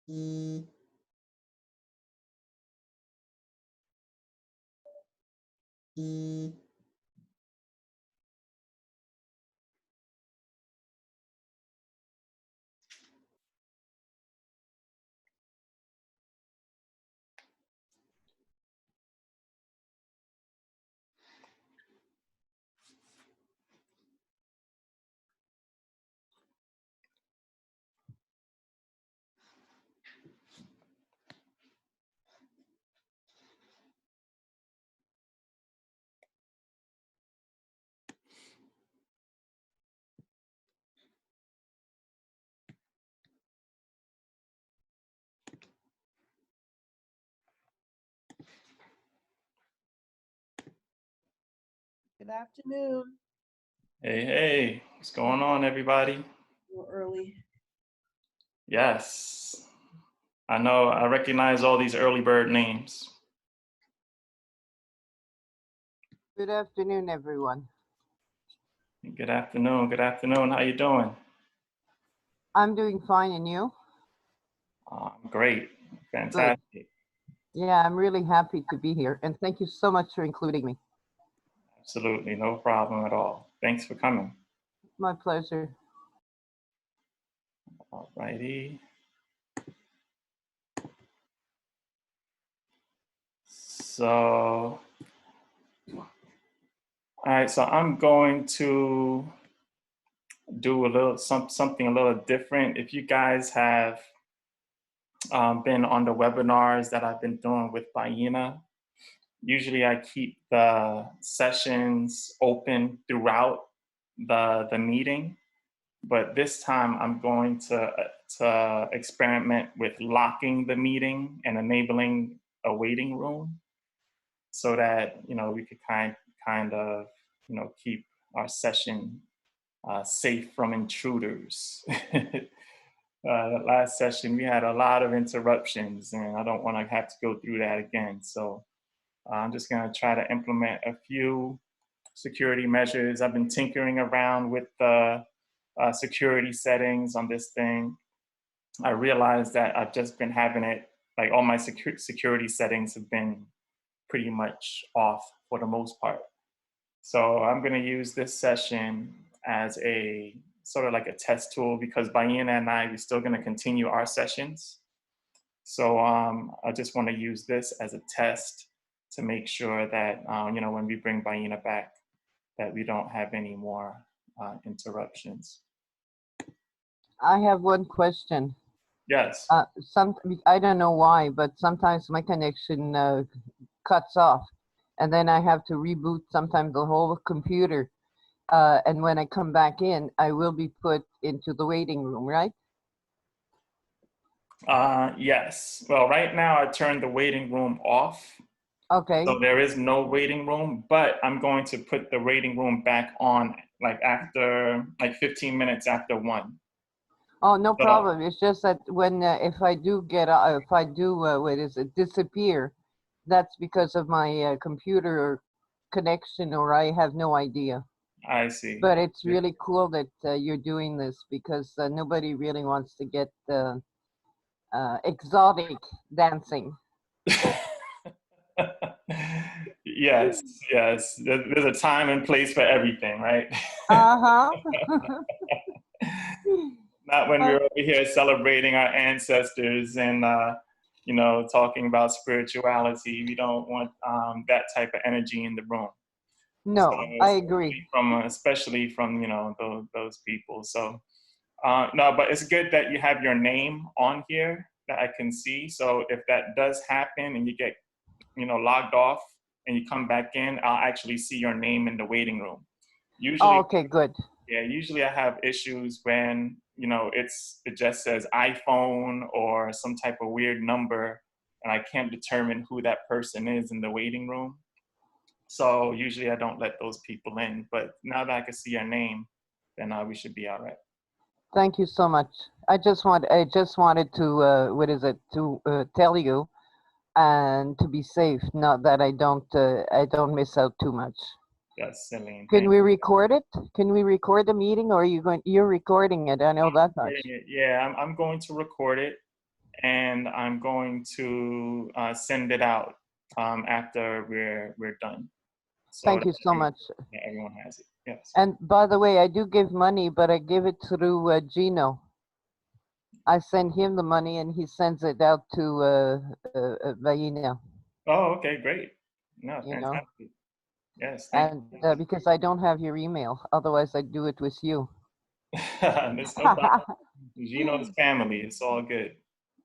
Good afternoon. Hey, what's going on, everybody? A little early. Yes, I know, I recognize all these early bird names. Good afternoon, everyone. Good afternoon, how you doing? I'm doing fine, and you? Great, fantastic. Good. Yeah, I'm really happy to be here, and thank you so much for including me. Absolutely, no problem at all. Thanks for coming. My pleasure. All righty. So, all right, so I'm going to do a little something a little different. If you guys have been on the webinars that I've been doing with Baina, usually I keep the sessions open throughout the meeting, but this time I'm going to experiment with locking the meeting and enabling a waiting room so that, you know, we could kind of, you know, keep our session safe from intruders. Last session, we had a lot of interruptions, and I don't want to have to go through that again. So I'm just going to try to implement a few security measures. I've been tinkering around with the security settings on this thing. I realized that I've just been having it, like all my security settings have been pretty much off for the most part. So I'm going to use this session as a sort of like a test tool, because Baina and I, we're still going to continue our sessions. So I just want to use this as a test to make sure that, you know, when we bring Baina back, that we don't have any more interruptions. I have one question. Yes. I don't know why, but sometimes my connection cuts off, and then I have to reboot sometimes the whole computer. And when I come back in, I will be put into the waiting room, right? Yes. Well, right now I turned the waiting room off. Okay. So there is no waiting room, but I'm going to put the waiting room back on like after, like 15 minutes after 1. Oh, no problem. It's just that when, if I do disappear, that's because of my computer connection, or I have no idea. I see. But it's really cool that you're doing this, because nobody really wants to get exotic dancing. Yes. There's a time and place for everything, right? Uh-huh. Not when we're over here celebrating our ancestors and, you know, talking about spirituality. We don't want that type of energy in the room. No, so, I agree. Especially from, you know, those people. So, no, but it's good that you have your name on here that I can see. So if that does happen and you get, you know, logged off and you come back in, I'll actually see your name in the waiting room. Usually, okay, good. Yeah, usually I have issues when, you know, it just says iPhone or some type of weird number, and I can't determine who that person is in the waiting room. So usually I don't let those people in. But now that I can see your name, then we should be all right. Thank you so much. I just wanted to tell you, and to be safe, not that I don't miss out too much. Yes, Celine. Can we record it? Can we record the meeting, or you're recording it? I know that much. Yeah, I'm going to record it, and I'm going to send it out after we're done. So Thank you so much. everyone has it. Yes. And by the way, I do give money, but I give it through Gino. I send him the money and he sends it out to Vaina. Oh, okay, great. No, You know. fantastic. Yes, thank And you. because I don't have your email, otherwise I'd do it with you. There's no problem. Gino's family. It's all good.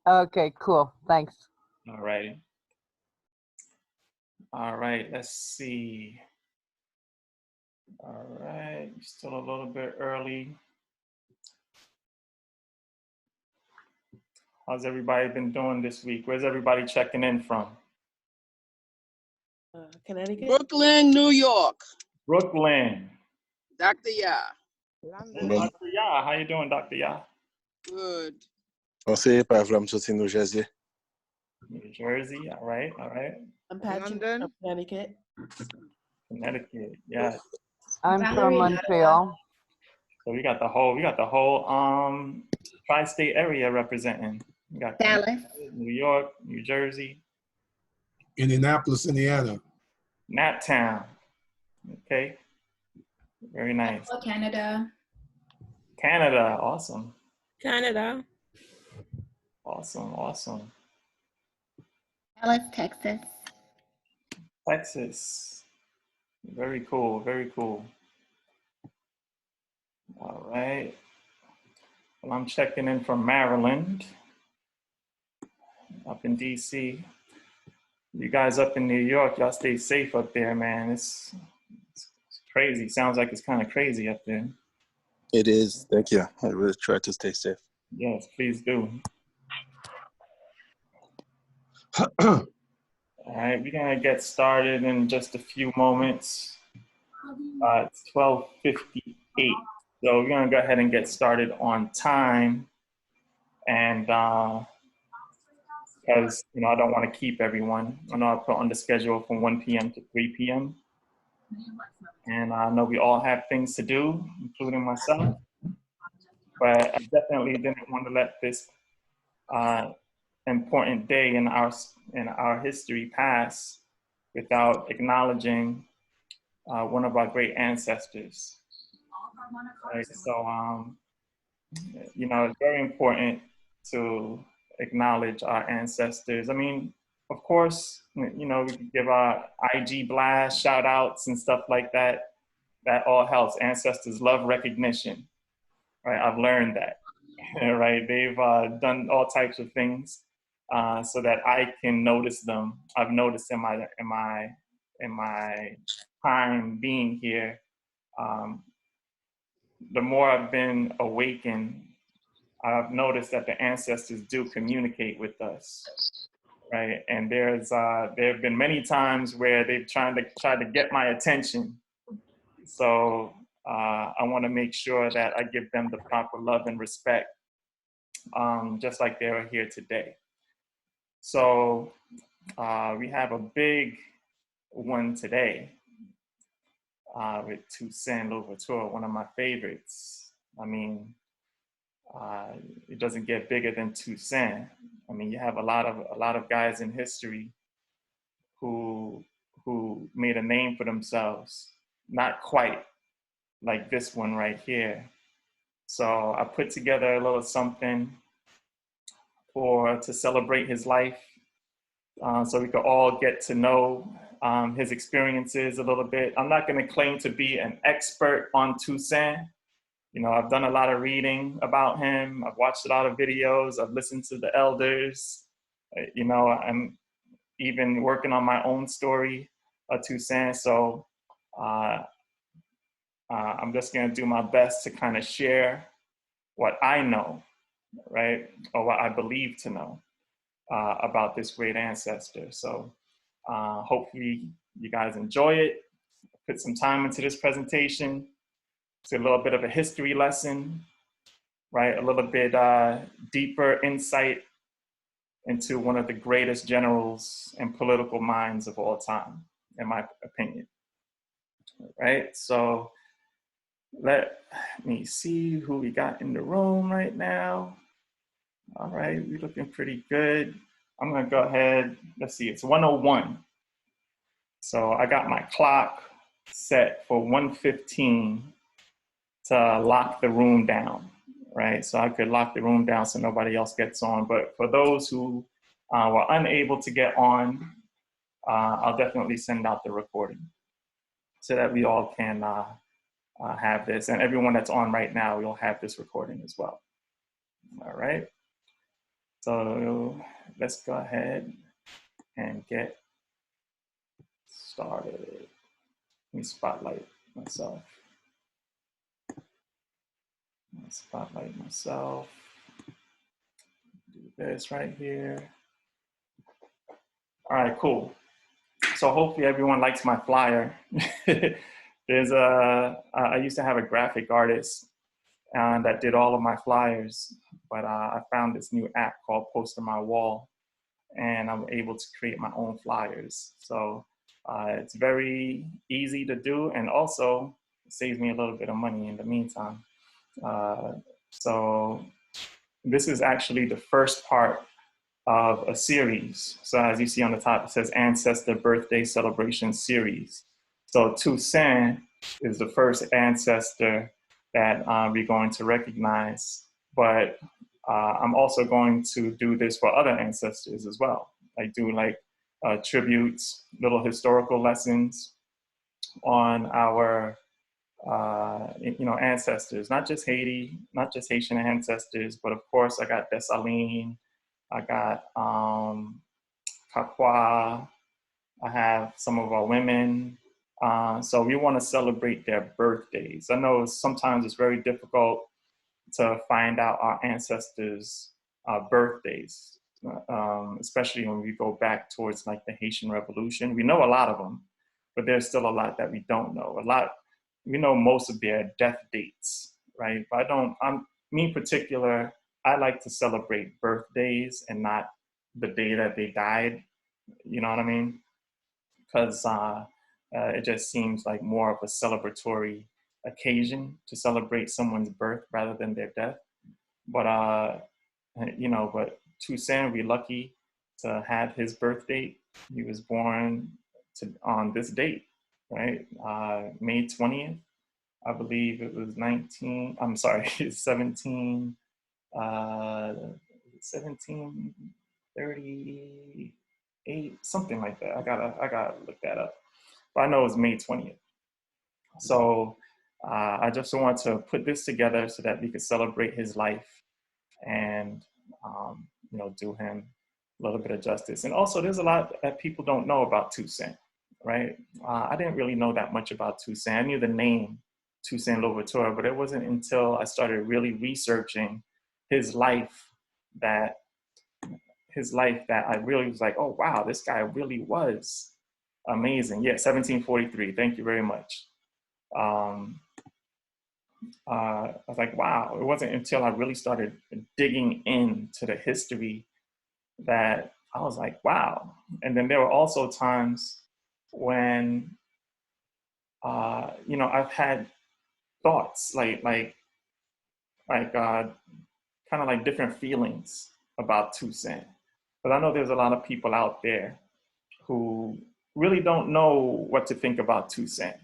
Okay, cool. Thanks. All righty. All right, let's see. All right, still a little bit early. How's everybody been doing this week? Where's everybody checking in from? Connecticut? Brooklyn, New York. Brooklyn. Dr. Ya. Dr. Ya, how you doing, Dr. Ya? Good. Você para vamos assim no Jersey. New Jersey, all right, all right. I'm Patrick London? from Connecticut. Connecticut, yeah. I'm from Montreal. So we got the whole tri-state area representing. We got Dallas. New York, New Jersey, Indianapolis, Indiana. Naptown. Okay, very nice. Canada. Canada, awesome, Canada. awesome, awesome. Dallas, Texas. Texas, very cool, very cool. All right. Well, I'm checking in from Maryland, up in DC. You guys up in New York, y'all stay safe up there, man. It's crazy. Sounds like it's kind of crazy up there. It is. Thank you. I will try to stay safe. Yes, please do. All right, we're gonna get started in just a few moments. It's 12:58, so we're gonna go ahead and get started on time. And because I don't want to keep everyone. I know I put on the schedule from 1 p.m. to 3 p.m. And I know we all have things to do, including myself. But I definitely didn't want to let this important day in our history pass without acknowledging one of our great ancestors. Right? So, it's very important to acknowledge our ancestors. I mean, of course, we can give our IG blast, shout outs and stuff like that. That all helps. Ancestors love recognition, right? I've learned that, right? They've done all types of things so that I can notice them. I've noticed in my time being here, the more I've been awakened, I've noticed that the ancestors do communicate with us, right? And there have been many times where they've tried to get my attention. So I want to make sure that I give them the proper love and respect, just like they are here today. So we have a big one today with Toussaint Louverture, one of my favorites. I mean, it doesn't get bigger than Toussaint. I mean, you have a lot of guys in history who made a name for themselves, not quite like this one right here. So I put together a little something to celebrate his life, so we could all get to know his experiences a little bit. I'm not going to claim to be an expert on Toussaint. I've done a lot of reading about him. I've watched a lot of videos. I've listened to the elders. I'm even working on my own story of Toussaint. So I'm just going to do my best to kind of share what I know, right? Or what I believe to know about this great ancestor. So hopefully you guys enjoy it. Put some time into this presentation. It's a little bit of a history lesson, right? A little bit deeper insight into one of the greatest generals and political minds of all time, in my opinion, right? So let me see who we got in the room right now. All right, we're looking pretty good. I'm gonna go ahead, let's see, it's 1:01. So I got my clock set for 1:15 to lock the room down, right? So I could lock the room down so nobody else gets on. But for those who were unable to get on, I'll definitely send out the recording so that we all can have this. And everyone that's on right now, we'll have this recording as well. All right. So let's go ahead and get started. Let me spotlight myself. Spotlight myself. Do this right here. All right, cool. So hopefully everyone likes my flyer. There's I used to have a graphic artist that did all of my flyers, but I found this new app called Post on My Wall, and I'm able to create my own flyers. So it's very easy to do, and also it saves me a little bit of money in the meantime. So this is actually the first part of a series. So as you see on the top, it says Ancestor Birthday Celebration Series. So Toussaint is the first ancestor that we're going to recognize, but I'm also going to do this for other ancestors as well. I do like tributes, little historical lessons on our ancestors, not just Haiti, not just Haitian ancestors, but of course I got Dessalines, I got Kakwa, I have some of our women. So we want to celebrate their birthdays. I know sometimes it's very difficult to find out our ancestors' birthdays, especially when we go back towards like the Haitian Revolution. We know a lot of them, but there's still a lot that we don't know. We know most of their death dates, right? But me in particular, I like to celebrate birthdays and not the day that they died. You know what I mean? Because it just seems like more of a celebratory occasion to celebrate someone's birth rather than their death. But but Toussaint, we're lucky to have his birth date. He was born on this date, right? May 20th, I believe it was 1738, something like that. I gotta look that up. But I know it was May 20th. So I just want to put this together so that we could celebrate his life and do him a little bit of justice. And also, there's a lot that people don't know about Toussaint, right? I didn't really know that much about Toussaint. I knew the name Toussaint Louverture, but it wasn't until I started really researching his life that I really was like, oh wow, this guy really was amazing. Yeah, 1743. Thank you very much. I was like, wow. It wasn't until I really started digging into the history that I was like, wow. And then there were also times when, I've had thoughts like kind of like different feelings about Toussaint. But I know there's a lot of people out there who really don't know what to think about Toussaint,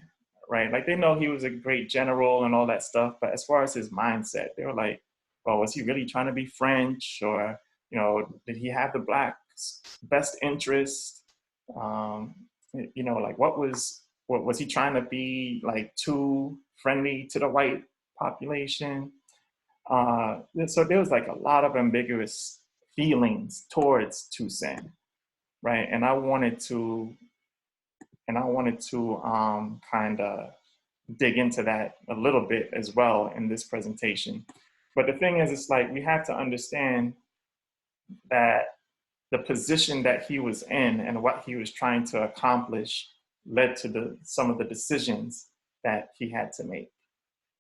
right? Like they know he was a great general and all that stuff, but as far as his mindset, they were like, well, was he really trying to be French, or, did he have the Blacks' best interest? Like what was he trying to be, like too friendly to the white population? So there was like a lot of ambiguous feelings towards Toussaint, right? And I wanted to kind of dig into that a little bit as well in this presentation. But the thing is, it's like we have to understand that the position that he was in and what he was trying to accomplish led to some of the decisions that he had to make,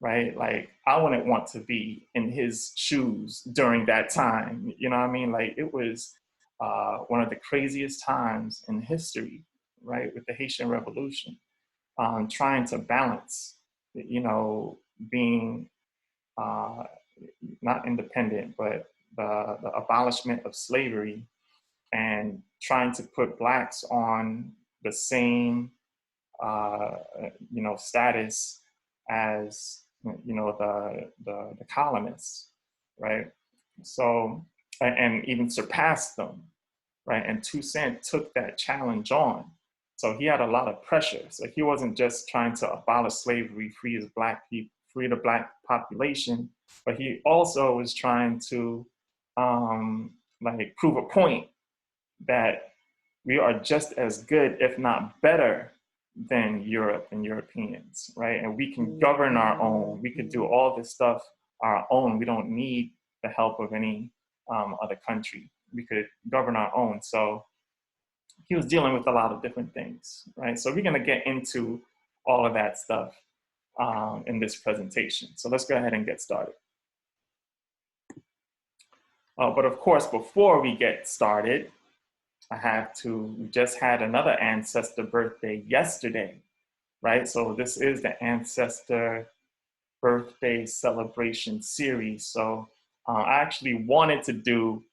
right? Like I wouldn't want to be in his shoes during that time. You know what I mean? Like it was one of the craziest times in history, right? With the Haitian Revolution, trying to balance, being not independent, but the abolishment of slavery and trying to put Blacks on the same, status as, the colonists, right? So, and even surpassed them, right? And Toussaint took that challenge on. So he had a lot of pressure. So he wasn't just trying to abolish slavery, free his Black people, free the Black population, but he also was trying to prove a point that we are just as good, if not better, than Europe and Europeans, right? And we can govern our own. We could do all this stuff our own. We don't need the help of any other country. We could govern our own. So he was dealing with a lot of different things, right? So we're gonna get into all of that stuff in this presentation. So let's go ahead and get started. But of course, before we get started, we just had another ancestor birthday yesterday, right? So this is the ancestor birthday celebration series. So I actually wanted to do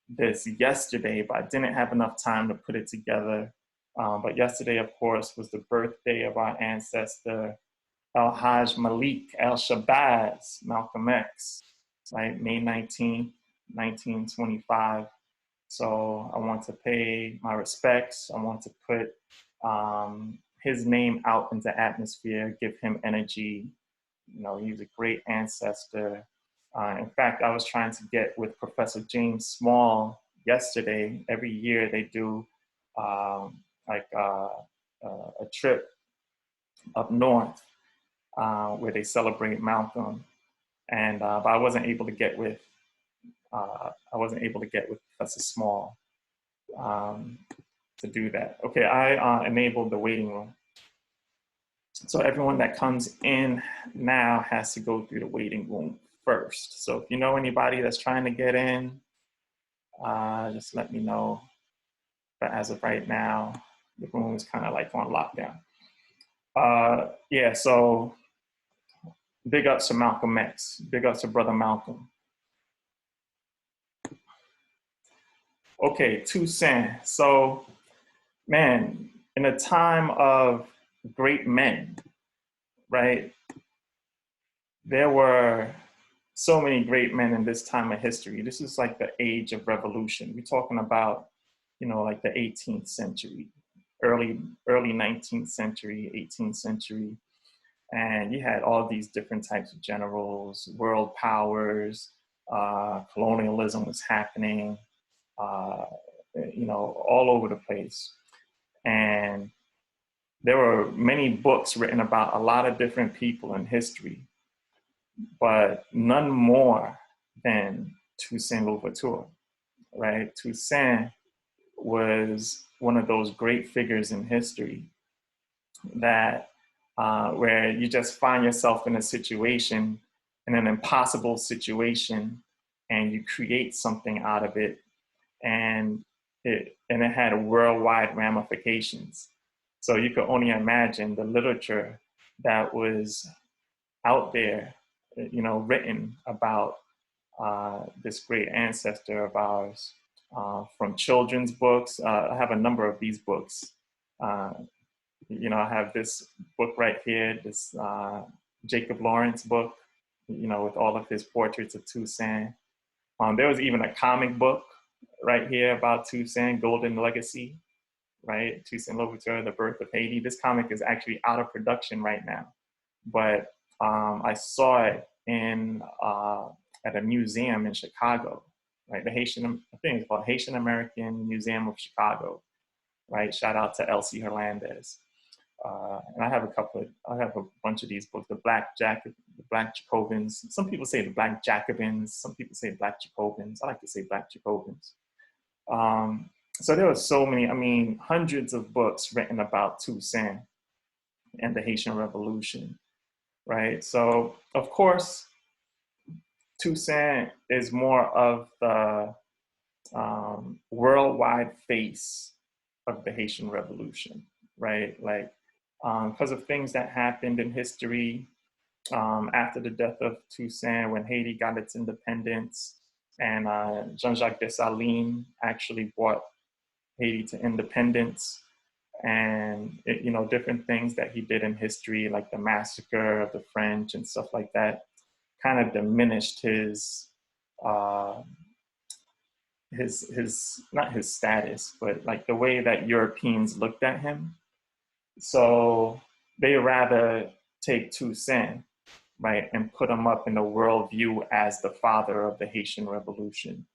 this yesterday, but I didn't have enough time to put it together. But yesterday, of course, was the birthday of our ancestor, El-Hajj Malik El-Shabazz, Malcolm X, right? May 19th, 1925. So I want to pay my respects. I want to put his name out into atmosphere, give him energy. He's a great ancestor. In fact, I was trying to get with Professor James Small yesterday. Every year they do a trip up north where they celebrate Malcolm, and but I wasn't able to get with Professor Small to do that. Okay, I enabled the waiting room. So everyone that comes in now has to go through the waiting room first. So if you know anybody that's trying to get in, just let me know. But as of right now, the room is kind of like on lockdown. Yeah, so big ups to Malcolm X. Big ups to Brother Malcolm. Okay, Toussaint. So, man, in a time of great men, right? There were so many great men in this time of history. This is like the age of revolution. We're talking about, like the 18th century, early 19th century, 18th century. And you had all these different types of generals, world powers, colonialism was happening, all over the place. And there were many books written about a lot of different people in history, but none more than Toussaint Louverture, right? Toussaint was one of those great figures in history that where you just find yourself in a situation, in an impossible situation, and you create something out of it, and it had worldwide ramifications. So you could only imagine the literature that was out there, written about this great ancestor of ours, from children's books. I have a number of these books. I have this book right here, this Jacob Lawrence book, with all of his portraits of Toussaint. There was even a comic book right here about Toussaint, Golden Legacy, right? Toussaint Louverture, The Birth of Haiti. This comic is actually out of production right now, but I saw it at a museum in Chicago, right? I think it's called Haitian American Museum of Chicago, right? Shout out to Elsie Hernandez. And I have a bunch of these books, the Black Jacobins. Some people say the Black Jacobins, some people say Black Jacobins. I like to say Black Jacobins. So there were so many, hundreds of books written about Toussaint and the Haitian Revolution, right? So of course, Toussaint is more of the worldwide face of the Haitian Revolution, right? Like, because of things that happened in history after the death of Toussaint, when Haiti got its independence, And Jean-Jacques Dessalines actually brought Haiti to independence, and different things that he did in history, like the massacre of the French and stuff like that, kind of diminished his not his status, but like the way that Europeans looked at him. So they rather take Toussaint, right, and put him up in the worldview as the father of the Haitian Revolution,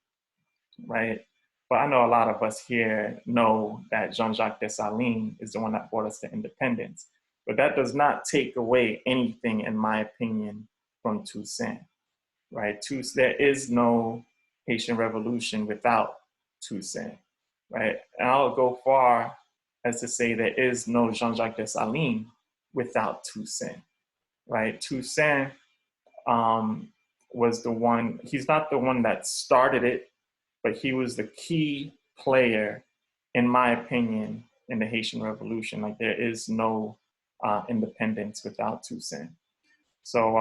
right? But I know a lot of us here know that Jean-Jacques Dessalines is the one that brought us to independence. But that does not take away anything, in my opinion, from Toussaint, right? There is no Haitian Revolution without Toussaint, right? And I'll go far as to say there is no Jean-Jacques Dessalines without Toussaint, right? Toussaint was the one, he's not the one that started it, but he was the key player, in my opinion, in the Haitian Revolution. Like, there is no independence without Toussaint. So,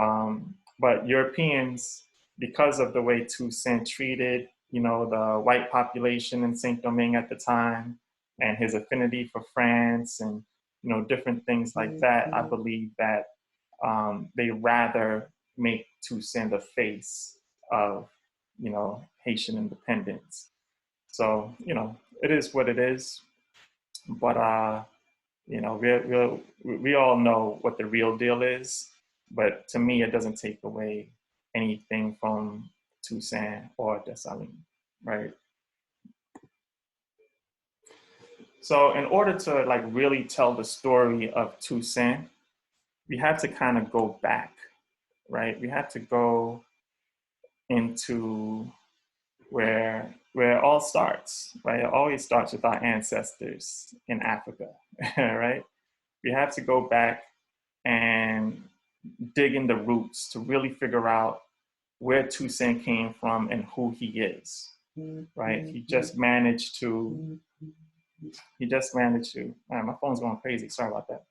but Europeans, because of the way Toussaint treated, the white population in Saint-Domingue at the time, and his affinity for France, and different things like that, I believe that they rather make Toussaint the face of Haitian independence. So it is what it is. But we all know what the real deal is. But to me, it doesn't take away anything from Toussaint or Dessalines, right? So in order to like really tell the story of Toussaint, we have to kind of go back, right? We have to go into where it all starts, right? It always starts with our ancestors in Africa, right? We have to go back and dig in the roots to really figure out where Toussaint came from and who he is, right? He just managed to, my phone's going crazy, sorry about that.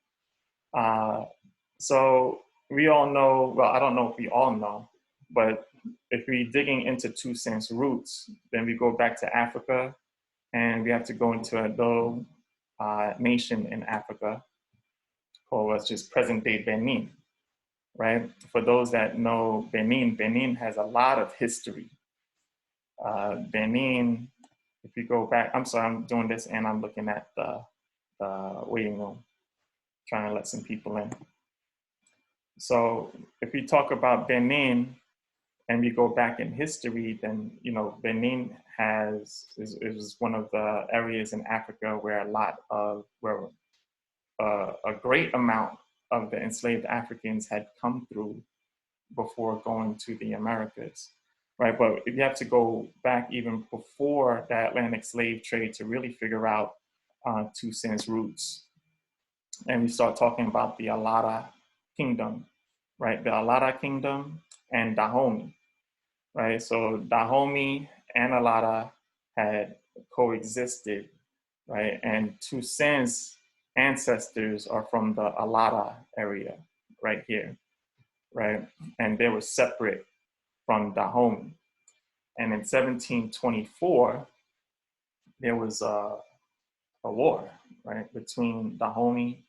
So we all know, well, I don't know if we all know, but if we're digging into Toussaint's roots, then we go back to Africa, and we have to go into a little nation in Africa called what's just present-day Benin, right? For those that know Benin, Benin has a lot of history. Benin, if you go back, I'm sorry, I'm doing this and I'm looking at the waiting room, trying to let some people in. So if we talk about Benin and we go back in history, then Benin is one of the areas in Africa where a great amount of the enslaved Africans had come through before going to the Americas, right? But you have to go back even before the Atlantic slave trade to really figure out Toussaint's roots. And we start talking about the Alada Kingdom, right? The Alada Kingdom and Dahomey, right? So Dahomey and Alada had coexisted, right? And Toussaint's ancestors are from the Alada area right here, right? And they were separate from Dahomey. And in 1724, there was a war, right, between Dahomey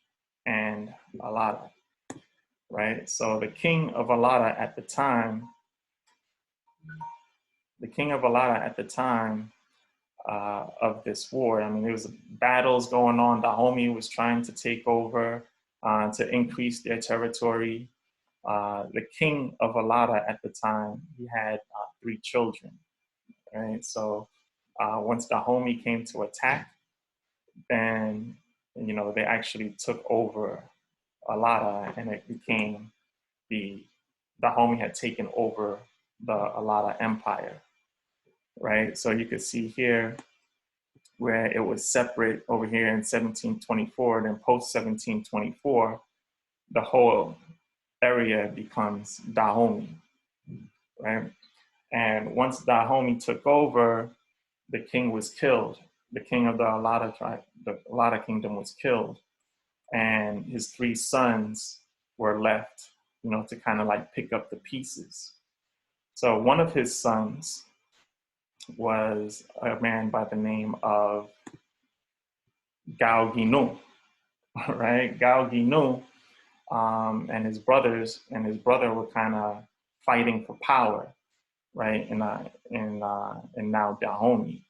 and Alada, right? So the king of Alada at the time, of this war, I mean, there was battles going on. Dahomey was trying to take over to increase their territory. The king of Alada at the time, he had 3 children, right? So once Dahomey came to attack, then they actually took over Alada, and it became Dahomey had taken over the Alada Empire, right? So you could see here where it was separate over here in 1724, then post 1724, the whole area becomes Dahomey, right? And once Dahomey took over, the king was killed. The king of the Alada tribe, the Alada kingdom was killed. And his 3 sons were left, to kind of like pick up the pieces. So one of his sons was a man by the name of Gao Guinou, right? Gao Guinou and his brother were kind of fighting for power, right? In now Dahomey.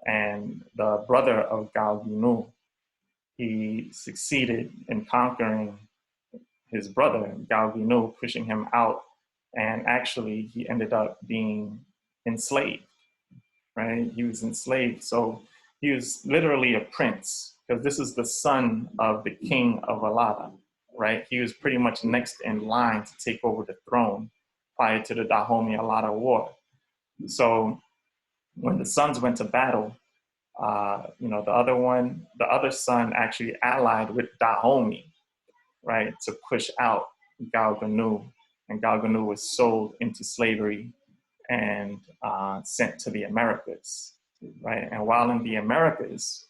And the brother of Gao Guinou, he succeeded in conquering his brother, Gao Guinou, pushing him out. And actually, he ended up being enslaved, right? He was enslaved. So he was literally a prince, because this is the son of the king of Alada, right? He was pretty much next in line to take over the throne prior to the Dahomey Alada War. So when the sons went to battle, the other son actually allied with Dahomey, right, to push out Gao Guinou, and Gao Guinou was sold into slavery and sent to the Americas, right? And while in the Americas,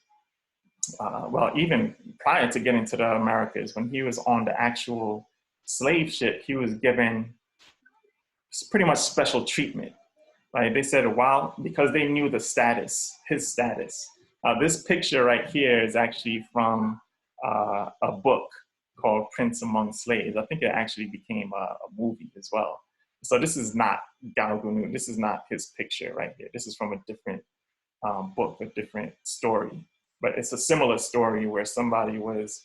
even prior to getting to the Americas, when he was on the actual slave ship, he was given pretty much special treatment, right? They said, because they knew his status. This picture right here is actually from a book called Prince Among Slaves. I think it actually became a movie as well. So this is not Gao Guinou. This is not his picture right here. This is from a different book, a different story. But it's a similar story where somebody was,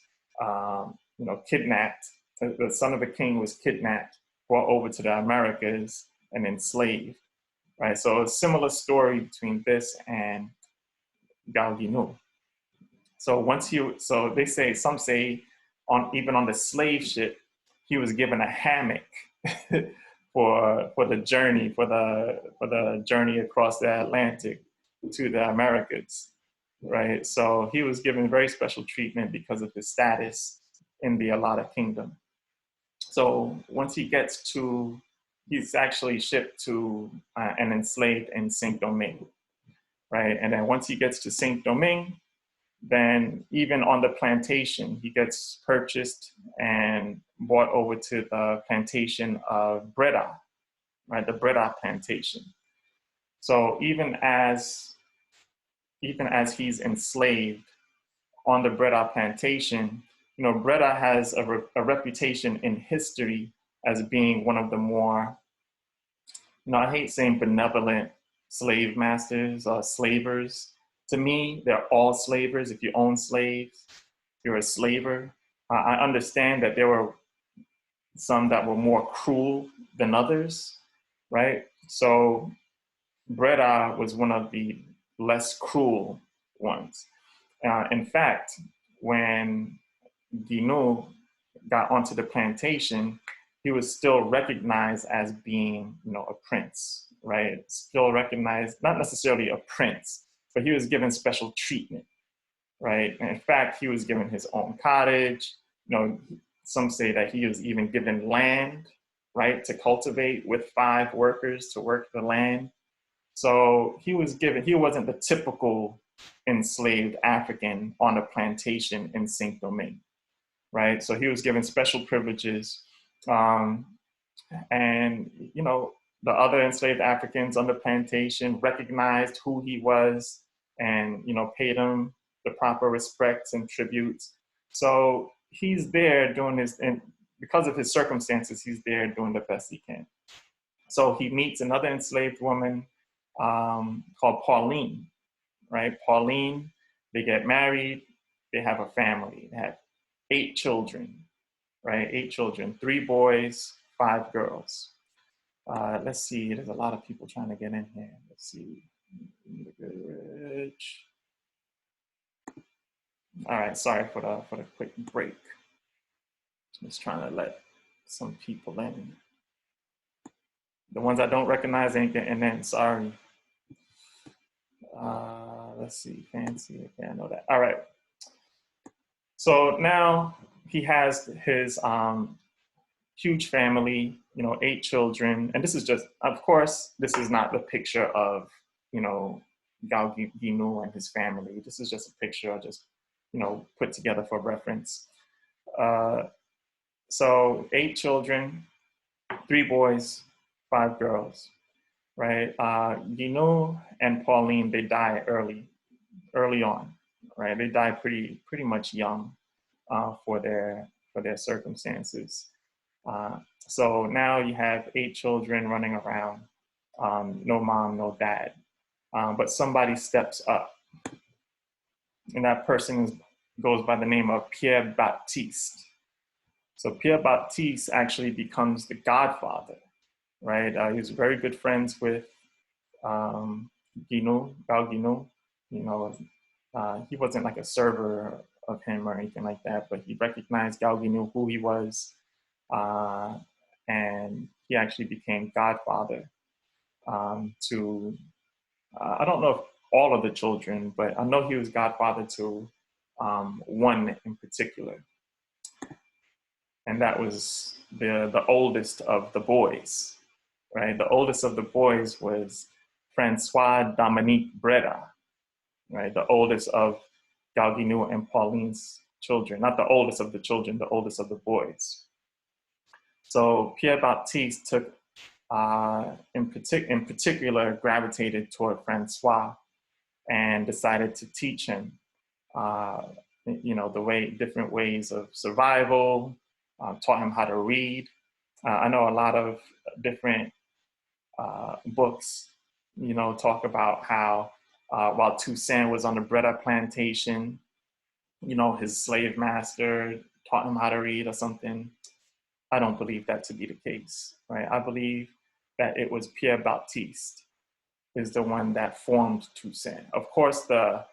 kidnapped. The son of the king was kidnapped, brought over to the Americas, and enslaved. Right. So a similar story between this and Gao Guinou. So they say, some say, even on the slave ship, he was given a hammock for the journey across the Atlantic to the Americas, right? So he was given very special treatment because of his status in the Alada Kingdom. So once he's actually shipped to and enslaved in Saint-Domingue, right? And then once he gets to Saint-Domingue, then even on the plantation, he gets purchased and brought over to the plantation of Breda, right? The Breda plantation. So even as he's enslaved on the Breda plantation, Breda has a reputation in history as being one of the more, I hate saying benevolent slave masters or slavers. To me, they're all slavers. If you own slaves, you're a slaver. I understand that there were some that were more cruel than others, right? So Breda was one of the less cruel ones. In fact, when Guinou got onto the plantation, he was still recognized as being, a prince, right? Still recognized, not necessarily a prince, but he was given special treatment, right? And in fact, he was given his own cottage. Some say that he was even given land, right, to cultivate with 5 workers to work the land. So he wasn't the typical enslaved African on a plantation in Saint-Domingue, right? So he was given special privileges. And, the other enslaved Africans on the plantation recognized who he was and, paid him the proper respects and tributes. So he's there doing his, and because of his circumstances, he's there doing the best he can. So he meets another enslaved woman called Pauline, right? Pauline, they get married, they have a family, they have 8 children, right? 8 children, 3 boys, 5 girls. Let's see, there's a lot of people trying to get in here. Let's see. Rich. All right, sorry for the quick break. Just trying to let some people in. The ones I don't recognize ain't getting in, sorry. Let's see, fancy, okay, I know that. All right. So now he has his huge family, 8 children. And this is just, of course, this is not the picture of, Gao Guinou and his family. This is just a picture I just, put together for reference. So 8 children, 3 boys, 5 girls. right? Guinou and Pauline, they die early on, right? They die pretty much young for their circumstances. So now you have 8 children running around, no mom, no dad, but somebody steps up, and that person goes by the name of Pierre Baptiste. So Pierre Baptiste actually becomes the godfather, right? He was very good friends with Guinou, Gal Guinou. You know, he wasn't like a server of him or anything like that, but he recognized Gal Guinou, who he was, and he actually became godfather to, I don't know if all of the children, but I know he was godfather to one in particular. And that was the oldest of the boys, right? The oldest of the boys was Francois Dominique Breda, right? The oldest of Gal Guinou and Pauline's children, not the oldest of the children, the oldest of the boys. So Pierre Baptiste took, in particular, gravitated toward Francois and decided to teach him, you know, different ways of survival, taught him how to read. I know a lot of different books, you know, talk about how while Toussaint was on the Breda plantation, you know, his slave master taught him how to read or something. I don't believe that to be the case, right? I believe that it was Pierre Baptiste is the one that formed Toussaint. Of course, the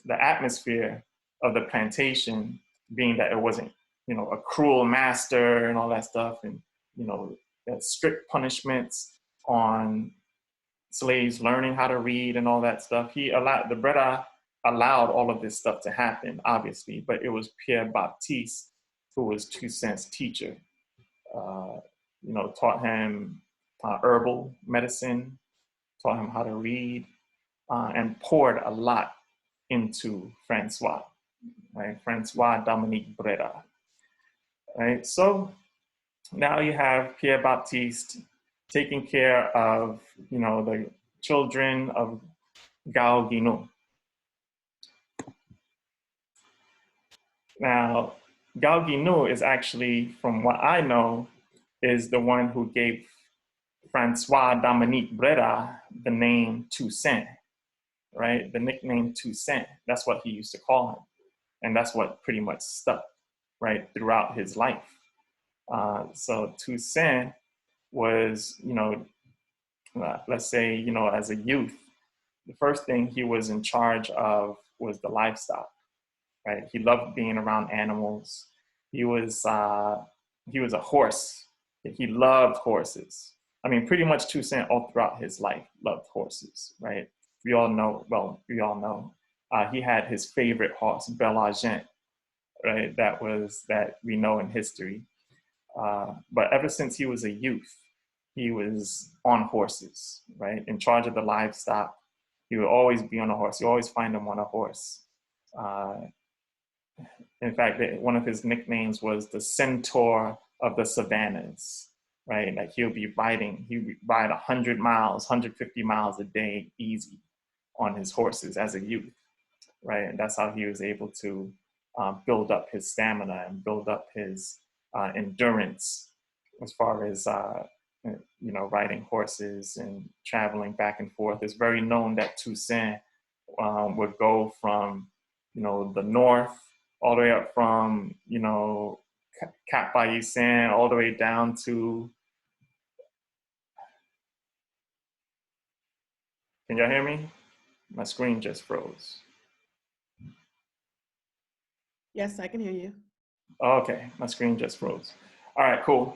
atmosphere of the plantation, being that it wasn't, you know, a cruel master and all that stuff, and, you know, strict punishments on slaves learning how to read and all that stuff. The Breda allowed all of this stuff to happen, obviously, but it was Pierre Baptiste who was Toussaint's teacher. You know, taught him herbal medicine, taught him how to read, and poured a lot into Francois, right? Francois Dominique Breda, right? So now you have Pierre Baptiste taking care of, you know, the children of Gal Guinou. Now, Gal Guinou is actually, from what I know, is the one who gave Francois Dominique Breda the name Toussaint, right? The nickname Toussaint. That's what he used to call him. And that's what pretty much stuck, right, throughout his life. So Toussaint was, you know, let's say, you know, as a youth, the first thing he was in charge of was the livestock, right? He loved being around animals. He was a horse. He loved horses. I mean, pretty much Toussaint all throughout his life loved horses, right? We all know. He had his favorite horse, Bel Argent, right? That we know in history. But ever since he was a youth, he was on horses, right? In charge of the livestock. He would always be on a horse. You always find him on a horse. In fact, one of his nicknames was the Centaur of the Savannas, right? Like he would ride 100 miles, 150 miles a day easy on his horses as a youth, right? And that's how he was able to build up his stamina and build up his endurance as far as, you know, riding horses and traveling back and forth. It's very known that Toussaint would go from, you know, the north all the way up from, you know, Cap Bayou all the way down to, can y'all hear me? My screen just froze. Yes, I can hear you. Okay, my screen just froze. All right, cool.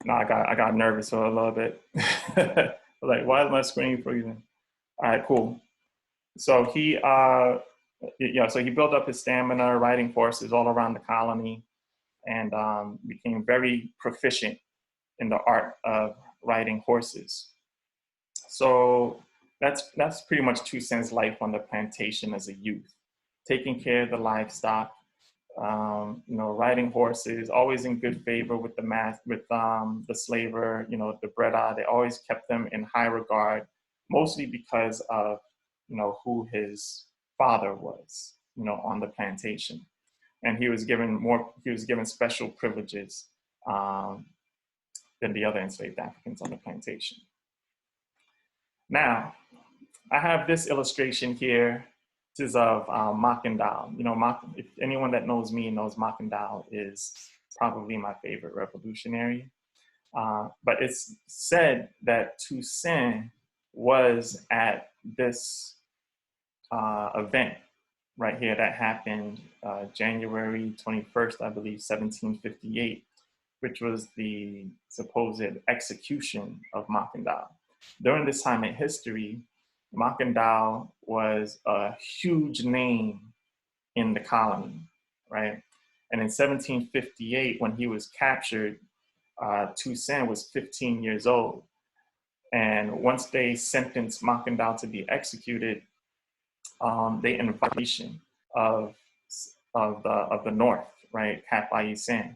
No, I got nervous for a little bit. Like, why is my screen freezing? All right, cool. So he built up his stamina riding horses all around the colony, and became very proficient in the art of riding horses. So that's pretty much Toussaint's life on the plantation as a youth, taking care of the livestock, you know, riding horses, always in good favor with the slaver, you know, the Breda. They always kept them in high regard, mostly because of, you know, who his father was, you know, on the plantation. And he was given special privileges than the other enslaved Africans on the plantation. Now, I have this illustration here. This is of Mackandal. You know, if anyone that knows me knows Mackandal is probably my favorite revolutionary. But it's said that Toussaint was at this event right here that happened January 21st, I believe, 1758, which was the supposed execution of Mackandal. During this time in history, Mackandal was a huge name in the colony, right? And in 1758, when he was captured, Toussaint was 15 years old. And once they sentenced Mackandal to be executed, they invited of the North, right? Cap Haïtien.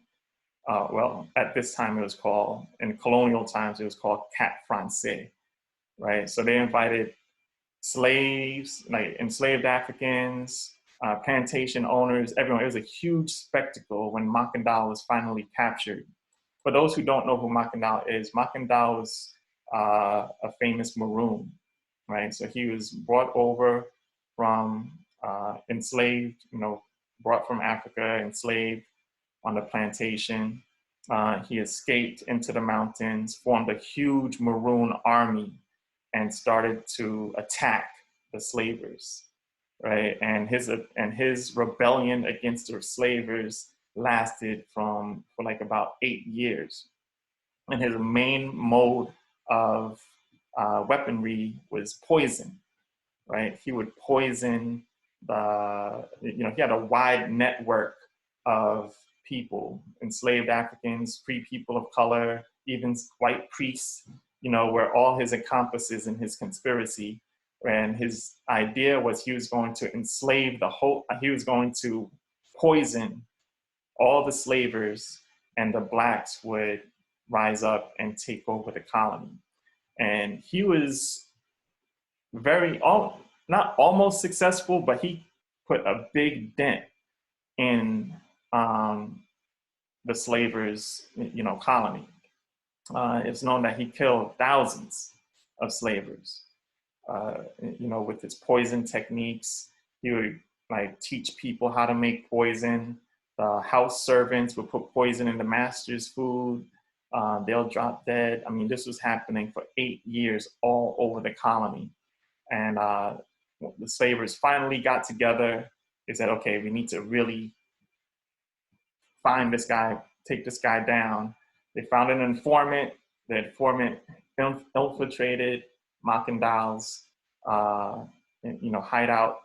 Well, at this time it was called, in colonial times, it was called Cap Français, right? So they invited slaves, like enslaved Africans, plantation owners, everyone. It was a huge spectacle when Mackandal was finally captured. For those who don't know who Mackandal is, Mackandal was a famous Maroon, right? So he was brought over from enslaved, you know, brought from Africa, enslaved on the plantation. He escaped into the mountains, formed a huge Maroon army, and started to attack the slavers, right? And his rebellion against the slavers lasted for like about 8 years. And his main mode of weaponry was poison, right? He would poison you know, he had a wide network of people, enslaved Africans, free people of color, even white priests, you know, were all his accomplices in his conspiracy. And his idea was he was going to enslave he was going to poison all the slavers, and the blacks would rise up and take over the colony. And he was not almost successful, but he put a big dent in the slavers, you know, colony. It's known that he killed thousands of slavers. You know, with his poison techniques, he would like teach people how to make poison. The house servants would put poison in the master's food. They'll drop dead. I mean, this was happening for 8 years all over the colony. And the slavers finally got together. They said, okay, we need to really find this guy, take this guy down. They found an informant. The informant infiltrated Mackandal's you know, hideout,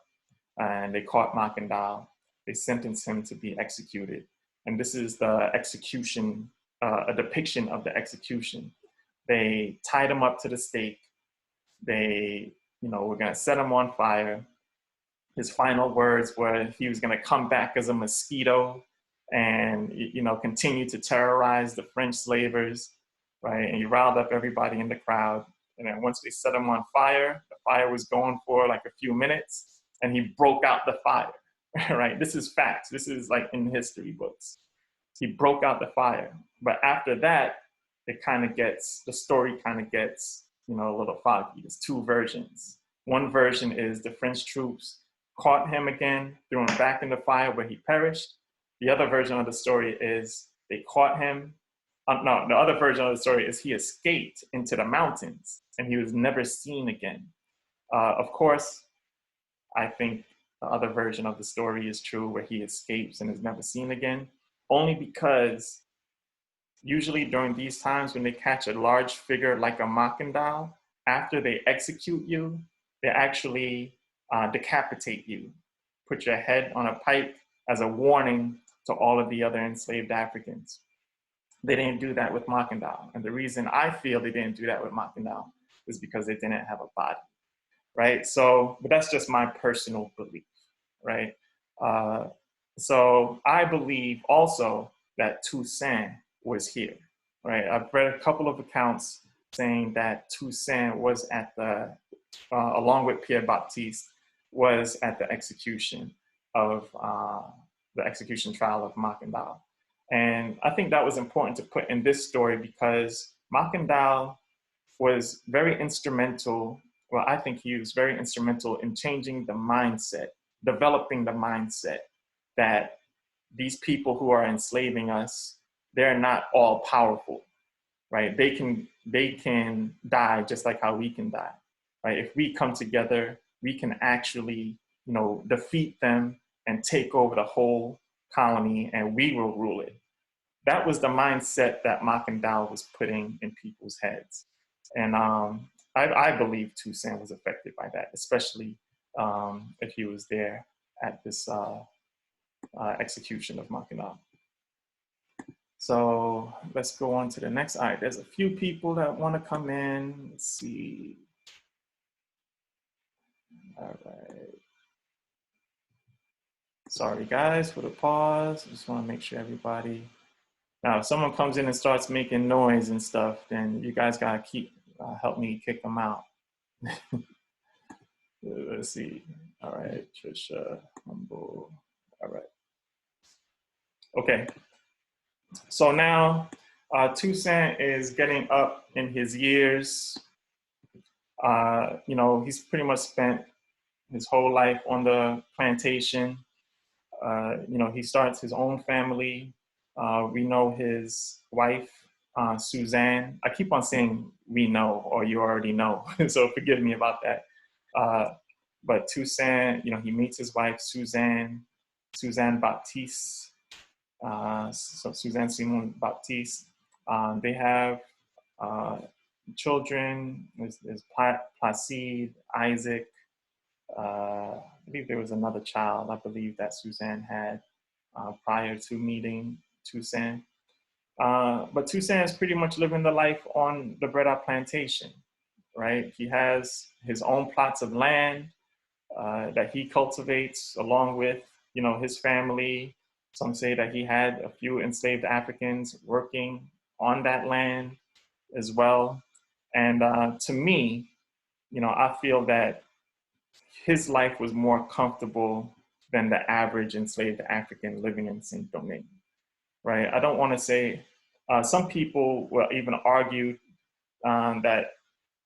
and they caught Mackandal. They sentenced him to be executed. And this is the execution, a depiction of the execution. They tied him up to the stake. They, you know, were gonna set him on fire. His final words were he was gonna come back as a mosquito and, you know, continue to terrorize the French slavers, right? And he riled up everybody in the crowd. And then once they set him on fire, the fire was going for like a few minutes, and he broke out the fire, right? This is facts. This is like in history books. He broke out the fire. But after that, the story kind of gets, you know, a little foggy. There's two versions. One version is the French troops caught him again, threw him back in the fire where he perished. The other version of the story is they caught him. No, the other version of the story is he escaped into the mountains and he was never seen again. Of course, I think the other version of the story is true, where he escapes and is never seen again, only because usually during these times when they catch a large figure like a Mackandal, after they execute you, they actually decapitate you, put your head on a pike as a warning to all of the other enslaved Africans. They didn't do that with Mackandal. And the reason I feel they didn't do that with Mackandal is because they didn't have a body, right? So, but that's just my personal belief, right? So I believe also that Toussaint was here, right? I've read a couple of accounts saying that Toussaint was at the, along with Pierre Baptiste, was at the execution of the execution trial of Mackandal. And I think that was important to put in this story because Mackandal was very instrumental. Well, I think he was very instrumental in changing the mindset, developing the mindset that these people who are enslaving us, they're not all powerful, right? They can die just like how we can die, right? If we come together, we can actually, defeat them and take over the whole colony, and we will rule it. That was the mindset that Mackandal was putting in people's heads. And I believe Toussaint was affected by that, especially if he was there at this execution of Mackandal. So let's go on to the next. All right, there's a few people that want to come in. Let's see. All right. Sorry guys for the pause. I just want to make sure everybody. Now, if someone comes in and starts making noise and stuff, then you guys gotta help me kick them out. Let's see. All right, Trisha, Humble. All right. Okay. So now Toussaint is getting up in his years. He's pretty much spent his whole life on the plantation. He starts his own family. We know his wife, Suzanne. I keep on saying we know or you already know, so forgive me about that. But Toussaint, he meets his wife, Suzanne Baptiste. So Suzanne Simon Baptiste. They have children. There's Placide, Isaac. I believe there was another child, I believe, that Suzanne had prior to meeting Toussaint. But Toussaint is pretty much living the life on the Breda plantation, right? He has his own plots of land that he cultivates along with, his family. Some say that he had a few enslaved Africans working on that land as well. And to me, I feel that his life was more comfortable than the average enslaved African living in Saint-Domingue, right? I don't want to say, some people will even argue that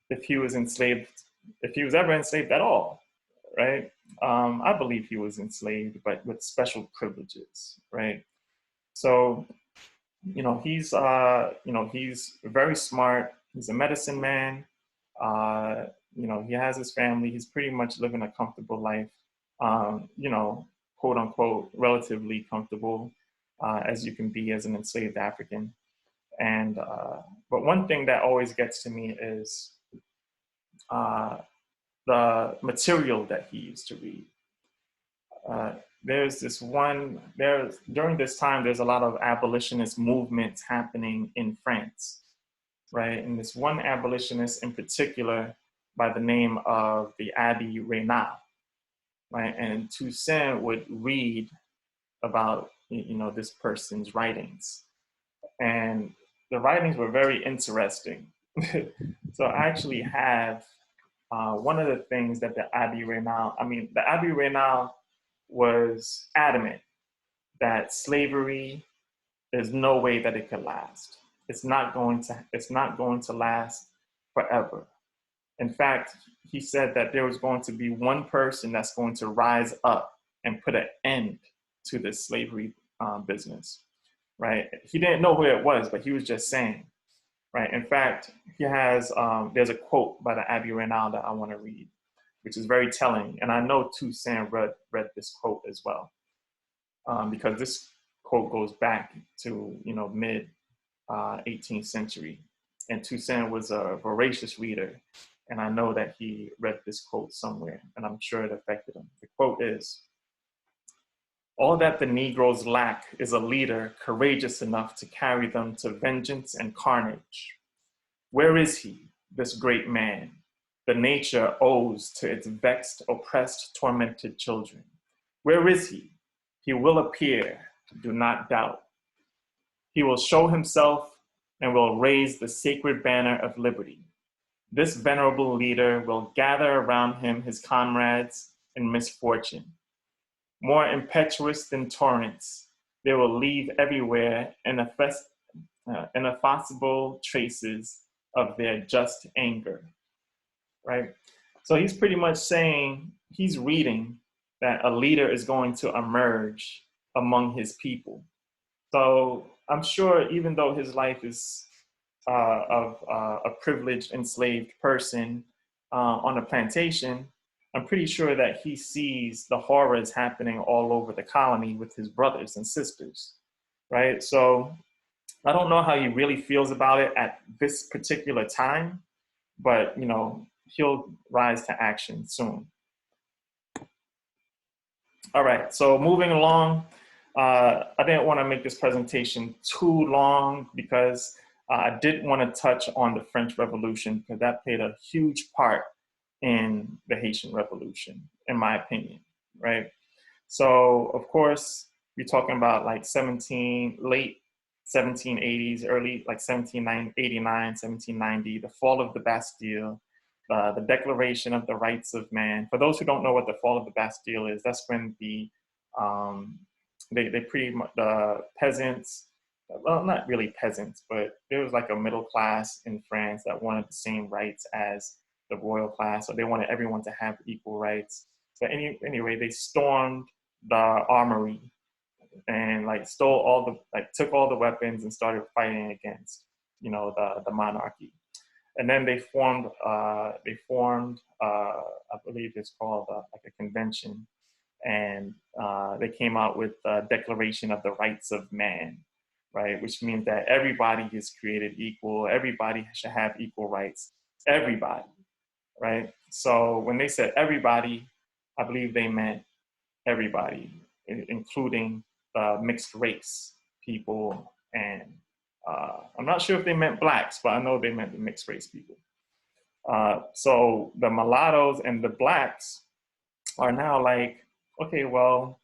if he was ever enslaved at all, right? I believe he was enslaved, but with special privileges, right? So, he's very smart. He's a medicine man. He has his family. He's pretty much living a comfortable life, quote unquote, relatively comfortable as you can be as an enslaved African. And, but one thing that always gets to me is the material that he used to read. During this time, there's a lot of abolitionist movements happening in France, right? And this one abolitionist in particular by the name of the Abbé Raynal, right? And Toussaint would read about, this person's writings. And the writings were very interesting. So I actually have one of the things that the Abbé Raynal was adamant that slavery, there's no way that it could last. It's not going to last forever. In fact, he said that there was going to be one person that's going to rise up and put an end to this slavery business, right? He didn't know who it was, but he was just saying, right? In fact, he has, there's a quote by the Abbé Raynal that I want to read, which is very telling. And I know Toussaint read this quote as well, because this quote goes back to, mid 18th century. And Toussaint was a voracious reader. And I know that he read this quote somewhere, and I'm sure it affected him. The quote is, "All that the Negroes lack is a leader courageous enough to carry them to vengeance and carnage. Where is he, this great man, the nature owes to its vexed, oppressed, tormented children? Where is he? He will appear, do not doubt. He will show himself and will raise the sacred banner of liberty. This venerable leader will gather around him his comrades in misfortune. More impetuous than torrents, they will leave everywhere ineffaceable traces of their just anger, right? So he's pretty much saying, he's reading that a leader is going to emerge among his people. So I'm sure even though his life is of a privileged enslaved person on a plantation, I'm pretty sure that he sees the horrors happening all over the colony with his brothers and sisters, right? So I don't know how he really feels about it at this particular time, but you know, he'll rise to action soon. All right, so moving along, I didn't want to make this presentation too long because I did want to touch on the French Revolution because that played a huge part in the Haitian Revolution, in my opinion, right? So of course, we're talking about like late 1780s, early like 1789, 1790, the fall of the Bastille, the Declaration of the Rights of Man. For those who don't know what the fall of the Bastille is, that's when the they pretty much the peasants, well, not really peasants, but there was like a middle class in France that wanted the same rights as the royal class, so they wanted everyone to have equal rights. But anyway, they stormed the armory and like stole all the, like took all the weapons and started fighting against, you know, the monarchy. And then they formed I believe it's called like a convention, and they came out with the Declaration of the Rights of Man, right? Which means that everybody is created equal, everybody should have equal rights, everybody, right? So when they said everybody, I believe they meant everybody, including mixed race people, and I'm not sure if they meant blacks, but I know they meant the mixed race people. So the mulattoes and the blacks are now like, okay, well,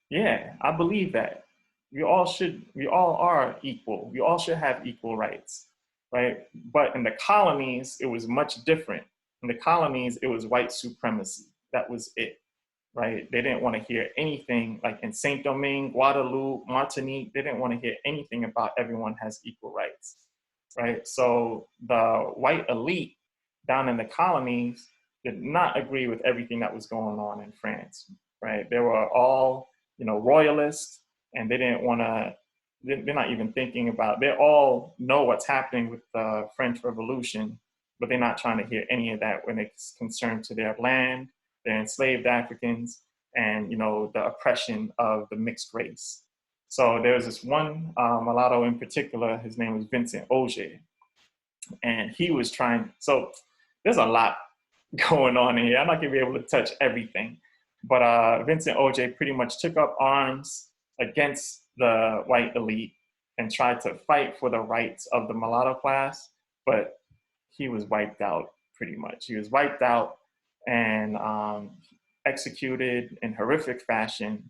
yeah, I believe that. We all are equal. We all should have equal rights, right? But in the colonies, it was much different. In the colonies, it was white supremacy. That was it, right? They didn't want to hear anything, like in Saint-Domingue, Guadeloupe, Martinique, they didn't want to hear anything about everyone has equal rights, right? So the white elite down in the colonies did not agree with everything that was going on in France, right? They were all, you know, royalists, and they didn't want to, they're not even thinking about, they all know what's happening with the French Revolution, but they're not trying to hear any of that when it's concerned to their land, their enslaved Africans, and, you know, the oppression of the mixed race. So there was this one mulatto in particular, his name was Vincent Auger, and he was trying, so there's a lot going on here. I'm not gonna be able to touch everything, but Vincent Auger pretty much took up arms against the white elite and tried to fight for the rights of the mulatto class, but he was wiped out pretty much. He was wiped out and executed in horrific fashion,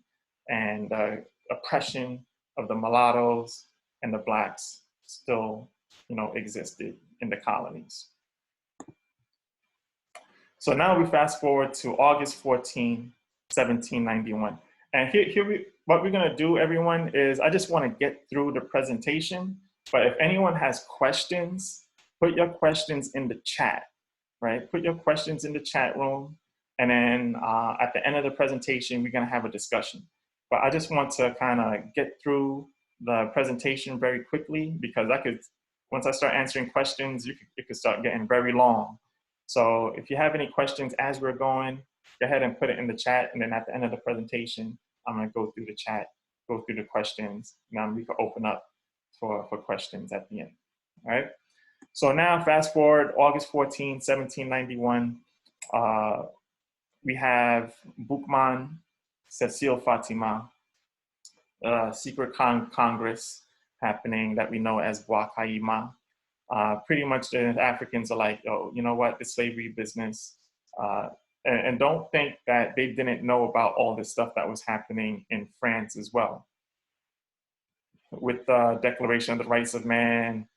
and the oppression of the mulattoes and the blacks still, you know, existed in the colonies. So now we fast forward to August 14, 1791. And what we're gonna do, everyone, is I just wanna get through the presentation, but if anyone has questions, put your questions in the chat, right? Put your questions in the chat room, and then at the end of the presentation, we're gonna have a discussion. But I just want to kind of get through the presentation very quickly, because once I start answering questions, it could start getting very long. So if you have any questions as we're going, go ahead and put it in the chat, and then at the end of the presentation, I'm gonna go through the chat, go through the questions, and then we can open up for questions at the end, all right? So now fast forward, August 14, 1791, we have Bookman, Cecile Fatima, secret Congress happening that we know as Bois Caïma. Pretty much the Africans are like, oh, you know what, the slavery business, and don't think that they didn't know about all this stuff that was happening in France as well. With the Declaration of the Rights of Man,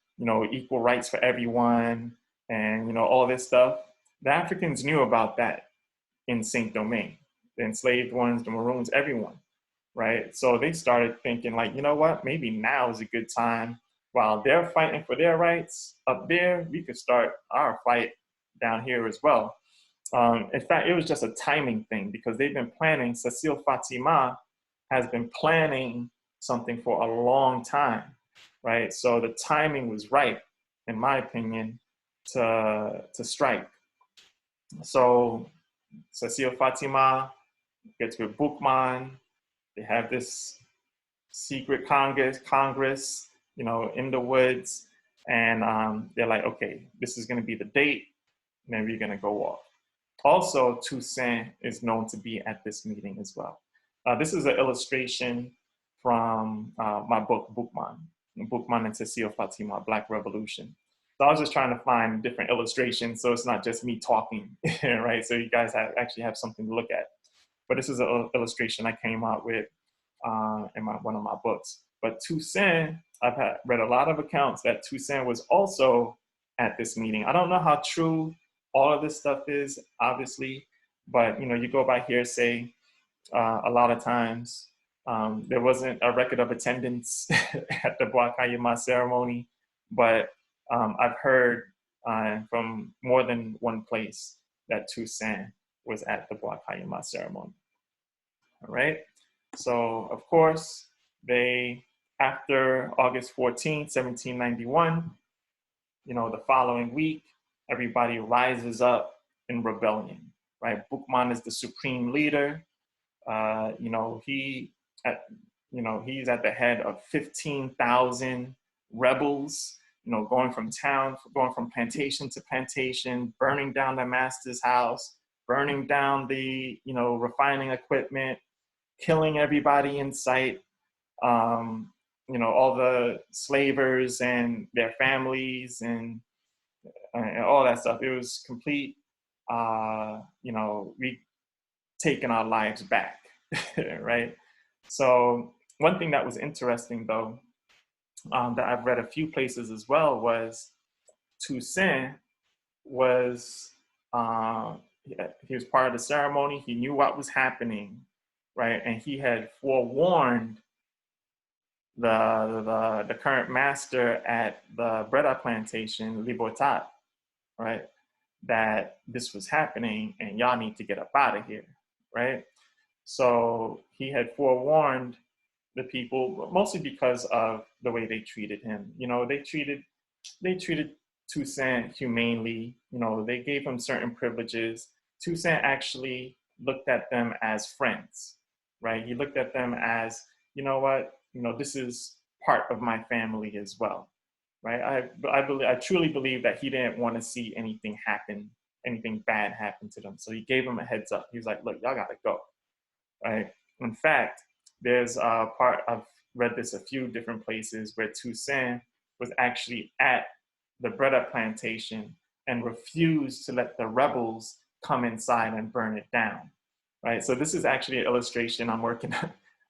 equal rights for everyone, and all this stuff, the Africans knew about that in Saint-Domingue. The enslaved ones, the Maroons, everyone, right? So they started thinking like, you know what, maybe now is a good time. While they're fighting for their rights up there, we could start our fight down here as well. In fact, it was just a timing thing because they've been planning, Cecile Fatima has been planning something for a long time, right? So the timing was right, in my opinion, to strike. So Cecile Fatima gets with Bookman. They have this secret Congress, in the woods, and they're like, okay, this is going to be the date, and then we're going to go off. Also, Toussaint is known to be at this meeting as well. This is an illustration from my book, Bookman and Cecile Fatima, Black Revolution. So I was just trying to find different illustrations so it's not just me talking, right? So you guys actually have something to look at. But this is an illustration I came out with in one of my books. But Toussaint, I've read a lot of accounts that Toussaint was also at this meeting. I don't know how true all of this stuff is, obviously, but you go by hearsay a lot of times. There wasn't a record of attendance at the Bois Cayema ceremony, but I've heard from more than one place that Toussaint was at the Bois Cayema ceremony. All right. So, of course, after August 14, 1791, the following week, everybody rises up in rebellion, right? Bookman is the supreme leader. He's at the head of 15,000 rebels, going from plantation to plantation, burning down the master's house, burning down the, refining equipment, killing everybody in sight, all the slavers and their families and all that stuff. It was complete, we taking our lives back, right? So one thing that was interesting, though, that I've read a few places as well, was Toussaint was, he was part of the ceremony. He knew what was happening, right? And he had forewarned the current master at the Breda plantation, Libertad, right? That this was happening and y'all need to get up out of here, right? So he had forewarned the people, mostly because of the way they treated him. They treated Toussaint humanely. They gave him certain privileges. Toussaint actually looked at them as friends, right? He looked at them as, this is part of my family as well, right? I truly believe that he didn't want to see anything bad happen to them. So he gave them a heads up. He was like, look, y'all gotta go, right? In fact, there's a part, I've read this a few different places, where Toussaint was actually at the Breda plantation and refused to let the rebels come inside and burn it down, right? So this is actually an illustration I'm working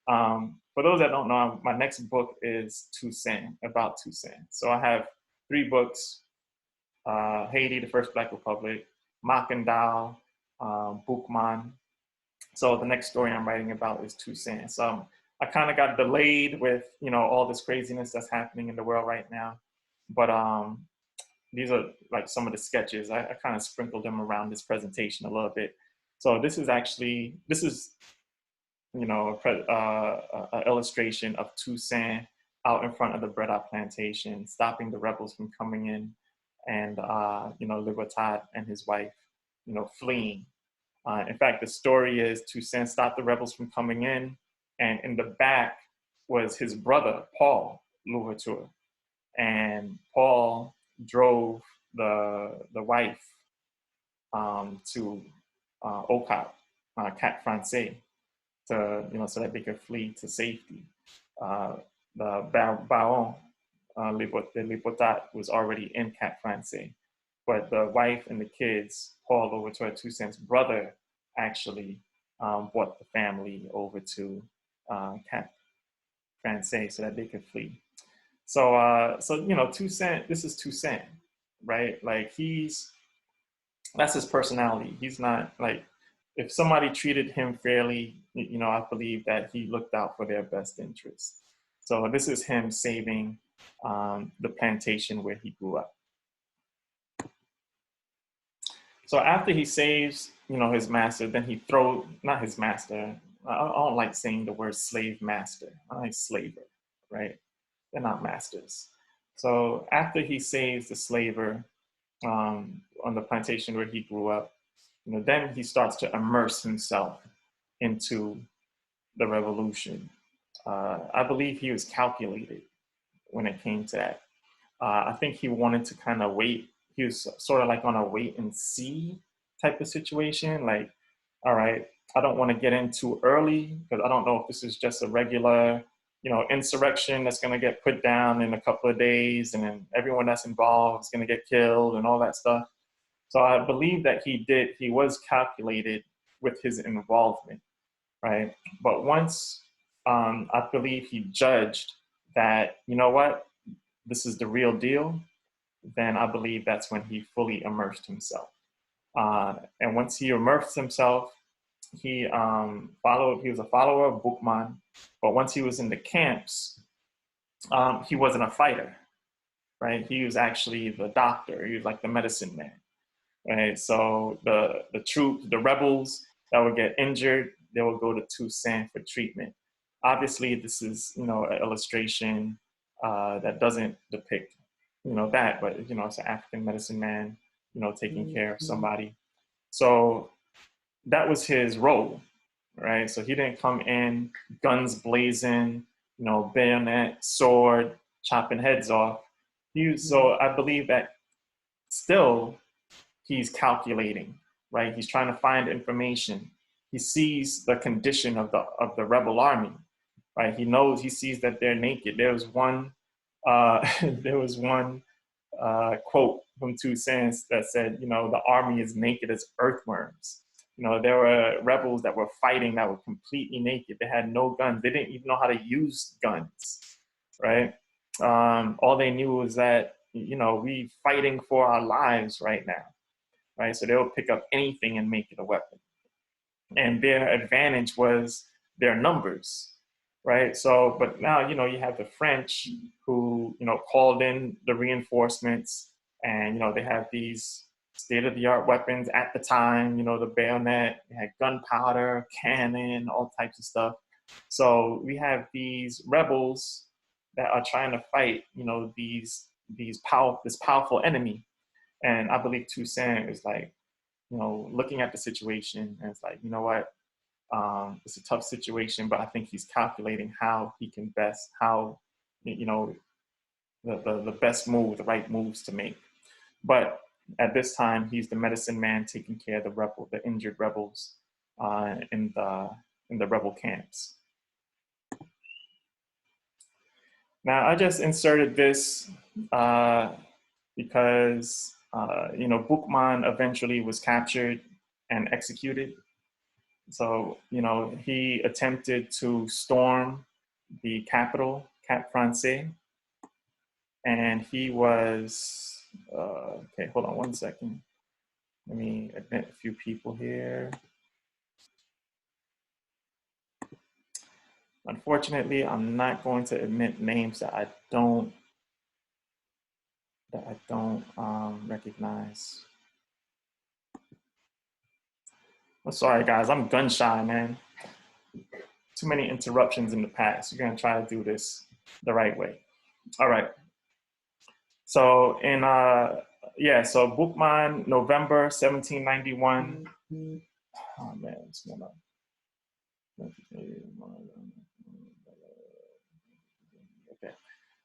on. For those that don't know, my next book is Toussaint, about Toussaint. So I have 3 books, Haiti, the First Black Republic, Mackandal, Bookman. So the next story I'm writing about is Toussaint. So I kind of got delayed with, all this craziness that's happening in the world right now. But these are like some of the sketches. I kind of sprinkled them around this presentation a little bit. So this is an illustration of Toussaint out in front of the Breda plantation, stopping the rebels from coming in, and Libertad and his wife, fleeing. In fact, the story is Toussaint stopped the rebels from coming in, and in the back was his brother, Paul Louverture. And Paul drove the wife to Cap Français, to, so that they could flee to safety. The Baron de Libertad was already in Cap Français, but the wife and the kids, Paul Louverture, Toussaint's brother, actually brought the family over to Cap Francais so that they could flee. So, you know, Toussaint, this is Toussaint, right? Like that's his personality. He's not like, if somebody treated him fairly, you know, I believe that he looked out for their best interest. So this is him saving the plantation where he grew up. So after he saves, you know, his master, then he not his master, I don't like saying the word slave master. I like slaver, right? They're not masters. So after he saves the slaver on the plantation where he grew up, you know, then he starts to immerse himself into the revolution. I believe he was calculated when it came to that. I think he wanted to kind of wait. He was sort of like on a wait and see type of situation. Like, all right, I don't want to get in too early because I don't know if this is just a regular, you know, insurrection that's going to get put down in a couple of days and then everyone that's involved is going to get killed and all that stuff. So I believe that he was calculated with his involvement, right? But once I believe he judged that, you know what, this is the real deal, then I believe that's when he fully immersed himself. And once he immersed himself, he was a follower of Bookman, but once he was in the camps, he wasn't a fighter, right? He was actually the doctor. He was like the medicine man, right? So the troops, the rebels that would get injured, they would go to Toussaint for treatment. Obviously, this is, you know, an illustration that doesn't depict, you know, that, but, you know, it's an African medicine man, you know, taking care of somebody. So that was his role, right? So he didn't come in guns blazing, you know, bayonet, sword, chopping heads off. So I believe that still he's calculating, right? He's trying to find information. He sees the condition of the rebel army, right? He sees that they're naked. There was one quote from Toussaint that said, you know, the army is naked as earthworms. You know, there were rebels that were fighting that were completely naked. They had no guns. They didn't even know how to use guns, right? All they knew was that, you know, we fighting for our lives right now, right? So they'll pick up anything and make it a weapon. And their advantage was their numbers, right? So, but now, you know, you have the French who, you know, called in the reinforcements, and, you know, they have these state-of-the-art weapons at the time, you know, the bayonet, they had gunpowder, cannon, all types of stuff. So we have these rebels that are trying to fight, you know, this powerful enemy. And I believe Toussaint is like, you know, looking at the situation, and it's like, you know what, it's a tough situation, but I think he's calculating how he can best, you know, the best move, the right moves to make. But at this time, he's the medicine man taking care of the injured rebels in the rebel camps. Now, I just inserted this because, you know, Bookman eventually was captured and executed. So, you know, he attempted to storm the capital, Cap Francais, and he was, okay, hold on one second. Let me admit a few people here. Unfortunately, I'm not going to admit names that I don't recognize. I'm sorry, guys. I'm gun shy, man. Too many interruptions in the past. You're gonna try to do this the right way. All right. So in so Bookman, November 1791. Oh man, what's going on? Okay,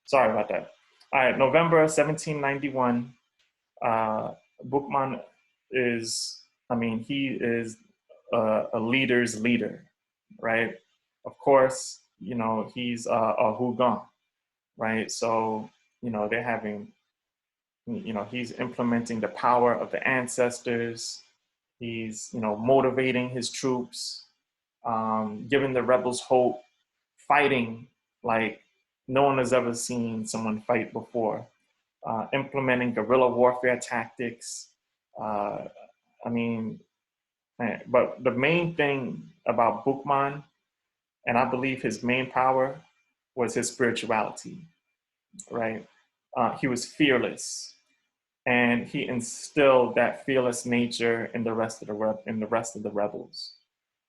sorry about that. All right, November 1791. Bookman is, he is a leader's leader, right? Of course, you know, he's a Hugon, right? So, you know, they're having, you know, he's implementing the power of the ancestors. He's, motivating his troops, giving the rebels hope, fighting like no one has ever seen someone fight before, implementing guerrilla warfare tactics. But the main thing about Bookman, and I believe his main power, was his spirituality, right? He was fearless, and he instilled that fearless nature in the rest of the rebels,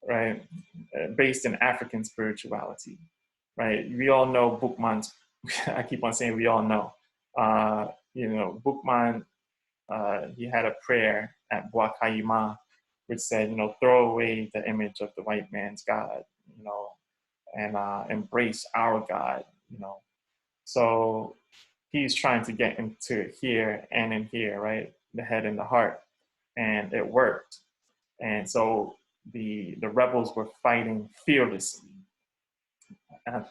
right? Based in African spirituality, right? We all know Bookman's. I keep on saying we all know. Bookman. He had a prayer at Bois which said, throw away the image of the white man's God, and embrace our God, So he's trying to get into here and in here, right? The head and the heart. And it worked. And so the rebels were fighting fearlessly.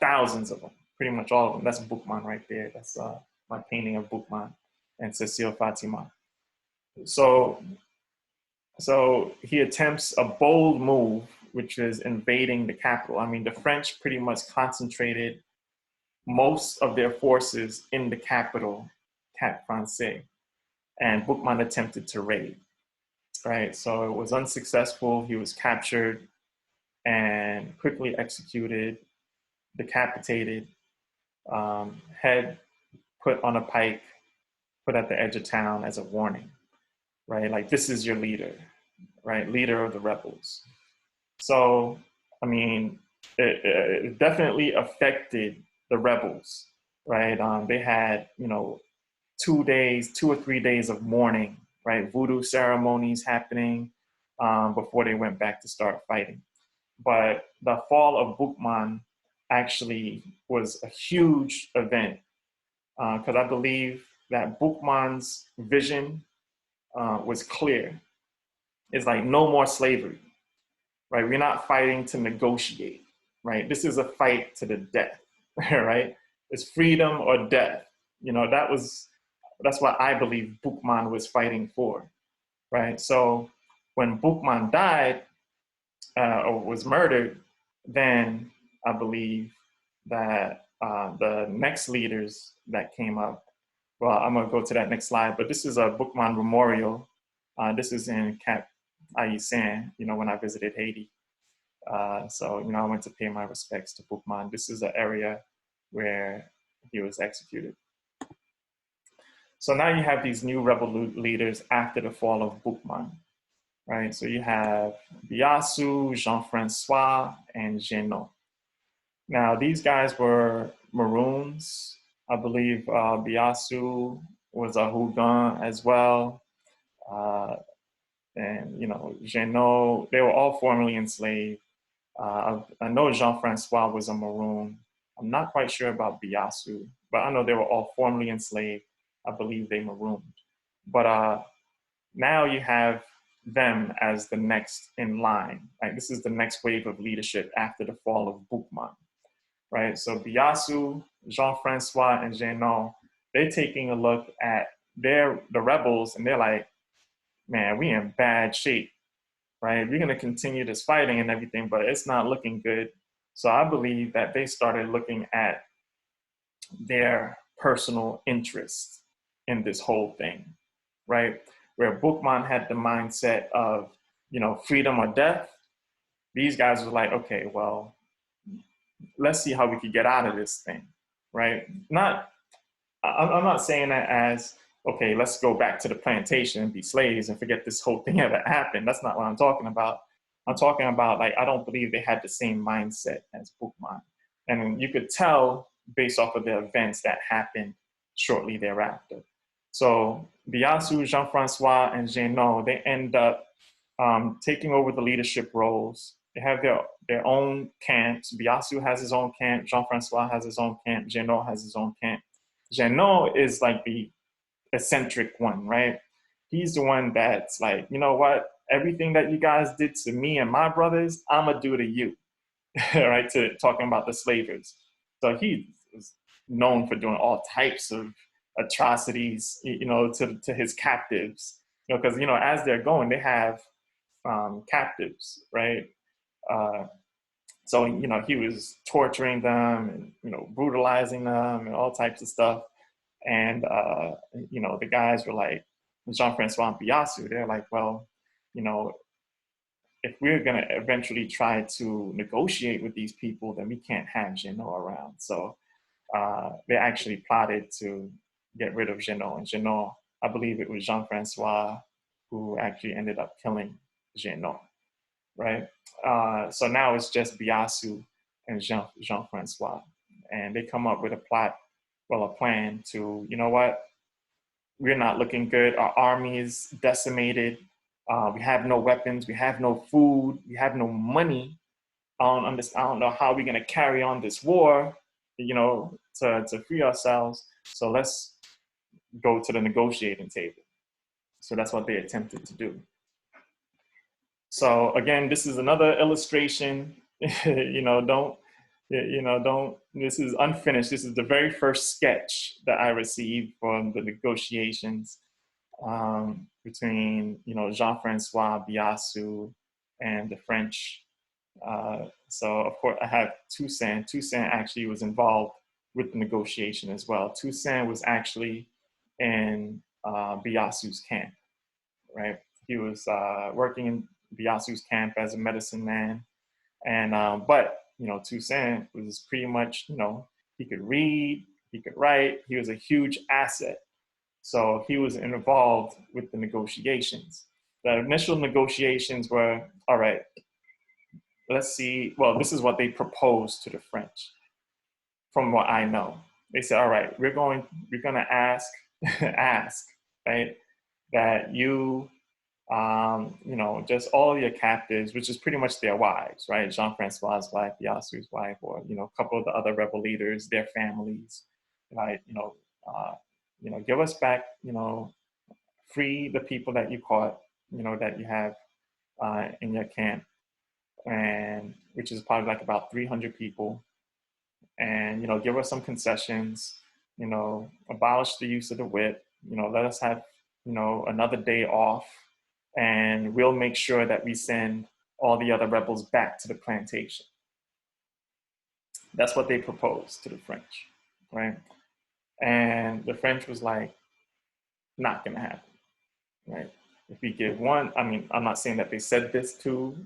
Thousands of them, pretty much all of them. That's Bookman right there. That's my painting of Bookman and Cecile Fatima. So he attempts a bold move, which is invading the capital. I mean, the French pretty much concentrated most of their forces in the capital, Cap Français, and Bookman attempted to raid, right? So it was unsuccessful. He was captured and quickly executed, decapitated, head put on a pike, put at the edge of town as a warning, right? Like, this is your leader, right? Leader of the rebels. So, I mean, it definitely affected the rebels, right? They had, 2 or 3 days of mourning, right? Voodoo ceremonies happening before they went back to start fighting. But the fall of Bookman actually was a huge event because I believe that Bookman's vision was clear. It's like, no more slavery, right? We're not fighting to negotiate, right? This is a fight to the death, right? It's freedom or death. That's what I believe Bookman was fighting for, right? So when Bookman died or was murdered, then I believe that the next leaders that came up, well, I'm gonna go to that next slide, but this is a Bookman memorial. This is in Cap Haïtien, when I visited Haiti. So I went to pay my respects to Bookman. This is an area where he was executed. So now you have these new rebel leaders after the fall of Bookman, right? So you have Biassou, Jean-Francois, and Genot. Now these guys were Maroons. I believe Biassou was a Hugon as well. And Genot, they were all formerly enslaved. I know Jean-Francois was a Maroon. I'm not quite sure about Biassou, but I know they were all formerly enslaved. I believe they marooned. But now you have them as the next in line. Right? This is the next wave of leadership after the fall of Bookman. Right? So Biassou, Jean-Francois, and Genot, they're taking a look at the rebels, and they're like, man, we in bad shape. Right? We're going to continue this fighting and everything, but it's not looking good. So I believe that they started looking at their personal interest in this whole thing, right? Where Bookman had the mindset of, freedom or death. These guys were like, okay, well, let's see how we could get out of this thing, right? I'm not saying that as, okay, let's go back to the plantation and be slaves and forget this whole thing ever happened. That's not what I'm talking about. I'm talking about, like, I don't believe they had the same mindset as Bookman. And you could tell based off of the events that happened shortly thereafter. So Biassou, Jean-Francois, and Genot, they end up taking over the leadership roles. They have their own camps. Biassou has his own camp. Jean-Francois has his own camp. Genot has his own camp. Genot is like the eccentric one, right? He's the one that's like, you know what? Everything that you guys did to me and my brothers, I'm going to do to you, right? Talking about the slavers. So he is known for doing all types of atrocities, to his captives, because, as they're going, they have captives, right? So, you know, he was torturing them and, you know, brutalizing them and all types of stuff. And, you know, the guys were like, Jean-Francois and Biassou, they're like, well, you know, if we're going to eventually try to negotiate with these people, then we can't have Jeannot around. So they actually plotted to get rid of Jeannot. And Jeannot, I believe it was Jean-Francois who actually ended up killing Jeannot, right? So now it's just Biassou and Jean-Francois. And they come up with a plan to, you know what, we're not looking good. Our army is decimated. We have no weapons. We have no food. We have no money. I don't know how we're going to carry on this war, you know, to free ourselves. So let's go to the negotiating table. So that's what they attempted to do. So again, this is another illustration. This is unfinished. This is the very first sketch that I received from the negotiations between, you know, Jean-Francois Biassou and the French. So of course I have Toussaint. Toussaint actually was involved with the negotiation as well. Toussaint was actually in Biassou's camp, right? He was working in Biassou's camp as a medicine man. And, but, you know, Toussaint was pretty much, you know, he could read, he could write, he was a huge asset. So he was involved with the negotiations. The initial negotiations were, all right, let's see, well, this is what they proposed to the French, from what I know. They said, all right, we're gonna ask, right, that you, you know, just all your captives, which is pretty much their wives, right? Jean-Francois's wife, Biassou's wife, or, you know, a couple of the other rebel leaders, their families, right? You know, give us back, you know, free the people that you caught, you know, that you have in your camp, and which is probably like about 300 people, and, you know, give us some concessions, you know, abolish the use of the whip, you know, let us have, you know, another day off, and we'll make sure that we send all the other rebels back to the plantation. That's what they proposed to the French, right? And the French was like, not gonna happen, right? If we give one, I mean, I'm not saying that they said this to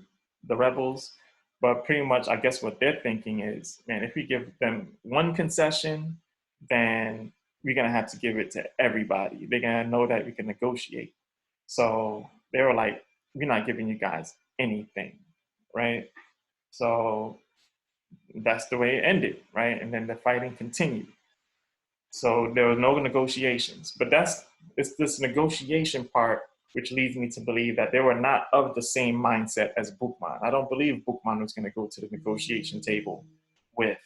the rebels, but pretty much I guess what they're thinking is, man, if we give them one concession, then we're gonna have to give it to everybody. They're gonna know that we can negotiate. So they were like, we're not giving you guys anything, right? So that's the way it ended, right? And then the fighting continued. So there was no negotiations, but it's this negotiation part which leads me to believe that they were not of the same mindset as Bookman. I don't believe Bookman was going to go to the negotiation table with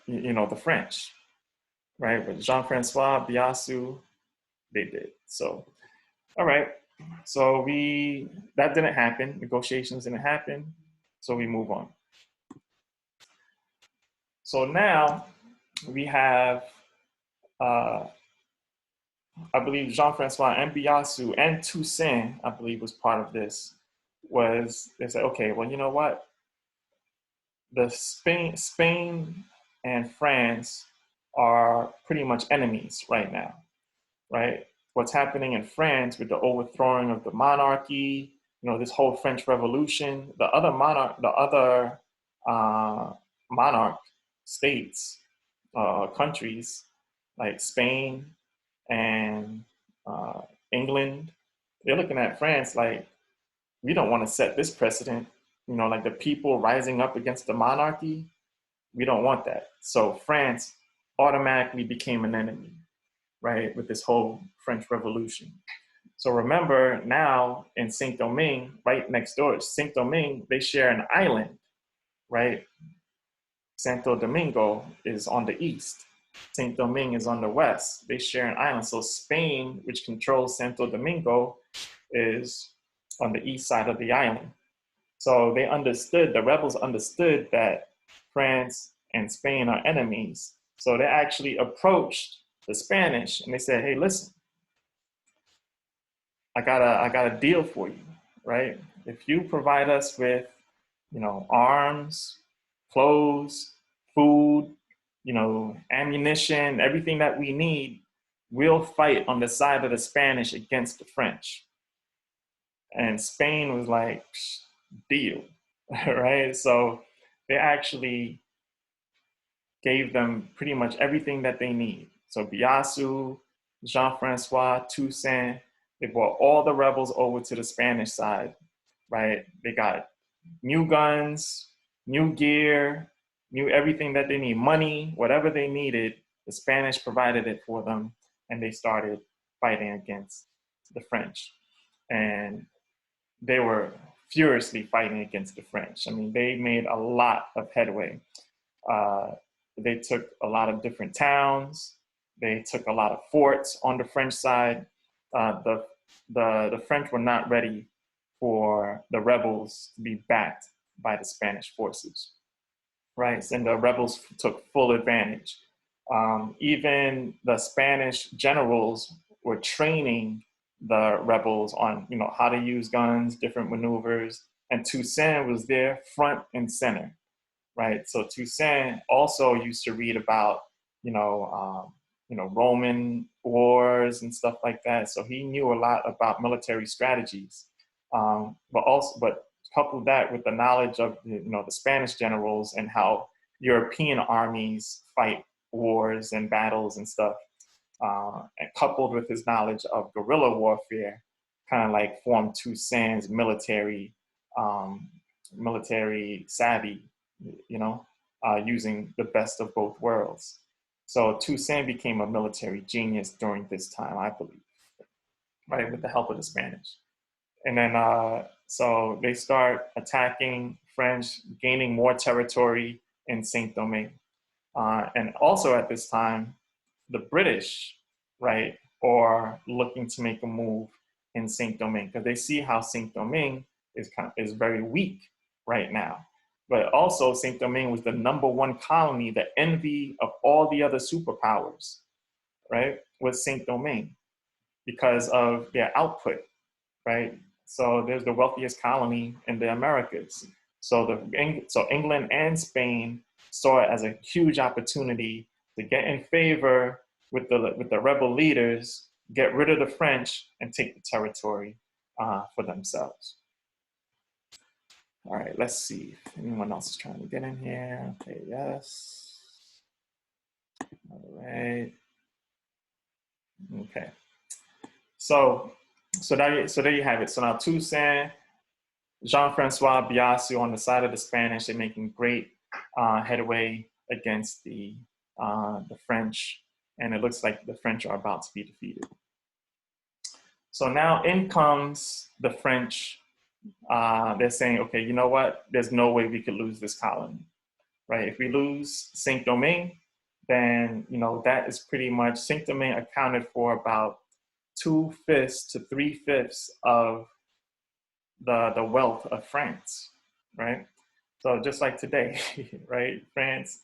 you know, the French, right? With Jean-Francois, Biassou, they did. So, all right. So that didn't happen. Negotiations didn't happen. So we move on. So now we have, I believe Jean-Francois and Biassou and Toussaint, I believe, was part of this. They said, okay, well, you know what? The Spain and France are pretty much enemies right now, right? What's happening in France with the overthrowing of the monarchy, you know, this whole French Revolution, the other monarch states, countries like Spain and England, they're looking at France like, we don't want to set this precedent, you know, like the people rising up against the monarchy, we don't want that. So France automatically became an enemy, right, with this whole French Revolution. So remember now in Saint-Domingue, right next door, Saint-Domingue, they share an island, right? Santo Domingo is on the east. Saint-Domingue is on the west. They share an island. So Spain, which controls Santo Domingo, is on the east side of the island. So they understood, the rebels understood that France and Spain are enemies. So they actually approached the Spanish and they said, hey, listen, I got a deal for you, right? If you provide us with, arms, clothes, food, ammunition, everything that we need, we'll fight on the side of the Spanish against the French. And Spain was like, deal, right? So they actually gave them pretty much everything that they need. So Biassou, Jean-Francois, Toussaint, they brought all the rebels over to the Spanish side, right? They got new guns, new gear, new everything that they need, money, whatever they needed, the Spanish provided it for them, and they started fighting against the French. And they were furiously fighting against the French. I mean, they made a lot of headway. They took a lot of different towns. They took a lot of forts on the French side. The French were not ready for the rebels to be backed by the Spanish forces, right? And the rebels took full advantage. Even the Spanish generals were training the rebels on, how to use guns, different maneuvers, and Toussaint was there front and center, right? So Toussaint also used to read about, Roman wars and stuff like that. So he knew a lot about military strategies, but couple that with the knowledge of, the Spanish generals and how European armies fight wars and battles and stuff, and coupled with his knowledge of guerrilla warfare, kind of like formed Toussaint's military savvy, using the best of both worlds. So Toussaint became a military genius during this time, I believe, right, with the help of the Spanish. And then, so they start attacking French, gaining more territory in Saint-Domingue. And also at this time, the British, right, are looking to make a move in Saint-Domingue because they see how Saint-Domingue is very weak right now. But also Saint-Domingue was the #1 colony, the envy of all the other superpowers, right, was Saint-Domingue because of their output, right? So there's the wealthiest colony in the Americas. So England and Spain saw it as a huge opportunity to get in favor with the rebel leaders, get rid of the French, and take the territory for themselves. All right, let's see if anyone else is trying to get in here. Okay, yes. All right. Okay. So there you have it. So now Toussaint, Jean-Francois, Biassou on the side of the Spanish, they're making great headway against the French, and it looks like the French are about to be defeated. So now in comes the French. They're saying, okay, you know what? There's no way we could lose this colony, right? If we lose Saint-Domingue, then, that is pretty much, Saint-Domingue accounted for about 2/5 to 3/5 of the wealth of France, right? So just like today, right? France,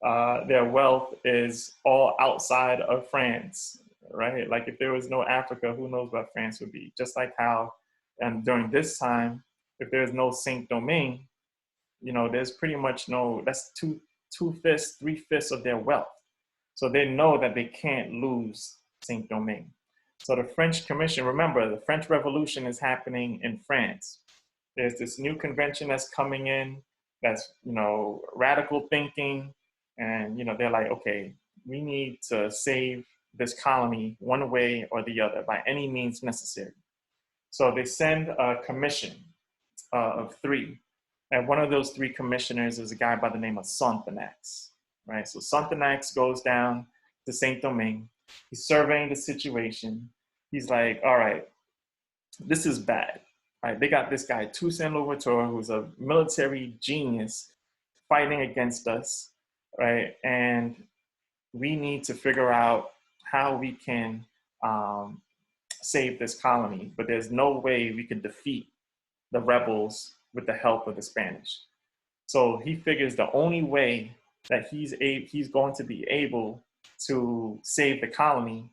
their wealth is all outside of France, right? Like if there was no Africa, who knows what France would be? Just like how, and during this time, if there's no Saint-Domingue, there's pretty much that's 2/5, 3/5 of their wealth. So they know that they can't lose Saint-Domingue. So the French Commission, remember, the French Revolution is happening in France. There's this new convention that's coming in that's, radical thinking. And, they're like, okay, we need to save this colony one way or the other by any means necessary. So they send a commission of 3. And one of those 3 commissioners is a guy by the name of Sonthonax, right? So Sonthonax goes down to Saint-Domingue. He's surveying the situation. He's like, all right, this is bad. Right? They got this guy, Toussaint Louverture, who's a military genius fighting against us, right? And we need to figure out how we can save this colony, but there's no way we can defeat the rebels with the help of the Spanish. So he figures the only way that he's going to be able to save the colony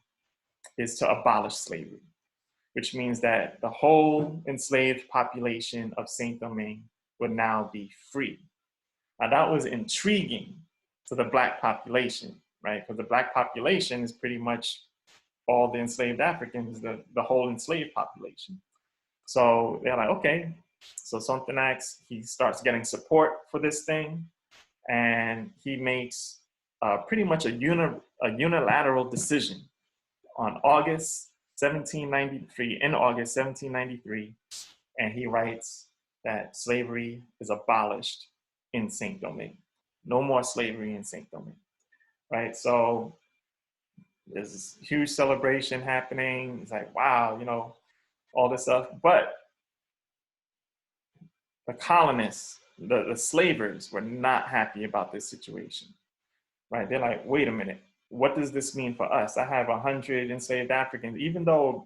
is to abolish slavery, which means that the whole enslaved population of Saint-Domingue would now be free. Now that was intriguing to the Black population, right? Because the Black population is pretty much all the enslaved Africans, the whole enslaved population. So they're like, okay. So Sonthonax, he starts getting support for this thing, and he makes pretty much a unilateral decision on August 1793, in August 1793, and he writes that slavery is abolished in Saint-Domingue. No more slavery in Saint-Domingue, right? So there's this huge celebration happening. It's like, wow, you know, all this stuff. But the colonists, the slavers were not happy about this situation, right? They're like, wait a minute, what does this mean for us? I have 100 enslaved Africans, even though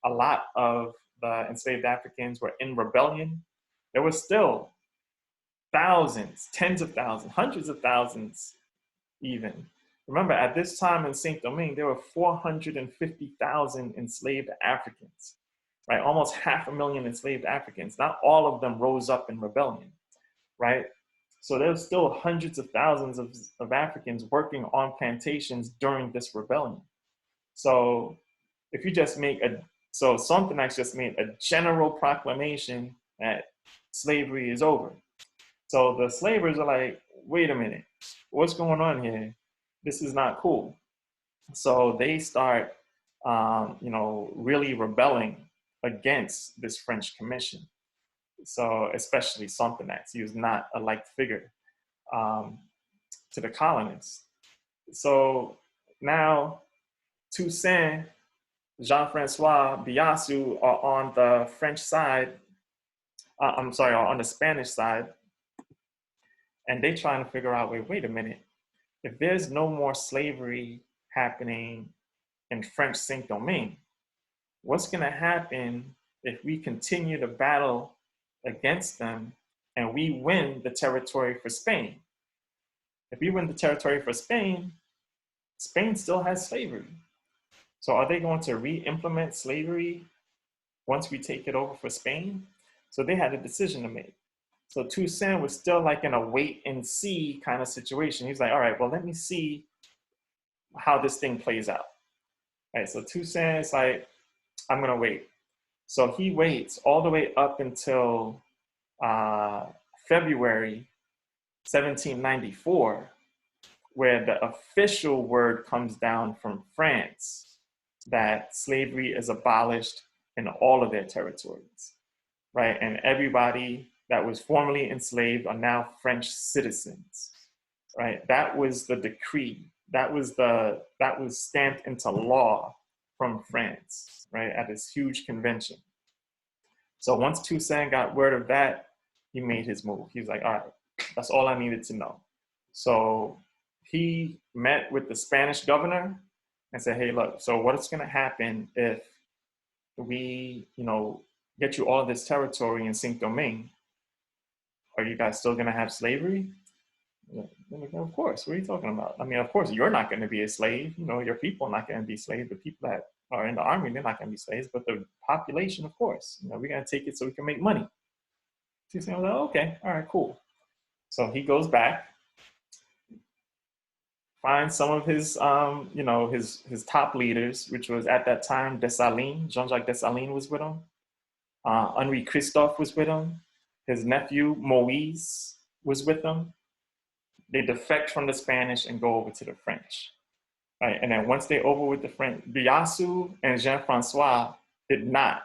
a lot of the enslaved Africans were in rebellion, there were still thousands, tens of thousands, hundreds of thousands even. Remember, at this time in Saint-Domingue, there were 450,000 enslaved Africans, right? Almost 500,000 enslaved Africans. Not all of them rose up in rebellion, right? So there's still hundreds of thousands of Africans working on plantations during this rebellion. So if you just so Sonthonax just made a general proclamation that slavery is over. So the slavers are like, wait a minute, what's going on here? This is not cool. So they start, really rebelling against this French commission. So especially Sonthonax, he was not a liked figure to the colonists. So now Toussaint, Jean-Francois, Biassou are on the French side, on the Spanish side, and they trying to figure out, wait a minute, if there's no more slavery happening in French Saint-Domingue, what's gonna happen if we continue to battle against them and we win the territory for Spain? If we win the territory for Spain, Spain still has slavery. So are they going to re-implement slavery once we take it over for Spain? So they had a decision to make. So Toussaint was still like in a wait and see kind of situation. He's like, all right, well, let me see how this thing plays out. All right, so Toussaint is like, I'm gonna wait. So he waits all the way up until February 1794, where the official word comes down from France that slavery is abolished in all of their territories, right? And everybody that was formerly enslaved are now French citizens, right? That was the decree. That was stamped into law from France, right? At this huge convention. So once Toussaint got word of that, he made his move. He was like, all right, that's all I needed to know. So he met with the Spanish governor and said, hey, look, so what's gonna happen if we, get you all of this territory in Saint-Domingue? Are you guys still gonna have slavery? Of course, what are you talking about? I mean, of course, you're not gonna be a slave. Your people are not gonna be slaves. The people that are in the army, they're not gonna be slaves, but the population, of course, we're gonna take it so we can make money. So he's like, okay, all right, cool. So he goes back, finds some of his, his top leaders, which was at that time Dessalines. Jean-Jacques Dessalines was with him. Henri Christophe was with him. His nephew Moïse was with them. They defect from the Spanish and go over to the French, right? And then once they over with the French, Biassou and Jean-Francois did not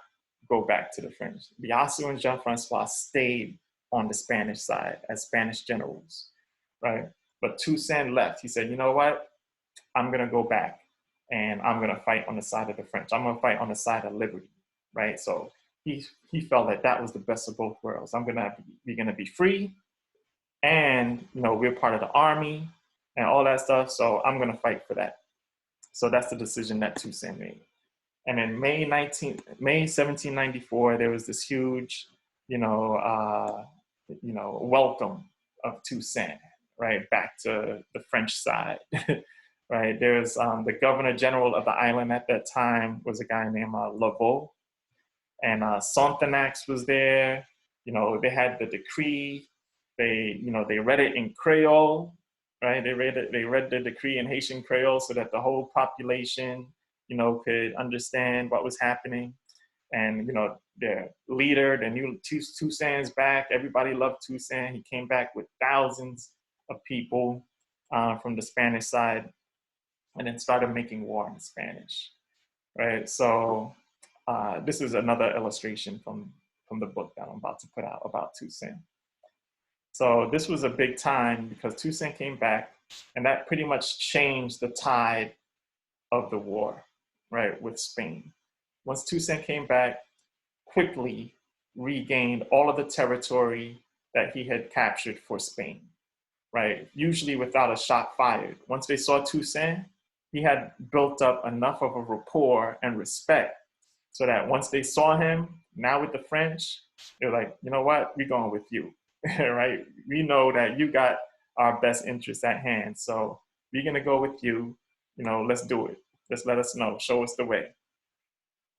go back to the French. Biassou and Jean-Francois stayed on the Spanish side as Spanish generals, right? But Toussaint left. He said, you know what? I'm gonna go back and I'm gonna fight on the side of the French. I'm gonna fight on the side of liberty, right? So he felt that that was the best of both worlds. We're gonna be free, and we're part of the army and all that stuff. So I'm gonna fight for that. So that's the decision that Toussaint made. And in May 1794, there was this huge, welcome of Toussaint, right, back to the French side right? There's the governor general of the island at that time was a guy named Laveau, and Sonthonax was there. You know, they had the decree. They read it in Creole, right? They read the decree in Haitian Creole so that the whole population, you know, could understand what was happening. And, you know, their leader, the new Toussaint's back. Everybody loved Toussaint. He came back with thousands of people from the Spanish side, and then started making war in Spanish, right? So this is another illustration from the book that I'm about to put out about Toussaint. So this was a big time because Toussaint came back, and that pretty much changed the tide of the war, right, with Spain. Once Toussaint came back, quickly regained all of the territory that he had captured for Spain, right? Usually without a shot fired. Once they saw Toussaint, he had built up enough of a rapport and respect so that once they saw him, now with the French, they're like, you know what, we're going with you, right? We know that you got our best interests at hand. So we're gonna go with you, you know, let's do it. Just let us know, show us the way.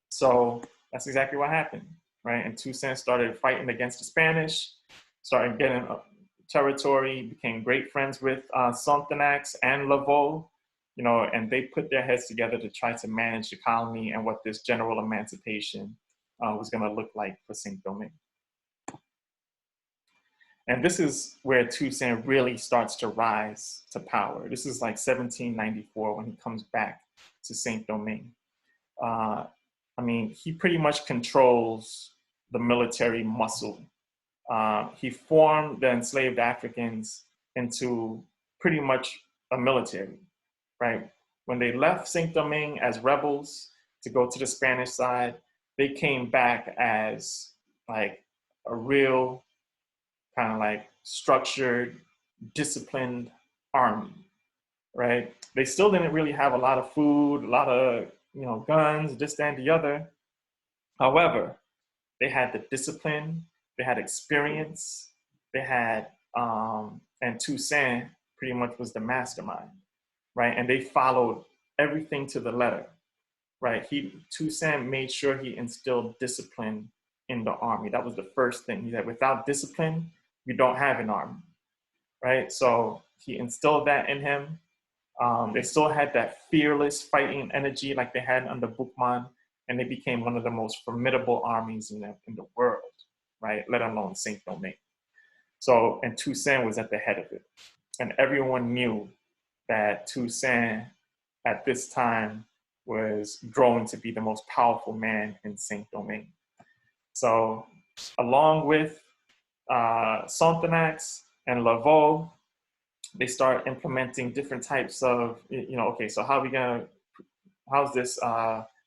So that's exactly what happened, right? And Toussaint started fighting against the Spanish, started getting territory, became great friends with Sonthonax and Laveau, you know, and they put their heads together to try to manage the colony and what this general emancipation was gonna look like for Saint-Domingue. And this is where Toussaint really starts to rise to power. This is like 1794 when he comes back to Saint-Domingue. I mean, he pretty much controls the military muscle. He formed the enslaved Africans into pretty much a military, right? When they left Saint-Domingue as rebels to go to the Spanish side, they came back as like a real kind of like structured, disciplined army, right? They still didn't really have a lot of food, a lot of, you know, guns, this, that, and the other. However, they had the discipline, they had experience, they had, and Toussaint pretty much was the mastermind, right? And they followed everything to the letter, right? Toussaint made sure he instilled discipline in the army. That was the first thing. He said, without discipline, you don't have an army, right? So he instilled that in him. They still had that fearless fighting energy like they had under Bookman, and they became one of the most formidable armies in the world, right? Let alone Saint-Domingue. So, and Toussaint was at the head of it. And everyone knew that Toussaint at this time was growing to be the most powerful man in Saint-Domingue. So along with Sonthonax and Laveau, they start implementing different types of, you know, okay, so how's this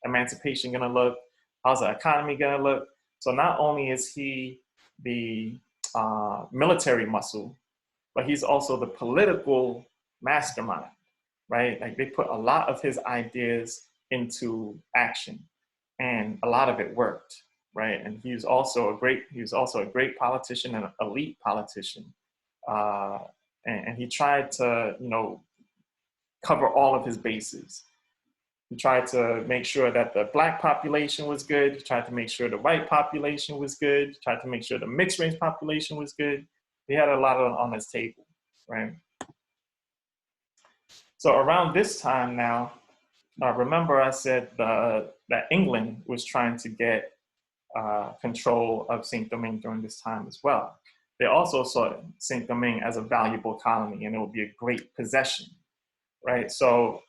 emancipation gonna look? How's the economy gonna look? So not only is he the military muscle, but he's also the political mastermind, right? Like they put a lot of his ideas into action, and a lot of it worked, right? And he was also a great politician and an elite politician. And he tried to, you know, cover all of his bases. He tried to make sure that the Black population was good. He tried to make sure the white population was good. He tried to make sure the mixed race population was good. He had a lot on his table, right? So around this time now, remember I said that England was trying to get control of Saint-Domingue during this time as well. They also saw Saint-Domingue as a valuable colony, and it would be a great possession, right? So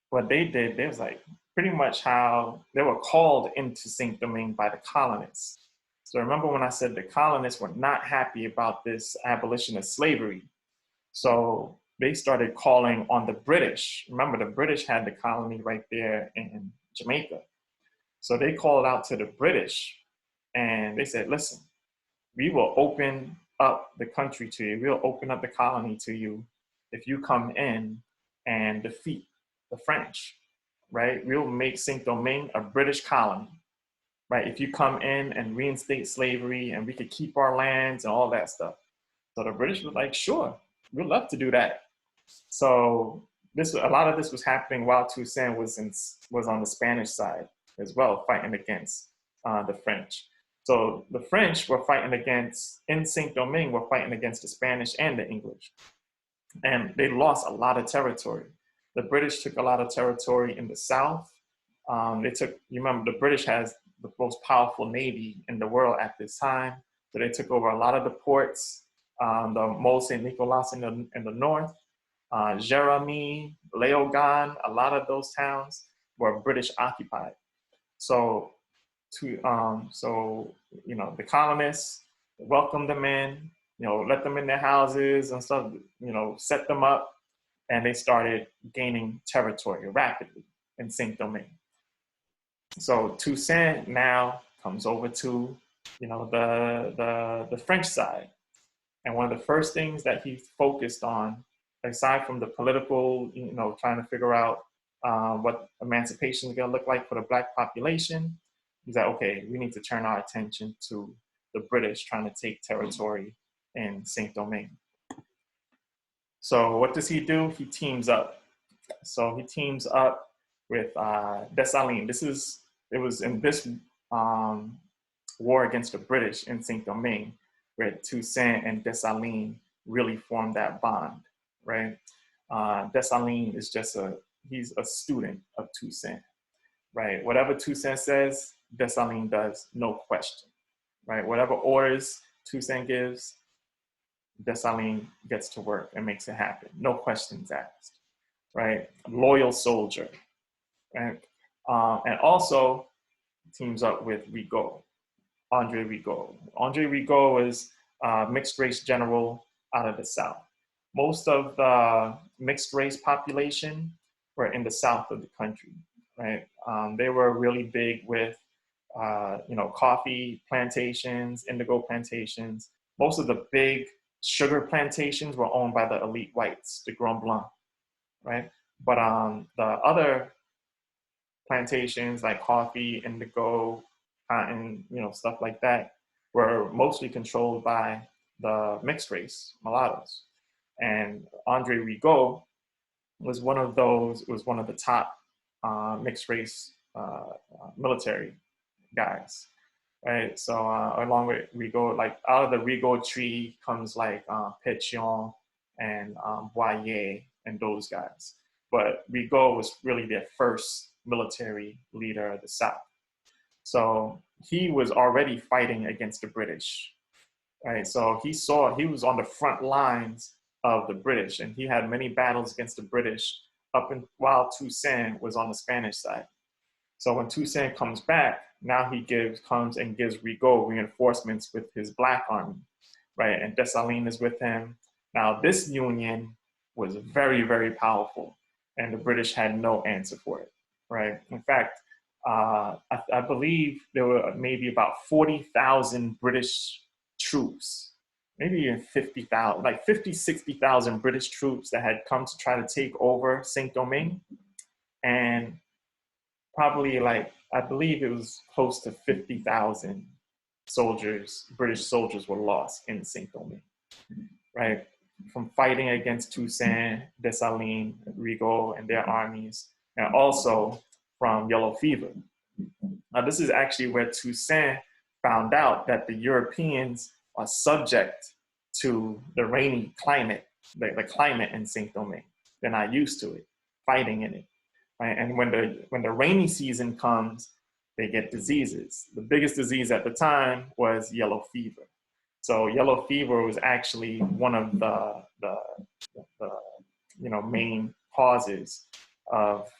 what they did, they was like pretty much how they were called into Saint-Domingue by the colonists. So remember when I said the colonists were not happy about this abolition of slavery. So they started calling on the British. Remember, the British had the colony right there in Jamaica. So they called out to the British and they said, listen, we will open up the country to you. We'll open up the colony to you if you come in and defeat the French, right? We'll make Saint-Domingue a British colony, right? If you come in and reinstate slavery and we could keep our lands and all that stuff. So the British were like, sure, we'd love to do that. So a lot of this was happening while Toussaint was on the Spanish side as well, fighting against the French. So the French were fighting in Saint-Domingue, were fighting against the Spanish and the English. And they lost a lot of territory. The British took a lot of territory in the South. You remember, the British has the most powerful navy in the world at this time. So they took over a lot of the ports, the Mole St. Nicolas in the north, Jérémie, Léogane, a lot of those towns were British occupied. So the colonists welcomed them in, let them in their houses and stuff, set them up, and they started gaining territory rapidly in Saint-Domingue. So Toussaint now comes over to, the French side. And one of the first things that he focused on, aside from the political, trying to figure out what emancipation is going to look like for the Black population, is that, okay, we need to turn our attention to the British trying to take territory in Saint-Domingue. So what does he do? He teams up. So he teams up with Dessalines. It was in this war against the British in Saint-Domingue where Toussaint and Dessalines really formed that bond, right? Dessalines is he's a student of Toussaint, right? Whatever Toussaint says, Dessalines does, no question, right? Whatever orders Toussaint gives, Dessalines gets to work and makes it happen. No questions asked, right? Loyal soldier, right? And also teams up with Rigaud, André Rigaud. André Rigaud is a mixed race general out of the South. Most of the mixed race population were in the South of the country, right? They were really big with, coffee plantations, indigo plantations. Most of the big sugar plantations were owned by the elite whites, the Grand Blanc, right? But the other plantations like coffee, indigo, cotton, stuff like that were mostly controlled by the mixed race mulattoes. And André Rigaud was one of the top mixed race military guys, right? So along with Rigaud, like out of the Rigaud tree comes like Pétion and Boyer and those guys. But Rigaud was really their first military leader of the South. So he was already fighting against the British, right? So he was on the front lines of the British, and he had many battles against the British while Toussaint was on the Spanish side. So when Toussaint comes back, now he comes and gives Rigaud reinforcements with his Black army, right? And Dessalines is with him. Now this union was very, very powerful, and the British had no answer for it, right? In fact, I believe there were maybe about 40,000 British troops, maybe even 50,000, like 50, 60,000 British troops that had come to try to take over Saint-Domingue. And probably I believe it was close to 50,000 soldiers, British soldiers were lost in Saint-Domingue, right? From fighting against Toussaint, Dessalines, Rigaud, and their armies, and also from yellow fever. Now, this is actually where Toussaint found out that the Europeans are subject to the rainy climate, the climate in Saint-Domingue. They're not used to it, fighting in it, right? And when the rainy season comes, they get diseases. The biggest disease at the time was yellow fever. So yellow fever was actually one of the main causes of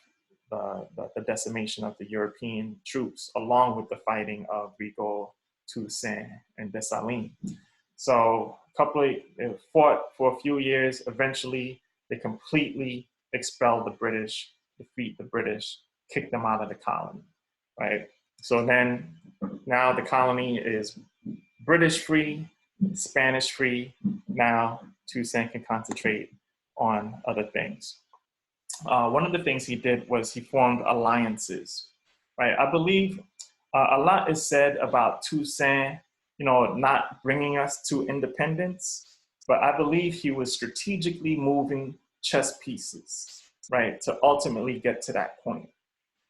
the decimation of the European troops, along with the fighting of Rigaud, Toussaint, and Dessalines. So they fought for a few years. Eventually, they completely expelled the British, defeat the British, kick them out of the colony, right? So then now the colony is British free, Spanish free. Now Toussaint can concentrate on other things. One of the things he did was he formed alliances, right? I believe a lot is said about Toussaint, not bringing us to independence, but I believe he was strategically moving chess pieces right, to ultimately get to that point,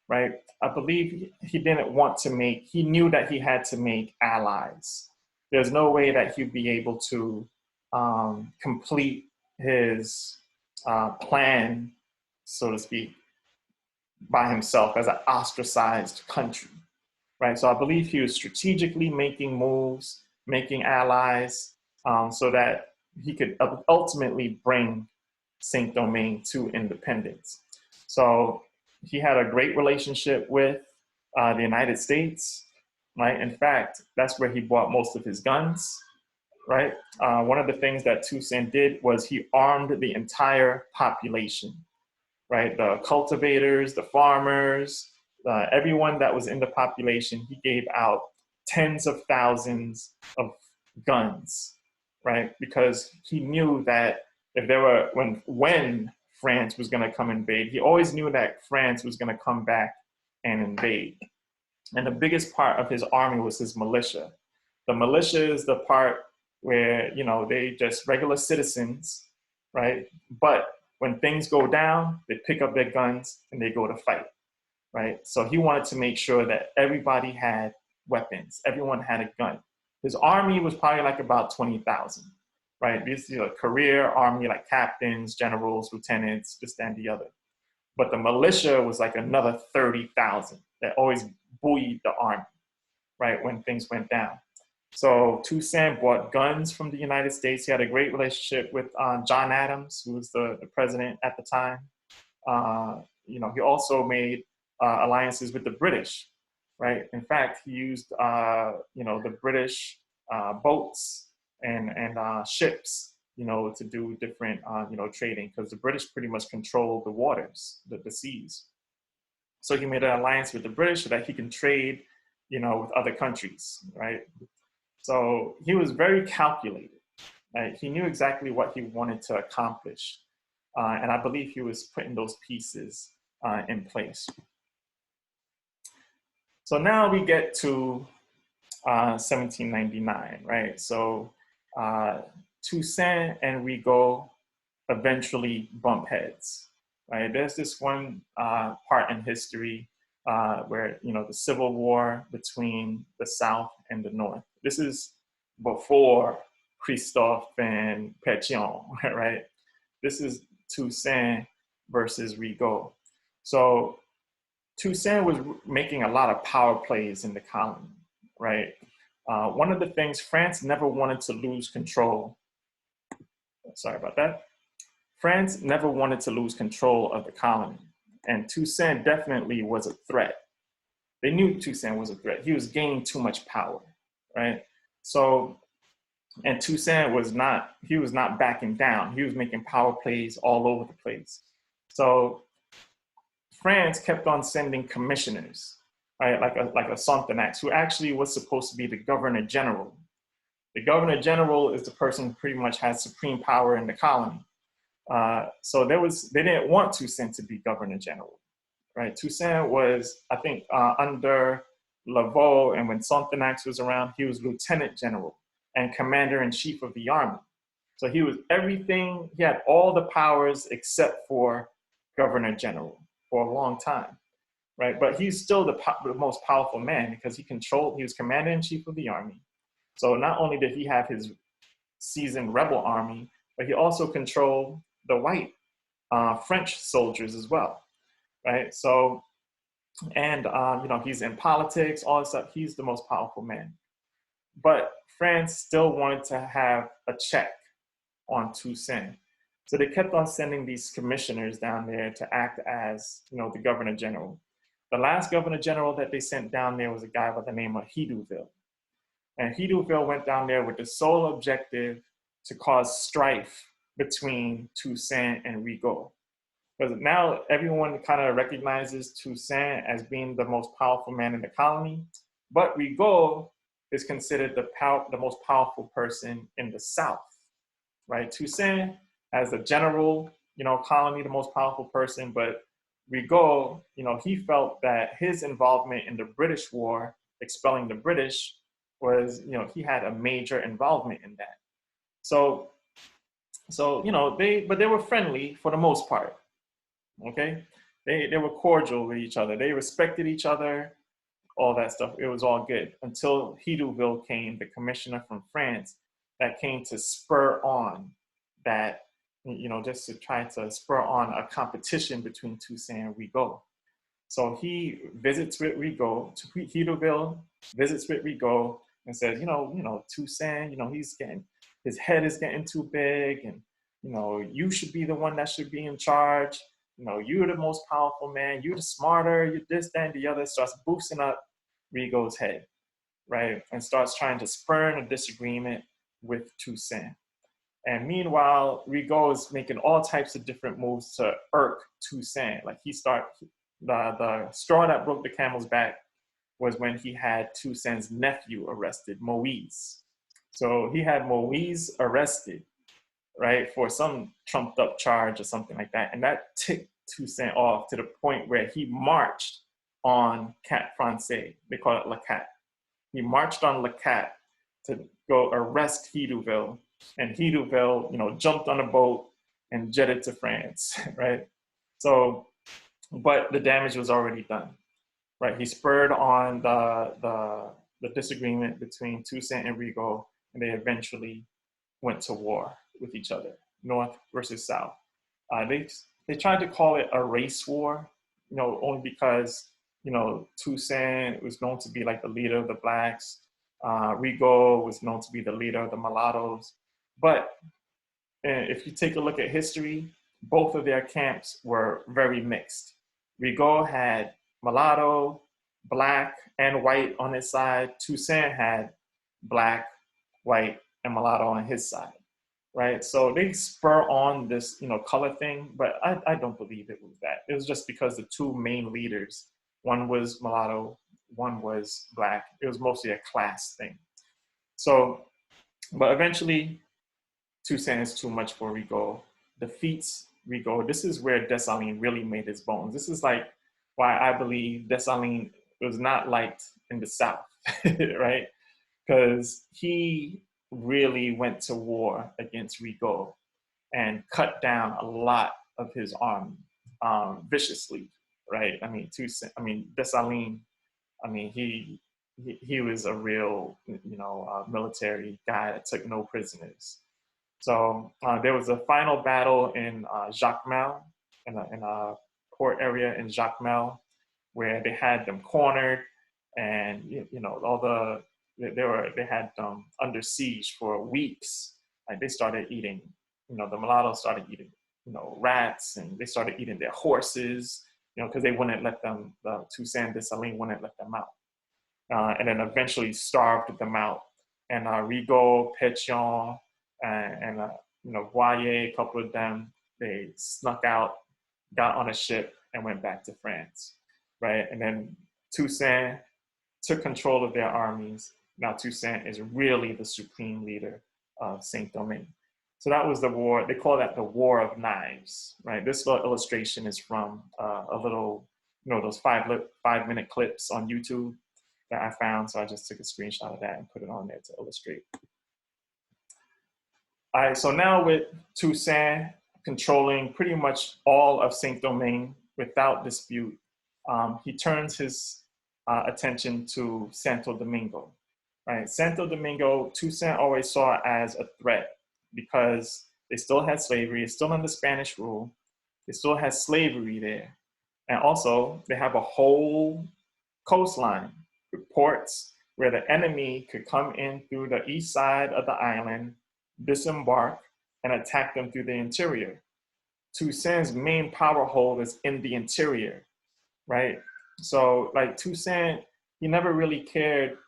right? I believe he didn't want to make, he knew that he had to make allies. There's no way that he'd be able to complete his plan, so to speak, by himself as an ostracized country, right? So I believe he was strategically making moves, making allies, so that he could ultimately bring Saint-Domingue to independence. So he had a great relationship with the United States, right? In fact, that's where he bought most of his guns, right? One of the things that Toussaint did was he armed the entire population, right? The cultivators, the farmers, everyone that was in the population, he gave out tens of thousands of guns, right? Because he knew that if there were, when France was going to come invade, he always knew that France was going to come back and invade. And the biggest part of his army was his militia. The militia is the part where, you know, they just regular citizens, right? But when things go down, they pick up their guns and they go to fight, right? So he wanted to make sure that everybody had weapons, everyone had a gun. His army was probably like about 20,000, right? This is a career army, like captains, generals, lieutenants, this and the other. But the militia was like another 30,000 that always buoyed the army, right, when things went down. So Toussaint bought guns from the United States. He had a great relationship with John Adams, who was the president at the time. You know, he also made alliances with the British, right? In fact, he used, you know, the British boats and ships, you know, to do different, you know, trading, because the British pretty much controlled the waters, the seas. So he made an alliance with the British so that he can trade, you know, with other countries, right? So he was very calculated, right? He knew exactly what he wanted to accomplish. And I believe he was putting those pieces in place. So now we get to 1799, right? So Toussaint and Rigaud eventually bump heads, right? There's this one part in history where, you know, the civil war between the South and the North. This is before Christophe and Pétion, right? This is Toussaint versus Rigaud. So Toussaint was making a lot of power plays in the colony, right? One of the things, France never wanted to lose control. Sorry about that. France never wanted to lose control of the colony. And Toussaint definitely was a threat. They knew Toussaint was a threat. He was gaining too much power, right? So, and Toussaint was not backing down. He was making power plays all over the place. So France kept on sending commissioners, right? Like a Sonthonax, who actually was supposed to be the governor general. The governor general is the person who pretty much has supreme power in the colony. So they didn't want Toussaint to be governor general, right? Toussaint was, I think, under Laveau, and when Sonthonax was around, he was lieutenant general and commander-in-chief of the army. So he was everything, he had all the powers except for governor general for a long time, right? But he's still the most powerful man because he was commander-in-chief of the army. So not only did he have his seasoned rebel army, but he also controlled the white French soldiers as well, right? So, and you know, he's in politics, all this stuff. He's the most powerful man. But France still wanted to have a check on Toussaint. So they kept on sending these commissioners down there to act as, you know, the governor general. The last governor general that they sent down there was a guy by the name of Hidouville. And Hidouville went down there with the sole objective to cause strife between Toussaint and Rigaud. Because now everyone kind of recognizes Toussaint as being the most powerful man in the colony, but Rigaud is considered the most powerful person in the South, right? Toussaint, as the general, you know, colony, the most powerful person, but Rigaud, you know, he felt that his involvement in the British war, expelling the British, was, you know, he had a major involvement in that. So you know, they were friendly for the most part. okay? They were cordial with each other. They respected each other, all that stuff. It was all good until Hidouville came, the commissioner from France, that came to spur on that, just to try to spur on a competition between Toussaint and Rigaud. So he visits with Rigaud, Hidouville visits with Rigaud and says, Toussaint, his head is getting too big, and, you should be the one that should be in charge. You're the most powerful man, you're the smarter, you're this, that, and the other. Starts boosting up Rigaud's head, right? And starts trying to spurn a disagreement with Toussaint. And meanwhile, Rigaud is making all types of different moves to irk Toussaint. Like the straw that broke the camel's back was when he had Toussaint's nephew arrested, Moïse. So he had Moïse arrested, right, for some trumped up charge or something like that. And that ticked Toussaint off to the point where he marched on Cap Francais. They call it Le Cap. He marched on Le Cap to go arrest Hidouville. And Hidouville, jumped on a boat and jetted to France, right? So, but the damage was already done, right? He spurred on the disagreement between Toussaint and Rigaud, and they eventually went to war with each other, North versus South. They tried to call it a race war, only because, Toussaint was known to be like the leader of the blacks. Rigaud was known to be the leader of the mulattoes. But if you take a look at history, both of their camps were very mixed. Rigaud had mulatto, black, and white on his side. Toussaint had black, white, and mulatto on his side, right? So they spur on this, color thing, but I don't believe it was that. It was just because the two main leaders, one was mulatto, one was black. It was mostly a class thing. So, but eventually, Toussaint is too much for Rigaud, defeats Rigaud. This is where Dessalines really made his bones. This is like why I believe Dessalines was not liked in the South, right? Because he really went to war against Rigaud and cut down a lot of his army viciously, right? Dessalines, he was a real, military guy that took no prisoners. So there was a final battle in Jacmel, in a port area in Jacmel, where they had them cornered, and they had them under siege for weeks. Like they started eating, the mulattoes started eating, rats, and they started eating their horses, because they wouldn't let them. The Toussaint Dessalines wouldn't let them out, and then eventually starved them out. And Rigaud, Pétion, and Boyer, a couple of them, they snuck out, got on a ship, and went back to France, right? And then Toussaint took control of their armies. Now Toussaint is really the supreme leader of Saint-Domingue. So that was the war. They call that the War of Knives, right? This little illustration is from a little, those 5-minute clips on YouTube that I found. So I just took a screenshot of that and put it on there to illustrate. All right, so now with Toussaint controlling pretty much all of Saint-Domingue without dispute, he turns his attention to Santo Domingo, right? Santo Domingo, Toussaint always saw as a threat because they still had slavery, it's still under Spanish rule, they still had slavery there. And also, they have a whole coastline with ports where the enemy could come in through the east side of the island, disembark, and attack them through the interior. Toussaint's main power hold is in the interior, right? So like Toussaint, he never really cared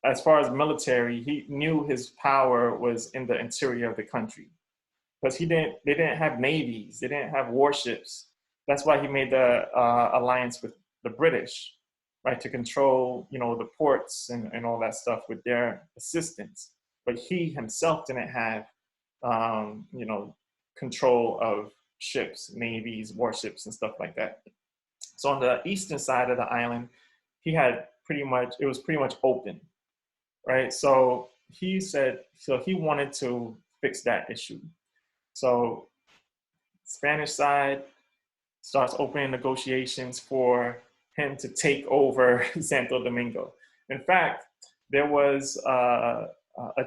as far as military. He knew his power was in the interior of the country because they didn't have navies, they didn't have warships. That's why he made the alliance with the British, right, to control, the ports and all that stuff with their assistance. But he himself didn't have, control of ships, navies, warships, and stuff like that. So on the eastern side of the island, it was pretty much open, right? So he wanted to fix that issue. So Spanish side starts opening negotiations for him to take over Santo Domingo. In fact, there was a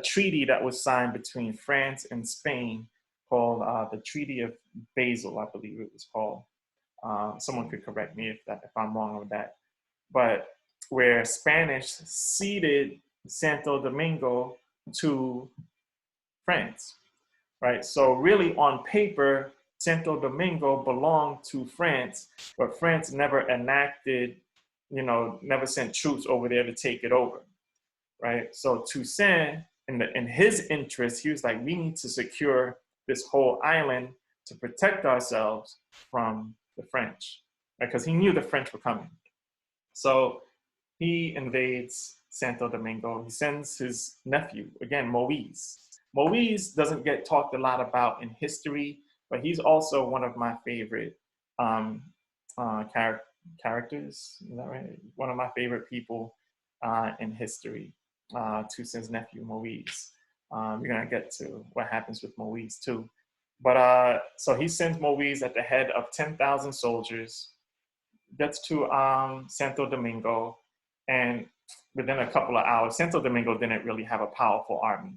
treaty that was signed between France and Spain called the Treaty of Basel, I believe it was called. Someone could correct me if I'm wrong with that. But where Spanish ceded Santo Domingo to France, right? So really on paper, Santo Domingo belonged to France, but France never enacted, never sent troops over there to take it over, right? So Toussaint, in his interest, he was like, we need to secure this whole island to protect ourselves from the French, because he knew the French were coming. So he invades Santo Domingo. He sends his nephew, again, Moïse. Moïse doesn't get talked a lot about in history, but he's also one of my favorite characters. Is that right? One of my favorite people in history, Toussaint's nephew, Moïse. We're gonna get to what happens with Moïse too. But so he sends Moïse at the head of 10,000 soldiers, gets to Santo Domingo, and within a couple of hours, Santo Domingo didn't really have a powerful army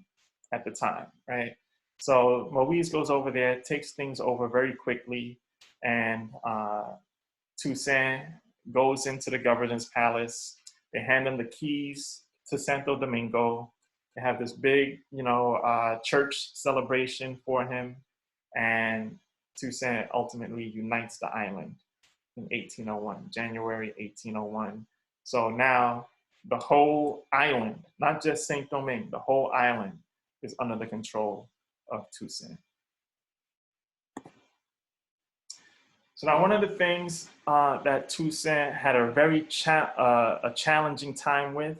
at the time, right? So Moïse goes over there, takes things over very quickly, and Toussaint goes into the governor's palace. They hand him the keys to Santo Domingo. They have this big, church celebration for him, and Toussaint ultimately unites the island in 1801, January 1801. So now the whole island, not just Saint-Domingue, the whole island is under the control of Toussaint. So now one of the things that Toussaint had a very challenging time with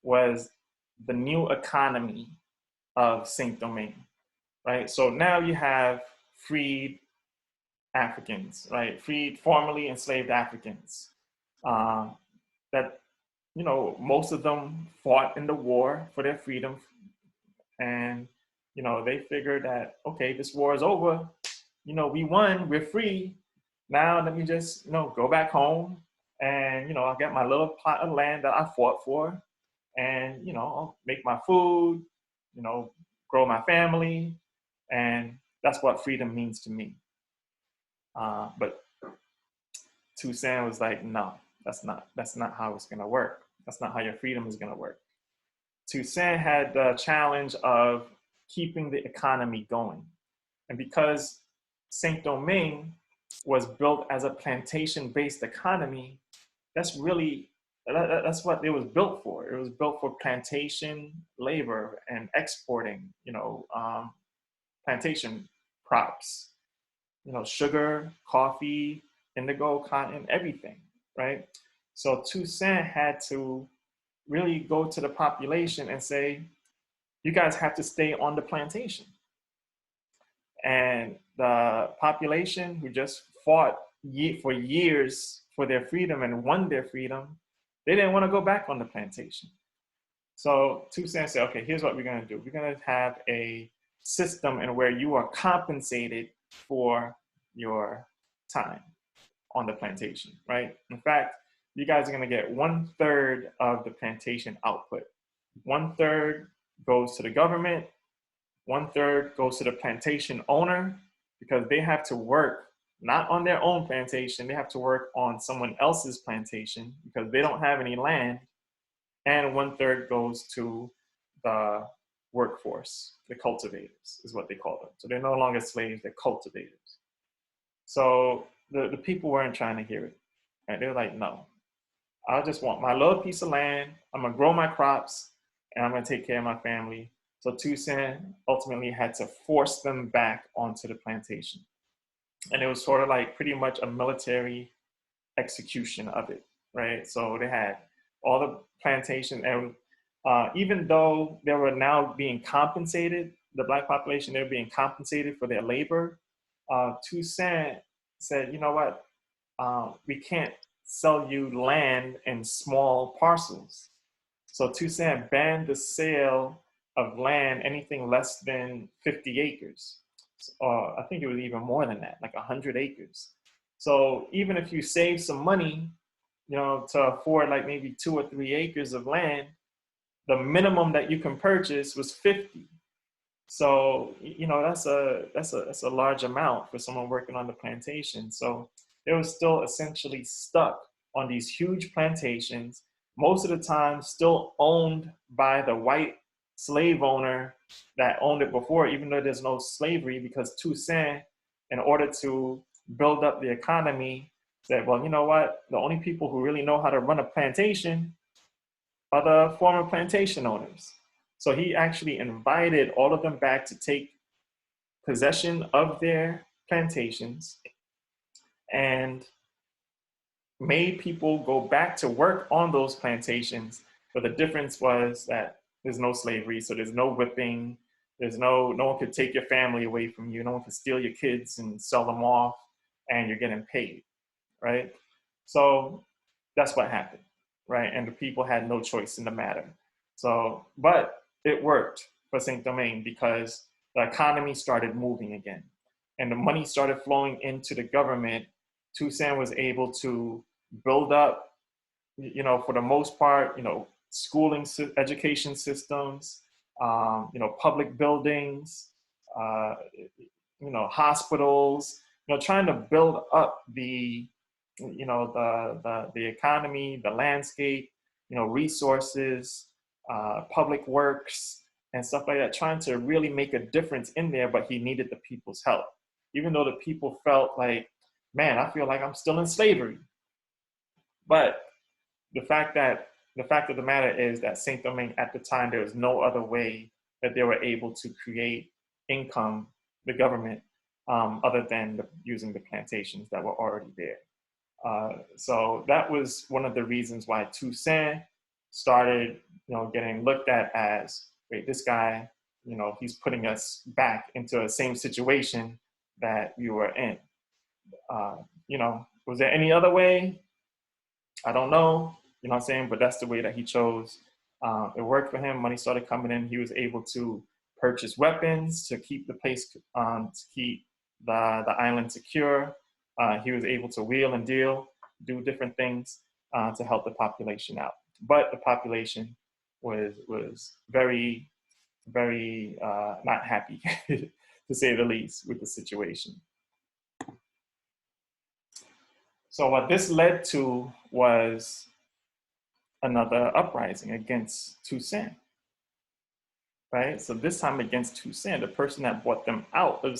was the new economy of Saint-Domingue, right? So now you have freed Africans, right? Freed formerly enslaved Africans that, most of them fought in the war for their freedom. And, they figured that, okay, this war is over. We won, we're free. Now let me just, go back home and, I'll get my little plot of land that I fought for and, I'll make my food, grow my family. And that's what freedom means to me. But Toussaint was like, no, that's not how it's gonna work. That's not how your freedom is gonna work. Toussaint had the challenge of keeping the economy going. And because Saint-Domingue was built as a plantation-based economy, that's what it was built for. It was built for plantation labor and exporting, plantation crops, sugar, coffee, indigo, cotton, everything, right? So Toussaint had to really go to the population and say, you guys have to stay on the plantation. And the population who just fought for years for their freedom and won their freedom, they didn't want to go back on the plantation. So Toussaint said, okay, here's what we're going to do. We're going to have a system in where you are compensated for your time on the plantation, right? In fact, you guys are going to get 1/3 of the plantation output. 1/3 goes to the government, 1/3 goes to the plantation owner, because they have to work not on their own plantation, they have to work on someone else's plantation because they don't have any land. And 1/3 goes to the workforce, the cultivators is what they call them. So they're no longer slaves, they're cultivators. So the people weren't trying to hear it. And they're like, no, I just want my little piece of land. I'm gonna grow my crops and I'm gonna take care of my family. So Toussaint ultimately had to force them back onto the plantation. And it was sort of like pretty much a military execution of it, right? So they had all the plantation, and even though they were now being compensated, the Black population, they were being compensated for their labor, Toussaint said, you know what, we can't sell you land in small parcels. So Toussaint banned the sale of land, anything less than 50 acres. I think it was even more than that, like 100 acres. So even if you save some money, you know, to afford like maybe 2 or 3 acres of land, the minimum that you can purchase was 50. So, you know, that's a large amount for someone working on the plantation. So they were still essentially stuck on these huge plantations, most of the time still owned by the white slave owner that owned it before, even though there's no slavery, because Toussaint, in order to build up the economy, said, well, you know what? The only people who really know how to run a plantation are the former plantation owners. So he actually invited all of them back to take possession of their plantations and made people go back to work on those plantations. But the difference was that there's no slavery, so there's no whipping, no one could take your family away from you, no one could steal your kids and sell them off, and you're getting paid, right? So that's what happened, right? And the people had no choice in the matter. So, but it worked for Saint-Domingue because the economy started moving again and the money started flowing into the government. Toussaint was able to build up, you know, for the most part, you know, schooling, education systems, you know, public buildings, you know, hospitals, you know, trying to build up the, you know, the economy, the landscape, you know, resources, public works and stuff like that, trying to really make a difference in there, but he needed the people's help. Even though the people felt like, man, I feel like I'm still in slavery. But the fact of the matter is that Saint-Domingue at the time, there was no other way that they were able to create income, the government, other than using the plantations that were already there. So that was one of the reasons why Toussaint started, you know, getting looked at as, wait, this guy, you know, he's putting us back into the same situation that we were in. You know, was there any other way? I don't know, you know what I'm saying? But that's the way that he chose. It worked for him. Money started coming in. He was able to purchase weapons to keep the place, to keep the island secure. He was able to wheel and deal, do different things to help the population out. But the population was very, very not happy, to say the least, with the situation. So what this led to was another uprising against Toussaint, right? So this time against Toussaint, the person that brought them out of,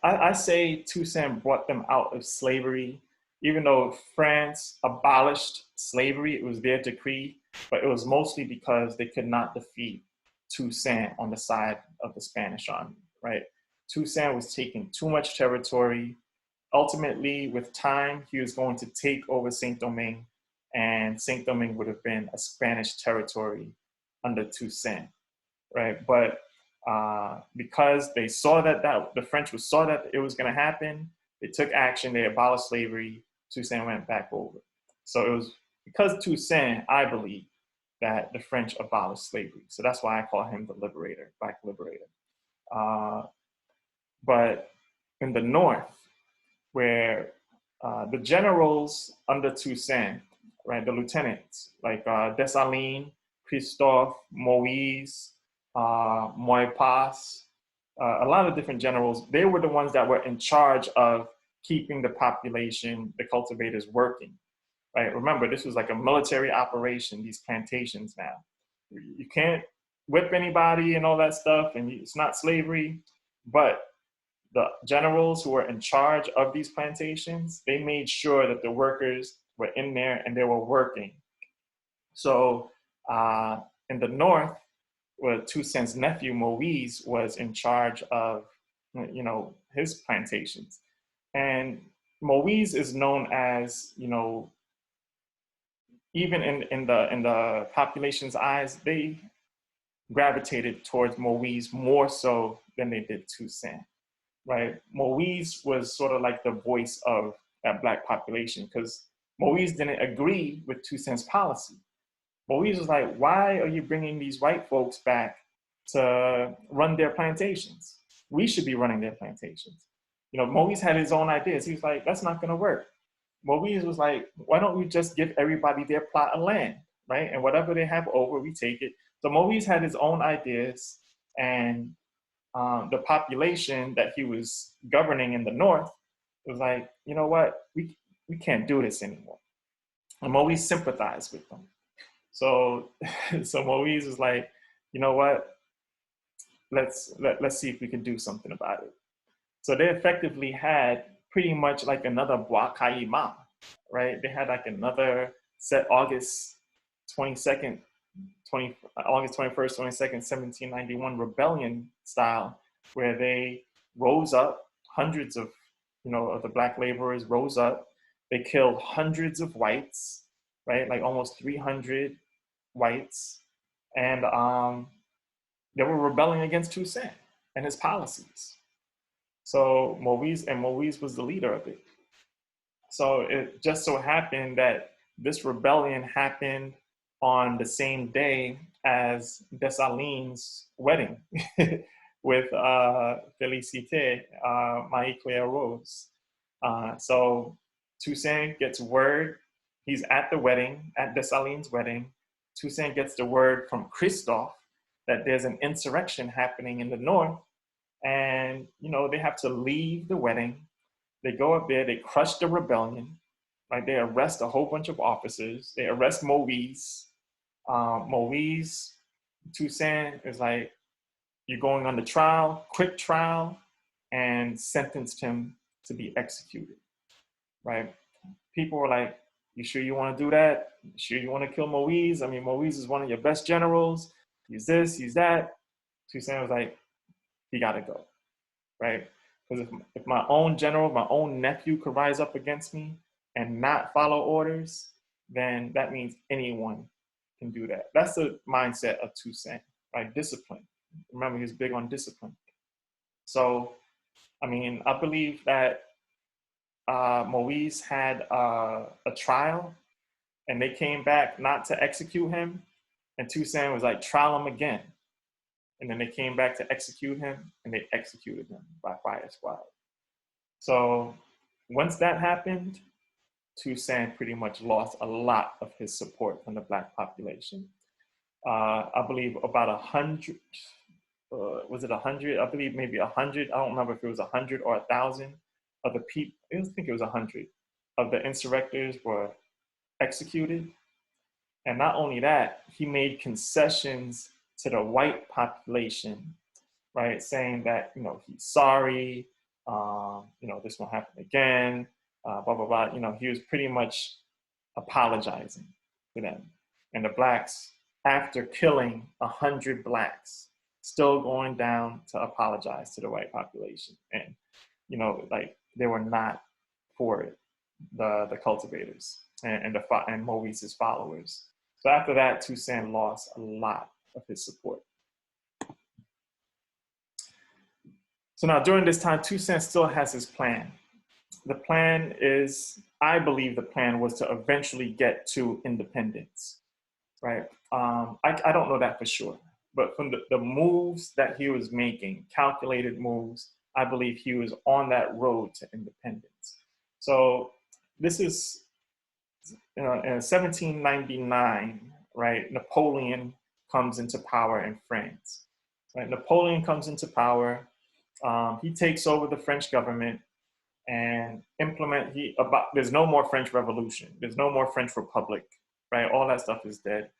I say Toussaint brought them out of slavery, even though France abolished slavery, it was their decree, but it was mostly because they could not defeat Toussaint on the side of the Spanish army, right? Toussaint was taking too much territory. Ultimately, with time, he was going to take over Saint-Domingue, and Saint-Domingue would have been a Spanish territory under Toussaint, right? But because they saw that the French saw that it was going to happen, they took action, they abolished slavery, Toussaint went back over. So it was because Toussaint, I believe, that the French abolished slavery. So that's why I call him the liberator, Black liberator. But in the North, where the generals under Toussaint, right, the lieutenants, like Dessalines, Christophe, Moïse, Moipas, a lot of different generals, they were the ones that were in charge of keeping the population, the cultivators working, right? Remember, this was like a military operation, these plantations now. You can't whip anybody and all that stuff, and it's not slavery, but the generals who were in charge of these plantations, they made sure that the workers were in there and they were working. So in the North, where Toussaint's nephew, Moïse, was in charge of, you know, his plantations. And Moïse is known as, you know, even in the population's eyes, they gravitated towards Moïse more so than they did Toussaint, right? Moïse was sort of like the voice of that Black population because Moïse didn't agree with Toussaint's policy. Moïse was like, why are you bringing these white folks back to run their plantations? We should be running their plantations. Moïse had his own ideas. He was like, that's not going to work. Moïse was like, why don't we just give everybody their plot of land, right? And whatever they have over, we take it. So Moïse had his own ideas, and the population that he was governing in the north was like, you know what, we can't do this anymore. And Moïse sympathized with them. So Moïse was like, you know what, let's see if we can do something about it. So they effectively had pretty much like another Bois Caïma, right? They had like another set August 22nd, August 21st, 22nd, 1791 rebellion style, where they rose up, hundreds of, of the black laborers rose up. They killed hundreds of whites, right? Like almost 300 whites. And they were rebelling against Toussaint and his policies. So Moïse was the leader of it. So it just so happened that this rebellion happened on the same day as Dessalines' wedding with Félicité, Marie-Claire Rose. So Toussaint gets word, he's at the wedding, at Dessalines' wedding. Toussaint gets the word from Christophe that there's an insurrection happening in the north, and they have to leave the wedding. They go up there, they crush the rebellion, like they arrest a whole bunch of officers. They arrest Moïse. Moïse, Toussaint is like, you're going on the trial, quick trial, and sentenced him to be executed, right? People were like, you sure you want to do that? You sure you want to kill Moïse? I mean, Moïse is one of your best generals. He's this, he's that. Toussaint was like, he got to go, right? Because if my own general, my own nephew could rise up against me and not follow orders, then that means anyone can do that. That's the mindset of Toussaint, right? Discipline. Remember, he was big on discipline. So, I mean, I believe that Moïse had a trial, and they came back not to execute him, and Toussaint was like, trial him again. And then they came back to execute him, and they executed him by fire squad. So once that happened, Toussaint pretty much lost a lot of his support from the black population. I believe about 100, was it 100? I believe maybe 100. I don't remember if it was 100 or 1,000 of the people. I think it was 100 of the insurrectors were executed. And not only that, he made concessions to the white population, right? Saying that, he's sorry, this won't happen again, blah, blah, blah. He was pretty much apologizing to them. And the blacks, after killing 100 blacks, still going down to apologize to the white population. And, they were not for it, the cultivators and Moïse's followers. So after that, Toussaint lost a lot of his support. So now during this time, Toussaint still has his plan. The plan is, I believe the plan was to eventually get to independence, right? I don't know that for sure, but from the moves that he was making, calculated moves, I believe he was on that road to independence. So this is, in 1799, right? Napoleon comes into power in France. Right? Napoleon comes into power. He takes over the French government and there's no more French Revolution. There's no more French Republic, right? All that stuff is dead.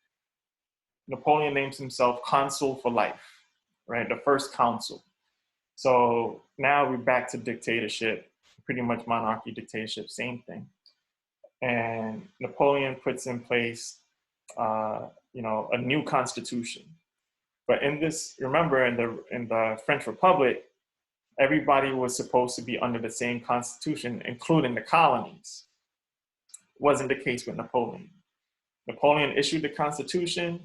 Napoleon names himself consul for life, right? The first consul. So now we're back to dictatorship, pretty much monarchy, dictatorship, same thing. And Napoleon puts in place, a new constitution. But in this, remember, in the French Republic, everybody was supposed to be under the same constitution, including the colonies. Wasn't the case with Napoleon. Napoleon issued the constitution,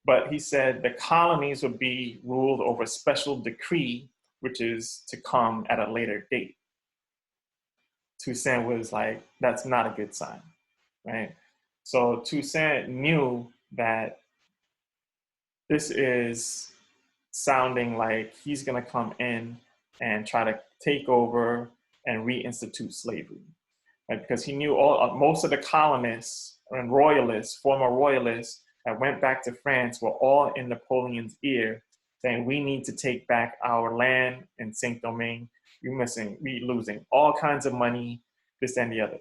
but he said the colonies would be ruled over a special decree, which is to come at a later date. Toussaint was like, that's not a good sign, right? So Toussaint knew that this is sounding like he's gonna come in and try to take over and reinstitute slavery, right? Because he knew most of the colonists and royalists, former royalists that went back to France were all in Napoleon's ear saying, we need to take back our land in Saint-Domingue. We losing all kinds of money, this and the other.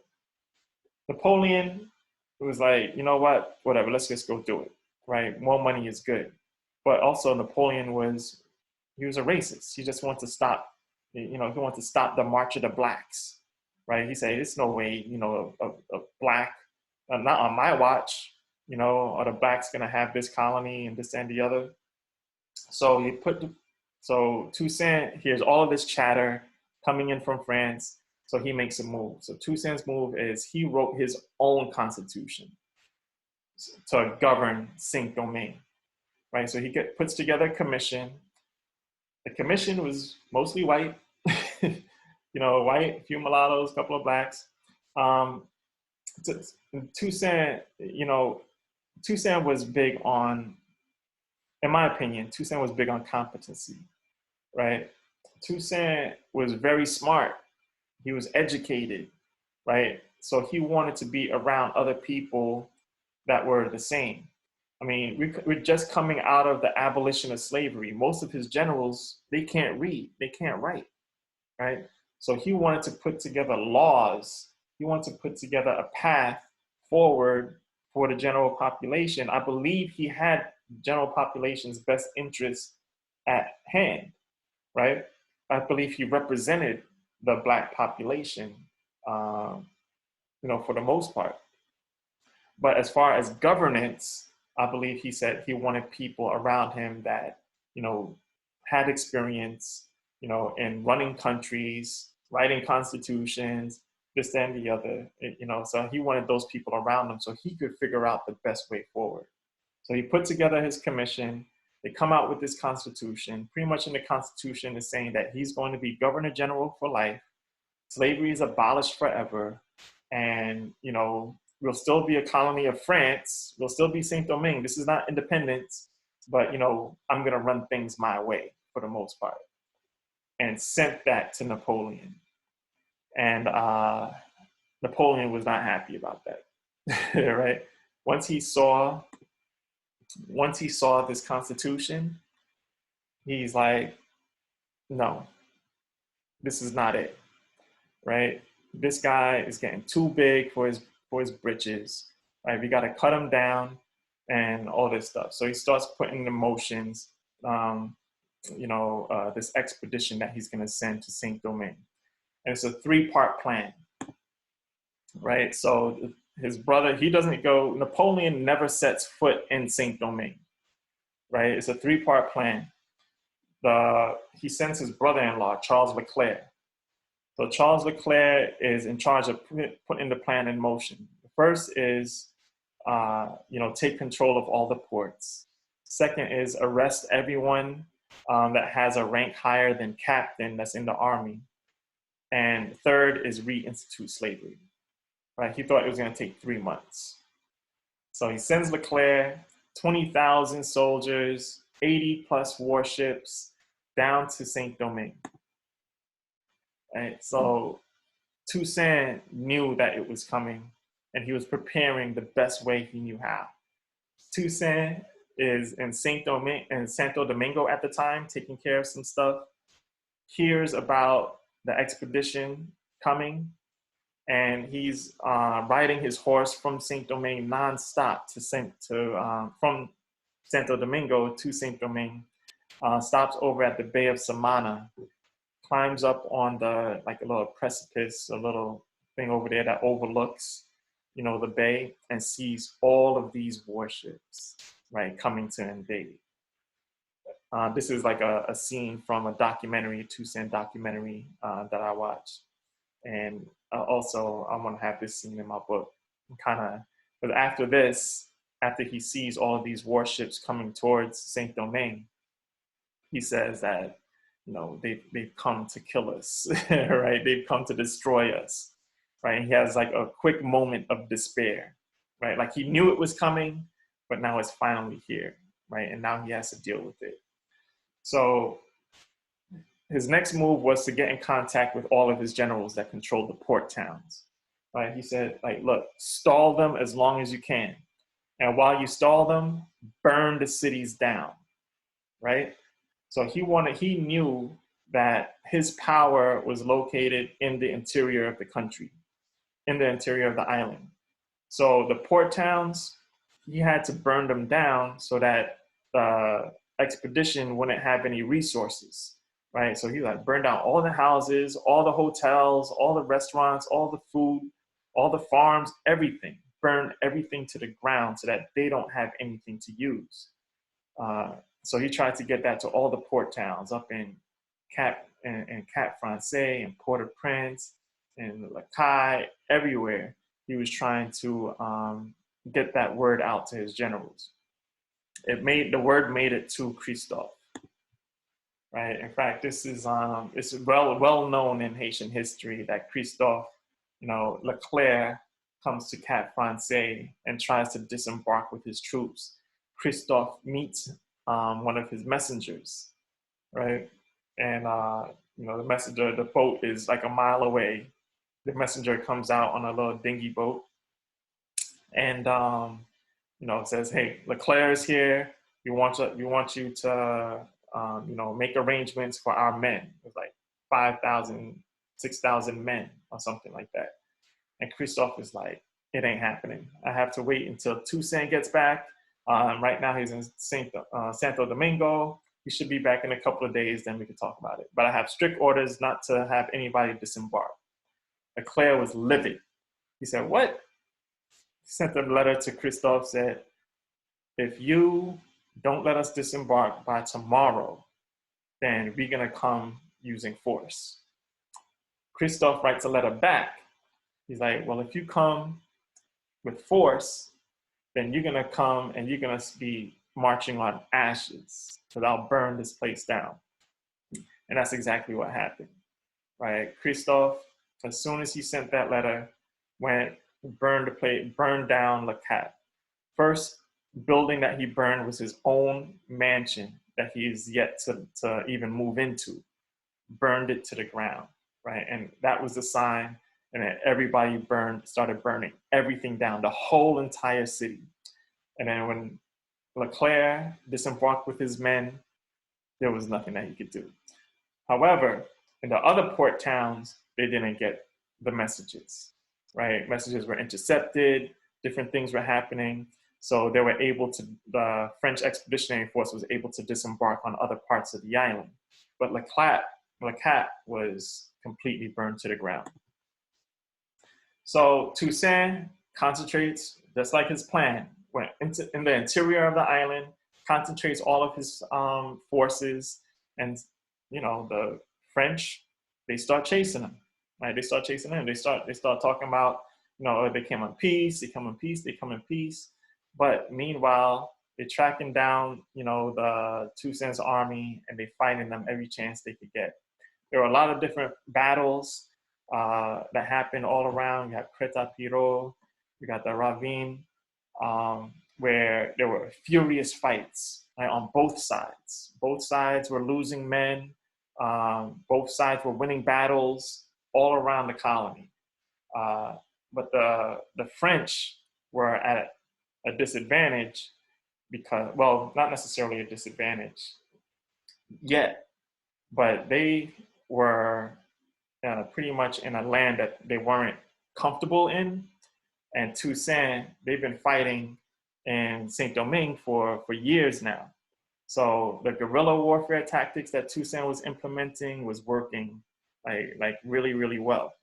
Napoleon was like, you know what, whatever, let's just go do it, right? More money is good. But also Napoleon was a racist. He just wanted to stop, he wanted to stop the March of the Blacks, right? He said, there's no way, a black, not on my watch, are the blacks gonna have this colony and this and the other? So Toussaint hears all of this chatter coming in from France, so he makes a move. So Toussaint's move is he wrote his own constitution to govern Saint-Domingue, right? So he puts together a commission. The commission was mostly white, white, a few mulattoes, a couple of blacks. Toussaint, Toussaint was big on, in my opinion, Toussaint was big on competency, right? Toussaint was very smart. He was educated, right? So he wanted to be around other people that were the same. I mean, we're just coming out of the abolition of slavery. Most of his generals, they can't read, they can't write, right? So he wanted to put together laws. He wanted to put together a path forward for the general population. I believe he had general population's best interests at hand, right? I believe he represented the Black population, for the most part. But as far as governance, I believe he said he wanted people around him that, had experience, in running countries, writing constitutions, this and the other, so he wanted those people around him so he could figure out the best way forward. So he put together his commission. They come out with this constitution. Pretty much in the constitution is saying that he's going to be governor general for life. Slavery is abolished forever. And, we'll still be a colony of France. We'll still be Saint-Domingue. This is not independence, but, I'm going to run things my way for the most part. And sent that to Napoleon. And Napoleon was not happy about that, right? Once he saw this constitution, he's like, no, this is not it, right? This guy is getting too big for his britches, right? We got to cut him down and all this stuff. So he starts putting in motions, this expedition that he's going to send to Saint-Domingue. And it's a 3-part plan, right? So his brother, Napoleon never sets foot in Saint-Domingue, right? It's a 3-part plan. He sends his brother-in-law, Charles Leclerc. So Charles Leclerc is in charge of putting the plan in motion. The first is, take control of all the ports. Second is arrest everyone that has a rank higher than captain that's in the army. And third is reinstitute slavery, right? He thought it was going to take 3 months. So he sends Leclerc, 20,000 soldiers, 80 plus warships down to Saint-Domingue. Right? So Toussaint knew that it was coming and he was preparing the best way he knew how. Toussaint is in Santo Domingo at the time, taking care of some stuff, hears about the expedition coming, and he's riding his horse from Saint-Domingue nonstop from Santo Domingo to Saint-Domingue, stops over at the Bay of Samana, climbs up on a little precipice, a little thing over there that overlooks, the bay, and sees all of these warships, right, coming to invade. This is like a scene from a documentary, a Toussaint documentary that I watched. And also, I want to have this scene in my book. But after he sees all of these warships coming towards Saint-Domingue, he says that, they've come to kill us, right? They've come to destroy us, right? And he has like a quick moment of despair, right? Like he knew it was coming, but now it's finally here, right? And now he has to deal with it. So his next move was to get in contact with all of his generals that controlled the port towns. Right? He said, like, look, stall them as long as you can. And while you stall them, burn the cities down. Right? So he knew that his power was located in the interior of the country, in the interior of the island. So the port towns, he had to burn them down so that the expedition wouldn't have any resources, right? So he like burned down all the houses, all the hotels, all the restaurants, all the food, all the farms, everything. Burn everything to the ground so that they don't have anything to use. So he tried to get that to all the port towns up in Cap Français and Port-au-Prince and Lacaille, everywhere. He was trying to get that word out to his generals. The word made it to Christophe, right? In fact, this is it's well known in Haitian history that Christophe, Leclerc comes to Cap Français and tries to disembark with his troops. Christophe meets one of his messengers, right? And the messenger, the boat is like a mile away. The messenger comes out on a little dinghy boat and says, "Hey, Leclerc is here. We want you to make arrangements for our men." It was like 5,000, 6,000 men or something like that. And Christophe is like, "It ain't happening. I have to wait until Toussaint gets back. Right now he's in Santo Domingo. He should be back in a couple of days, then we can talk about it. But I have strict orders not to have anybody disembark." Leclerc was livid. He said, "What?" He sent a letter to Christophe, said, "If you don't let us disembark by tomorrow, then we're going to come using force." Christophe writes a letter back. He's like, "Well, if you come with force, then you're going to come and you're going to be marching on ashes because I'll burn this place down." And that's exactly what happened, right? Christophe, as soon as he sent that letter, burned down Le Cap. First building that he burned was his own mansion that he is yet to even move into. Burned it to the ground, right? And that was the sign. And then everybody started burning everything down, the whole entire city. And then when Leclerc disembarked with his men, there was nothing that he could do. However, in the other port towns, they didn't get the messages, right? Messages were intercepted, different things were happening. So they were the French Expeditionary Force was able to disembark on other parts of the island. But Le Cap was completely burned to the ground. So Toussaint concentrates, just like his plan, went in the interior of the island, concentrates all of his forces, and the French, they start chasing him, right? They start chasing him. They start talking about, they come in peace, they come in peace, they come in peace. But meanwhile, they're tracking down, the Toussaint's army, and they're fighting them every chance they could get. There were a lot of different battles that happened all around. You have Crête-à-Pirot, you got the Ravine, where there were furious fights, right, on both sides. Both sides were losing men. Both sides were winning battles all around the colony. But the French were at a disadvantage because, well, not necessarily a disadvantage yet, but they were pretty much in a land that they weren't comfortable in. And Toussaint, they've been fighting in Saint-Domingue for years now. So the guerrilla warfare tactics that Toussaint was implementing was working like really, really well.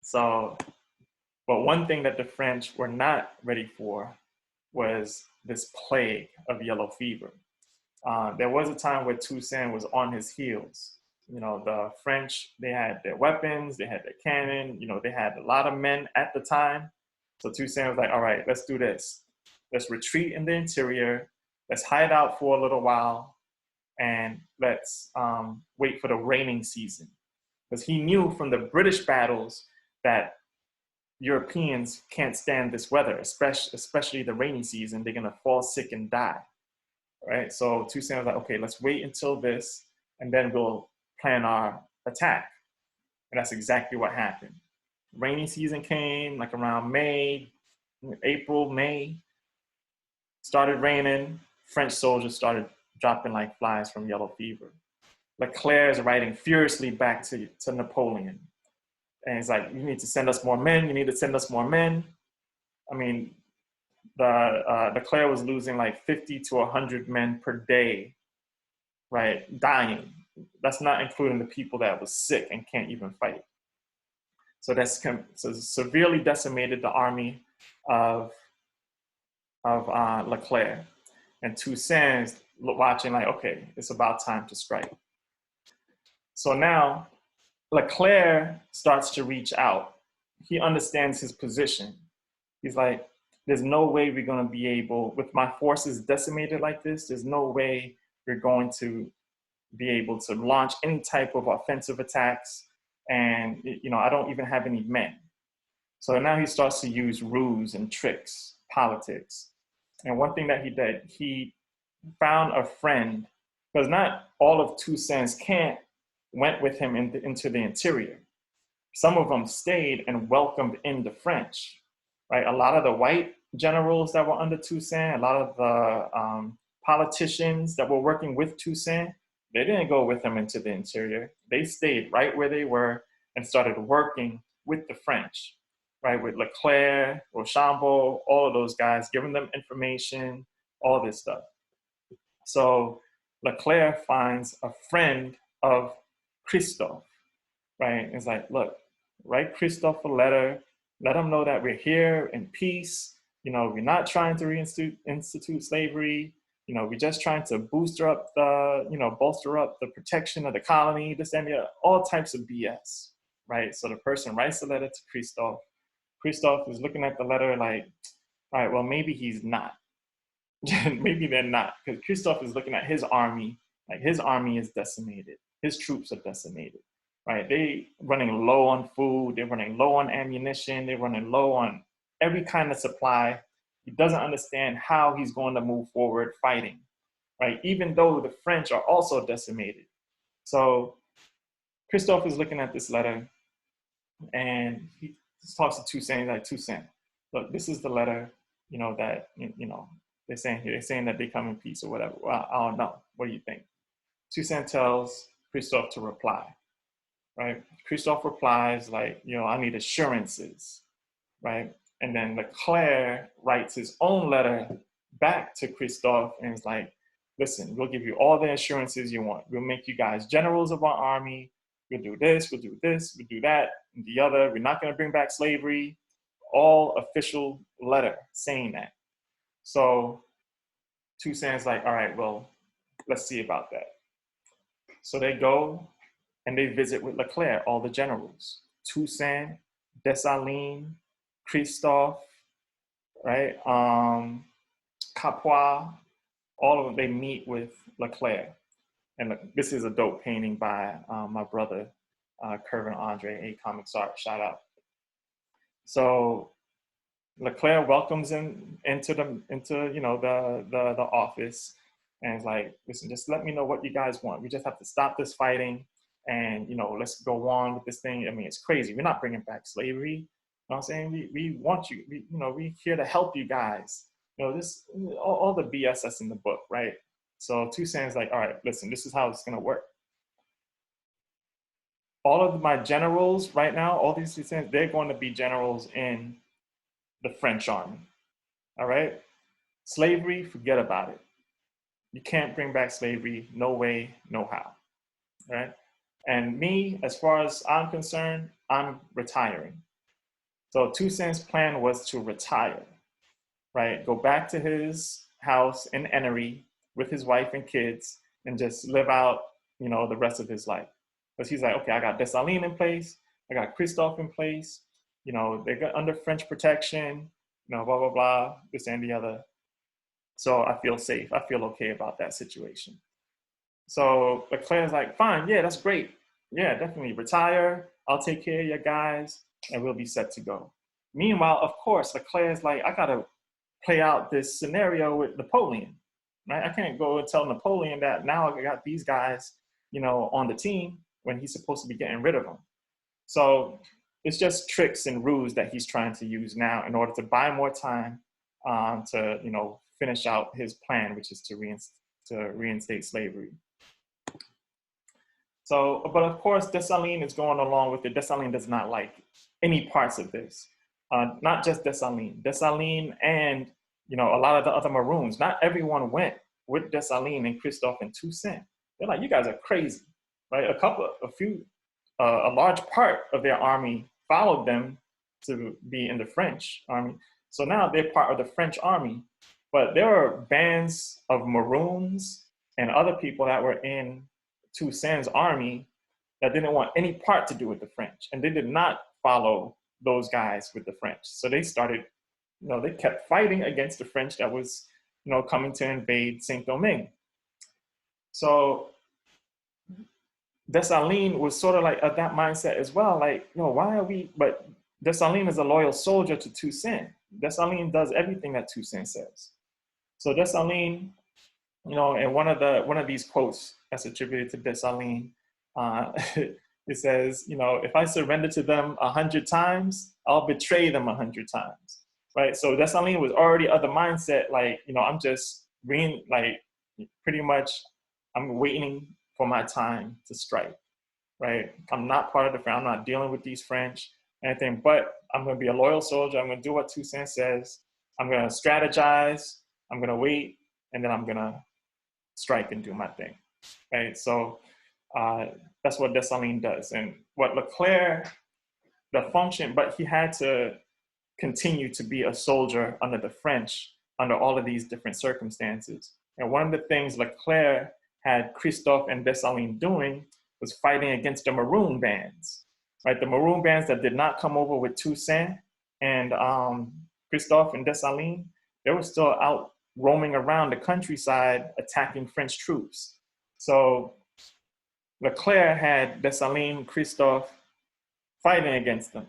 So, but one thing that the French were not ready for was this plague of yellow fever. There was a time where Toussaint was on his heels. The French, they had their weapons, they had their cannon, they had a lot of men at the time. So Toussaint was like, all right, let's do this. Let's retreat in the interior. Let's hide out for a little while, and let's wait for the raining season. Because he knew from the British battles that Europeans can't stand this weather, especially the rainy season. They're going to fall sick and die, right? So Toussaint was like, okay, let's wait until this, and then we'll plan our attack. And that's exactly what happened. Rainy season came, like around April, May, started raining. French soldiers started dropping like flies from yellow fever. Leclerc is writing furiously back to Napoleon. And he's like, you need to send us more men. You need to send us more men. I mean, Leclerc was losing like 50 to 100 men per day, right? Dying. That's not including the people that was sick and can't even fight. So so severely decimated the army of Leclerc. And Toussaint's watching like, okay, it's about time to strike. So now Leclerc starts to reach out. He understands his position. He's like, there's no way we're going to be able, with my forces decimated like this, there's no way we're going to be able to launch any type of offensive attacks. And, you know, I don't even have any men. So now he starts to use ruse and tricks, politics. And one thing that he did, he found a friend, because not all of Toussaint's camp went with him into the interior. Some of them stayed and welcomed in the French, right? A lot of the white generals that were under Toussaint, a lot of the politicians that were working with Toussaint, they didn't go with him into the interior. They stayed right where they were and started working with the French, right? With Leclerc, Rochambeau, all of those guys, giving them information, all this stuff. So Leclerc finds a friend of Christophe, right? It's like, look, write Christophe a letter, let him know that we're here in peace. You know, we're not trying to institute slavery. You know, we're just trying to bolster up the protection of the colony, this and that, all types of BS, right? So the person writes a letter to Christophe. Christophe is looking at the letter like, all right, well, maybe he's not. Maybe they're not, because Christophe is looking at his army, like his army is decimated. His troops are decimated, right? They running low on food, they're running low on ammunition, they're running low on every kind of supply. He doesn't understand how he's going to move forward fighting, right? Even though the French are also decimated. So Christophe is looking at this letter and he talks to Toussaint, like, Toussaint, look, this is the letter, you know, that, you know, they're saying that they come in peace or whatever. Well, I don't know. What do you think? Toussaint tells Christophe to reply, right? Christophe replies like, you know, I need assurances, right? And then Leclerc writes his own letter back to Christophe and is like, listen, we'll give you all the assurances you want. We'll make you guys generals of our army. We'll do this, we'll do this, we'll do that, and the other. We're not going to bring back slavery. All official letter saying that. So Toussaint's like, all right, well, let's see about that. So they go and they visit with Leclerc, all the generals, Toussaint, Dessalines, Christophe, right? Capois, all of them, they meet with Leclerc. And this is a dope painting by my brother, Kervin Andre, A Comics Art, shout out. So Leclerc welcomes him into you know, the office, and is like, listen, just let me know what you guys want. We just have to stop this fighting, and, you know, let's go on with this thing. I mean, it's crazy. We're not bringing back slavery. You know what I'm saying? We want you. You know, we're here to help you guys. You know, this all the BS that's in the book, right? So Toussaint's like, all right, listen, this is how it's gonna work. All of my generals right now, all these Toussaints, they're going to be generals in the French army, all right? Slavery, forget about it. You can't bring back slavery, no way, no how, right? And me, as far as I'm concerned, I'm retiring. So Toussaint's plan was to retire, right? Go back to his house in Ennery with his wife and kids and just live out, you know, the rest of his life. Because he's like, okay, I got Dessalines in place, I got Christophe in place, you know, they got under French protection, you know, blah, blah, blah, this and the other. So I feel safe. I feel okay about that situation. So Leclerc's like, fine, yeah, that's great. Yeah, definitely retire. I'll take care of your guys and we'll be set to go. Meanwhile, of course, Leclerc's like, I got to play out this scenario with Napoleon, right? I can't go and tell Napoleon that now I got these guys, you know, on the team. when he's supposed to be getting rid of them. So it's just tricks and rules that he's trying to use now in order to buy more time to, you know, finish out his plan, which is to reinstate slavery. So, but of course, Dessalines is going along with it. Dessalines does not like any parts of this. Not just Dessalines. Dessalines and, you know, a lot of the other Maroons, not everyone went with Dessalines and Christophe and Toussaint. They're like, you guys are crazy, right? A large part of their army followed them to be in the French army. So now they're part of the French army, but there are bands of Maroons and other people that were in Toussaint's army that didn't want any part to do with the French. And they did not follow those guys with the French. So they started, you know, they kept fighting against the French that was, you know, coming to invade Saint-Domingue. So Dessalines was sort of like of that mindset as well. Like, you know, why are we, but Dessalines is a loyal soldier to Toussaint. Dessalines does everything that Toussaint says. So Dessalines, you know, and one of these quotes that's attributed to Dessalines, it says, you know, if I surrender to them 100 times, I'll betray them 100 times, right? So Dessalines was already of the mindset, like, you know, I'm just pretty much, I'm waiting for my time to strike, right? I'm not part of the French, I'm not dealing with these French, anything, but I'm gonna be a loyal soldier, I'm gonna do what Toussaint says, I'm gonna strategize, I'm gonna wait, and then I'm gonna strike and do my thing, right? So that's what Dessalines does. And what Leclerc, the function, but he had to continue to be a soldier under the French, under all of these different circumstances. And one of the things Leclerc had Christophe and Dessalines doing was fighting against the Maroon bands, right? The Maroon bands that did not come over with Toussaint and Christophe and Dessalines, they were still out roaming around the countryside attacking French troops. So Leclerc had Dessalines, Christophe fighting against them.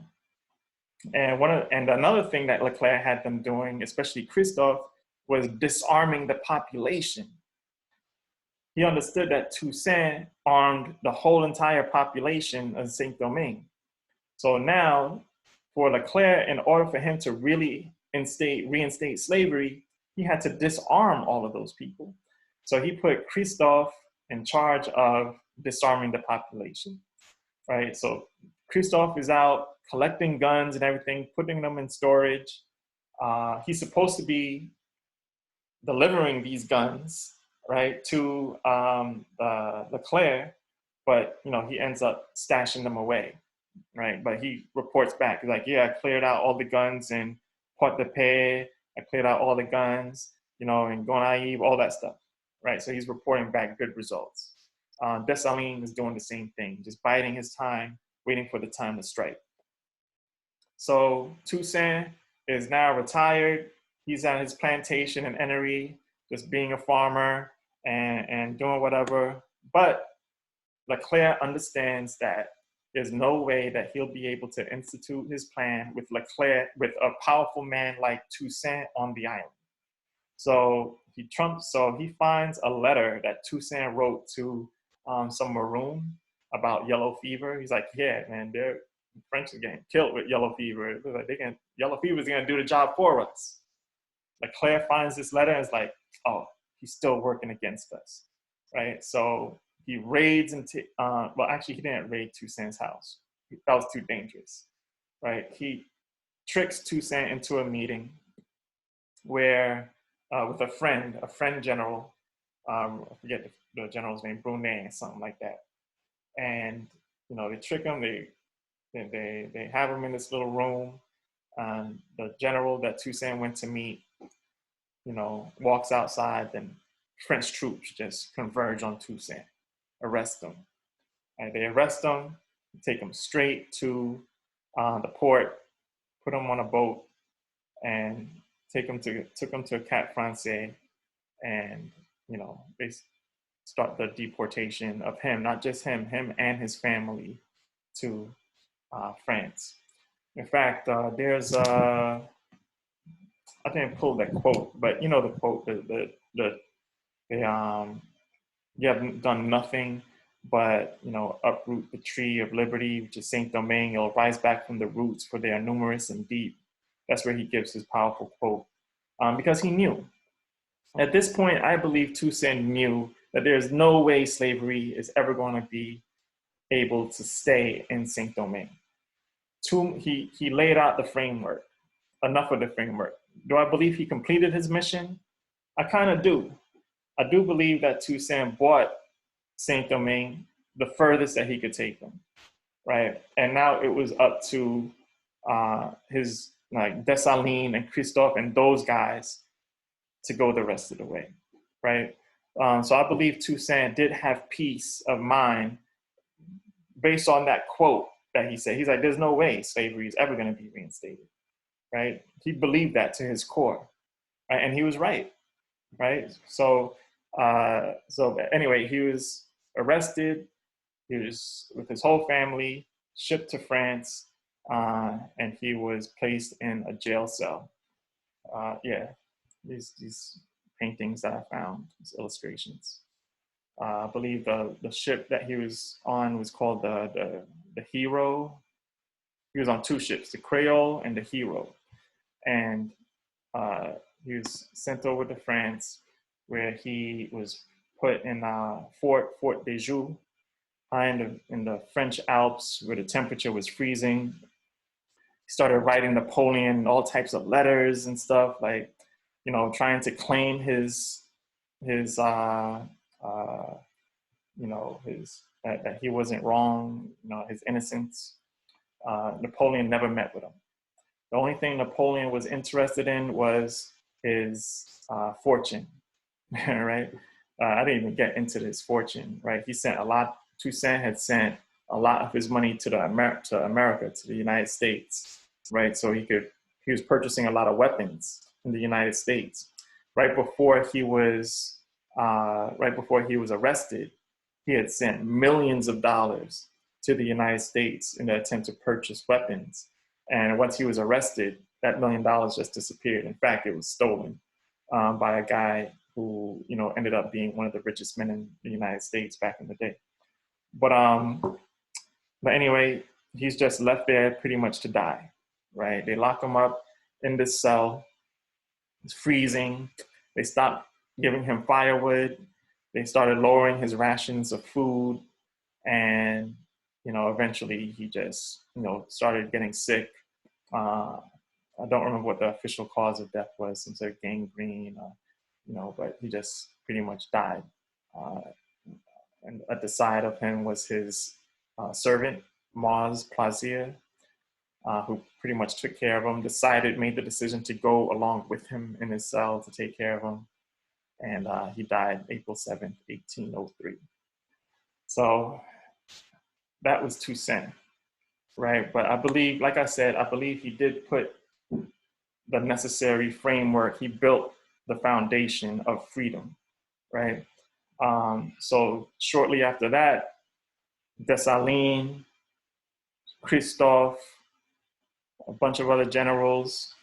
And another thing that Leclerc had them doing, especially Christophe, was disarming the population. He understood that Toussaint armed the whole entire population of Saint-Domingue. So now, for Leclerc, in order for him to really reinstate slavery, he had to disarm all of those people. So he put Christophe in charge of disarming the population, right? So Christophe is out collecting guns and everything, putting them in storage. He's supposed to be delivering these guns, right, to Leclerc, but, you know, he ends up stashing them away, right? But he reports back, he's like, yeah, I cleared out all the guns in Port-de-Paix, I cleared out all the guns, you know, in Gonaïves, all that stuff, right? So he's reporting back good results. Dessalines is doing the same thing, just biding his time, waiting for the time to strike. So Toussaint is now retired. He's at his plantation in Ennery, just being a farmer and doing whatever. But Leclerc understands that there's no way that he'll be able to institute his plan with Leclerc, with a powerful man like Toussaint on the island. So he finds a letter that Toussaint wrote to some Maroon about yellow fever. He's like, yeah, man, the French are getting killed with yellow fever. Like, yellow fever is gonna do the job for us. Leclerc finds this letter and is like, oh, he's still working against us, right? So he raids well, actually he didn't raid Toussaint's house. That was too dangerous, right? He tricks Toussaint into a meeting where, with a friend general, I forget the general's name, Brunet, something like that. And, you know, they trick him, they have him in this little room. The general that Toussaint went to meet, you know, walks outside, then French troops just converge on Toussaint, arrest him. And they arrest him, take him straight to the port, put him on a boat, and took him to Cap Français, and, you know, they start the deportation of him, not just him and his family, to France. In fact, there's I didn't pull that quote, but you know the quote, you have done nothing but, you know, uproot the tree of liberty, which is Saint Domingue. It'll rise back from the roots, for they are numerous and deep. That's where he gives his powerful quote, because he knew. At this point, I believe Toussaint knew that there's no way slavery is ever going to be able to stay in Saint Domingue. He laid out the framework, enough of the framework. Do I believe he completed his mission? I kind of do. I do believe that Toussaint brought Saint Domingue the furthest that he could take them, right? And now it was up to his like Dessalines and Christophe and those guys to go the rest of the way, right? So I believe Toussaint did have peace of mind based on that quote that he said. He's like, there's no way slavery is ever going to be reinstated, right? He believed that to his core, right? And he was right, right? So anyway, he was arrested. He was with his whole family, shipped to France, and he was placed in a jail cell. Yeah, these paintings that I found, these illustrations. I believe the ship that he was on was called the Hero. He was on two ships, the Creole and the Hero. And he was sent over to France, where he was put in Fort de Joux, in the French Alps, where the temperature was freezing. He started writing Napoleon all types of letters and stuff, like, you know, trying to claim his that he wasn't wrong, you know, his innocence. Napoleon never met with him. The only thing Napoleon was interested in was his fortune, right? I didn't even get into his fortune, right? He sent a lot. Toussaint had sent a lot of his money to America, to the United States, right? So he was purchasing a lot of weapons in the United States. Right before he was arrested, he had sent millions of dollars to the United States in the attempt to purchase weapons. And once he was arrested, that $1 million just disappeared. In fact, it was stolen by a guy who, you know, ended up being one of the richest men in the United States back in the day. But anyway, he's just left there pretty much to die, right? They lock him up in this cell. It's freezing. They stopped giving him firewood. They started lowering his rations of food. And, you know, eventually he just, you know, started getting sick. I don't remember what the official cause of death was, some sort of gangrene, you know, but he just pretty much died. And at the side of him was his servant, Moïse Plaisir, who pretty much took care of him, made the decision to go along with him in his cell to take care of him. And he died April 7th, 1803. So that was Toussaint, right? But I believe, like I said, I believe he did put the necessary framework. He built the foundation of freedom, right? So shortly after that, Dessalines, Christophe, a bunch of other generals,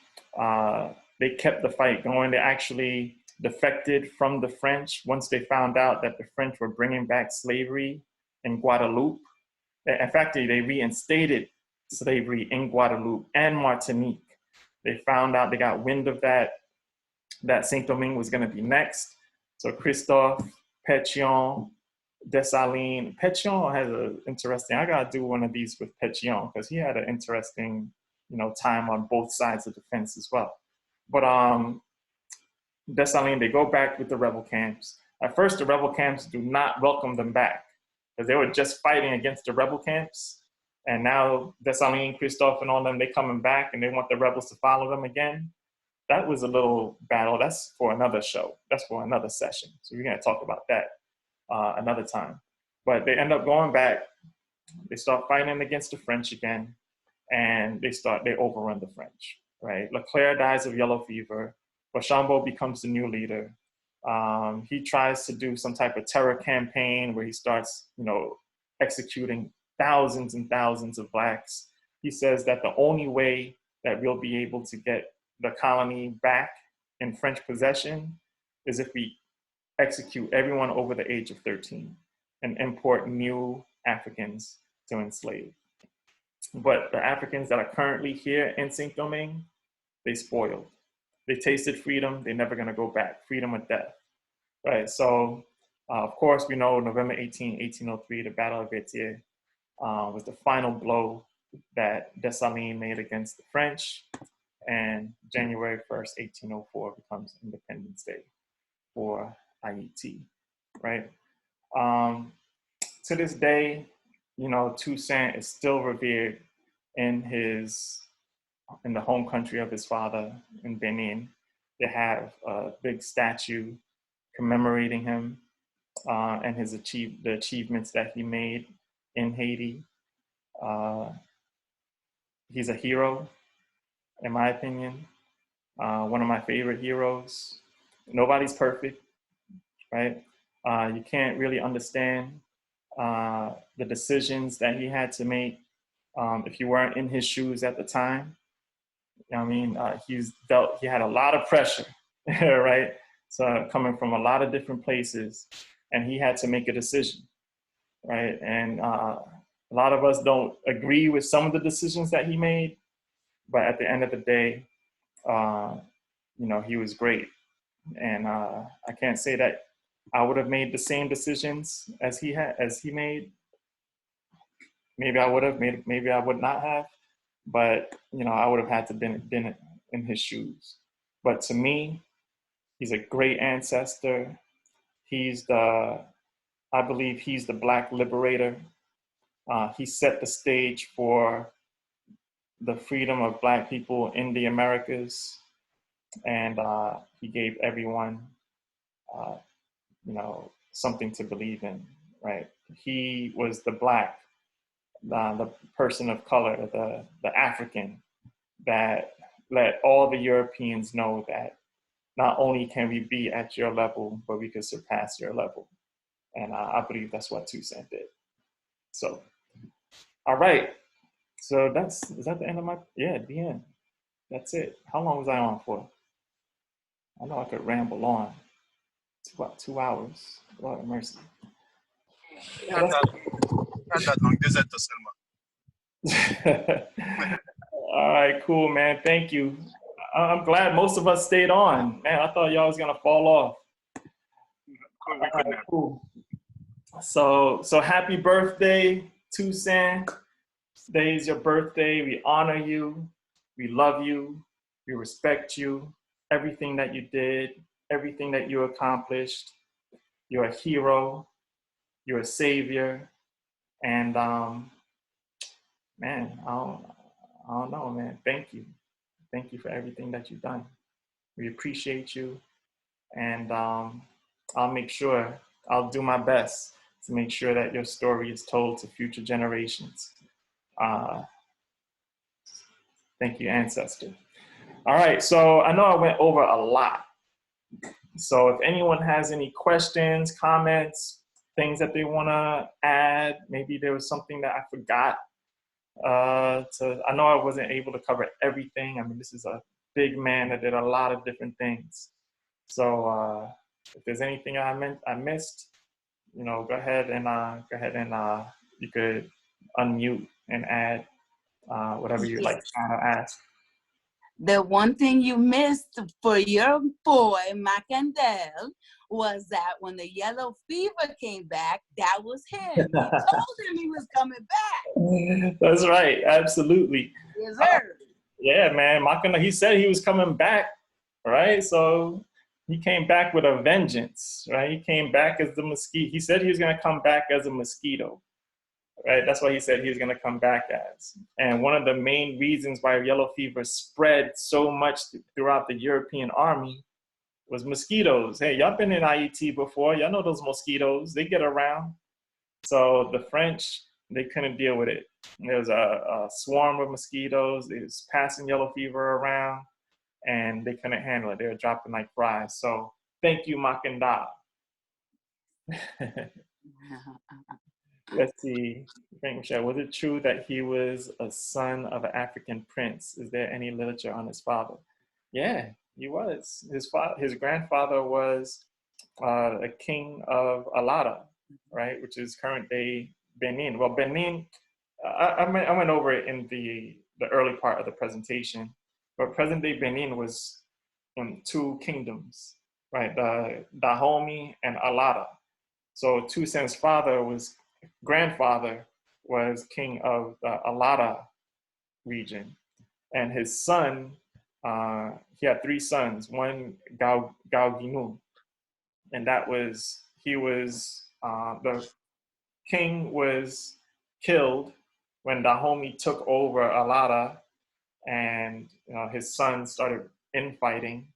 they kept the fight going. They actually defected from the French once they found out that the French were bringing back slavery in Guadeloupe. In fact, they reinstated slavery in Guadeloupe and Martinique. They found out, they got wind of that Saint-Domingue was going to be next. So Christophe, Pétion, Dessalines. Pétion has an interesting, I got to do one of these with Pétion because he had an interesting, you know, time on both sides of the fence as well. But Dessalines, they go back with the rebel camps. At first, the rebel camps do not welcome them back because they were just fighting against the rebel camps. And now Dessalines, Christophe, and all them, they coming back and they want the rebels to follow them again. That was a little battle. That's for another show. That's for another session. So we're going to talk about that another time. But they end up going back. They start fighting against the French again. And they overrun the French, right? Leclerc dies of yellow fever. Rochambeau becomes the new leader. He tries to do some type of terror campaign where he starts, you know, executing thousands and thousands of Blacks. He says that the only way that we'll be able to get the colony back in French possession is if we execute everyone over the age of 13. and import new Africans to enslave. But the Africans that are currently here in Saint-Domingue, they spoiled. They tasted freedom, they're never gonna go back, freedom or death, right? So, of course, we know November 18, 1803, the Battle of Vertières was the final blow that Dessalines made against the French, and January 1st, 1804 becomes Independence Day for Haiti, right? To this day, you know, Toussaint is still revered in the home country of his father in Benin. They have a big statue commemorating him and the achievements that he made in Haiti. He's a hero, in my opinion. One of my favorite heroes. Nobody's perfect, right? You can't really understand the decisions that he had to make if you weren't in his shoes at the time. I mean, he had a lot of pressure, right? So coming from a lot of different places, and he had to make a decision, right? And a lot of us don't agree with some of the decisions that he made, but at the end of the day, you know, he was great. And I can't say that I would have made the same decisions as he made. Maybe I would have, maybe I would not have, but you know, I would have had to been in his shoes. But to me, he's a great ancestor. I believe he's the Black liberator. He set the stage for the freedom of Black people in the Americas, and he gave everyone, you know, something to believe in, right? He was the Black, the person of color, the African that let all the Europeans know that not only can we be at your level, but we can surpass your level. And I believe that's what Toussaint did. So, all right. So is that the end of the end. That's it. How long was I on for? I know I could ramble on. It's about 2 hours. Lord have mercy. All right, cool, man. Thank you. I'm glad most of us stayed on. Man, I thought y'all was gonna fall off. All right, cool. So happy birthday, Toussaint. Today's your birthday. We honor you. We love you. We respect you. Everything that you did, everything that you accomplished. You're a hero. You're a savior. And man, I don't know, man. Thank you. Thank you for everything that you've done. We appreciate you. And I'll make sure, I'll do my best to make sure that your story is told to future generations. Thank you, ancestor. All right, so I know I went over a lot. So if anyone has any questions, comments, things that they wanna add, maybe there was something that I forgot. I know I wasn't able to cover everything. I mean, this is a big man that did a lot of different things. So if there's anything I missed, you know, go ahead and you could unmute and add whatever you'd like to ask. The one thing you missed for your boy, Mackandal, was that when the yellow fever came back, that was him. You told him he was coming back. That's right, absolutely. Yes, sir. Yeah, man, Mackandal, he said he was coming back, right? So he came back with a vengeance, right? He came back as the mosquito. He said he was gonna come back as a mosquito, right? That's what he said he was gonna come back as. And one of the main reasons why yellow fever spread so much throughout the European army was mosquitoes. Hey, y'all been in IET before. Y'all know those mosquitoes, they get around. So the French, they couldn't deal with it. There was a swarm of mosquitoes. It was passing yellow fever around and they couldn't handle it. They were dropping like flies. So thank you, Mackandal. Let's see, Frank Michelle, was it true that he was a son of an African prince? Is there any literature on his father? Yeah, he was. His grandfather was a king of Alada, right, which is current day Benin. Well, Benin, I went over it in the early part of the presentation, but present day Benin was two kingdoms, right, the Dahomey and Alada. So Toussaint's grandfather was king of the Alada region, and his son, he had three sons, one Gauginu, and the king was killed when Dahomey took over Alada, and his son started infighting,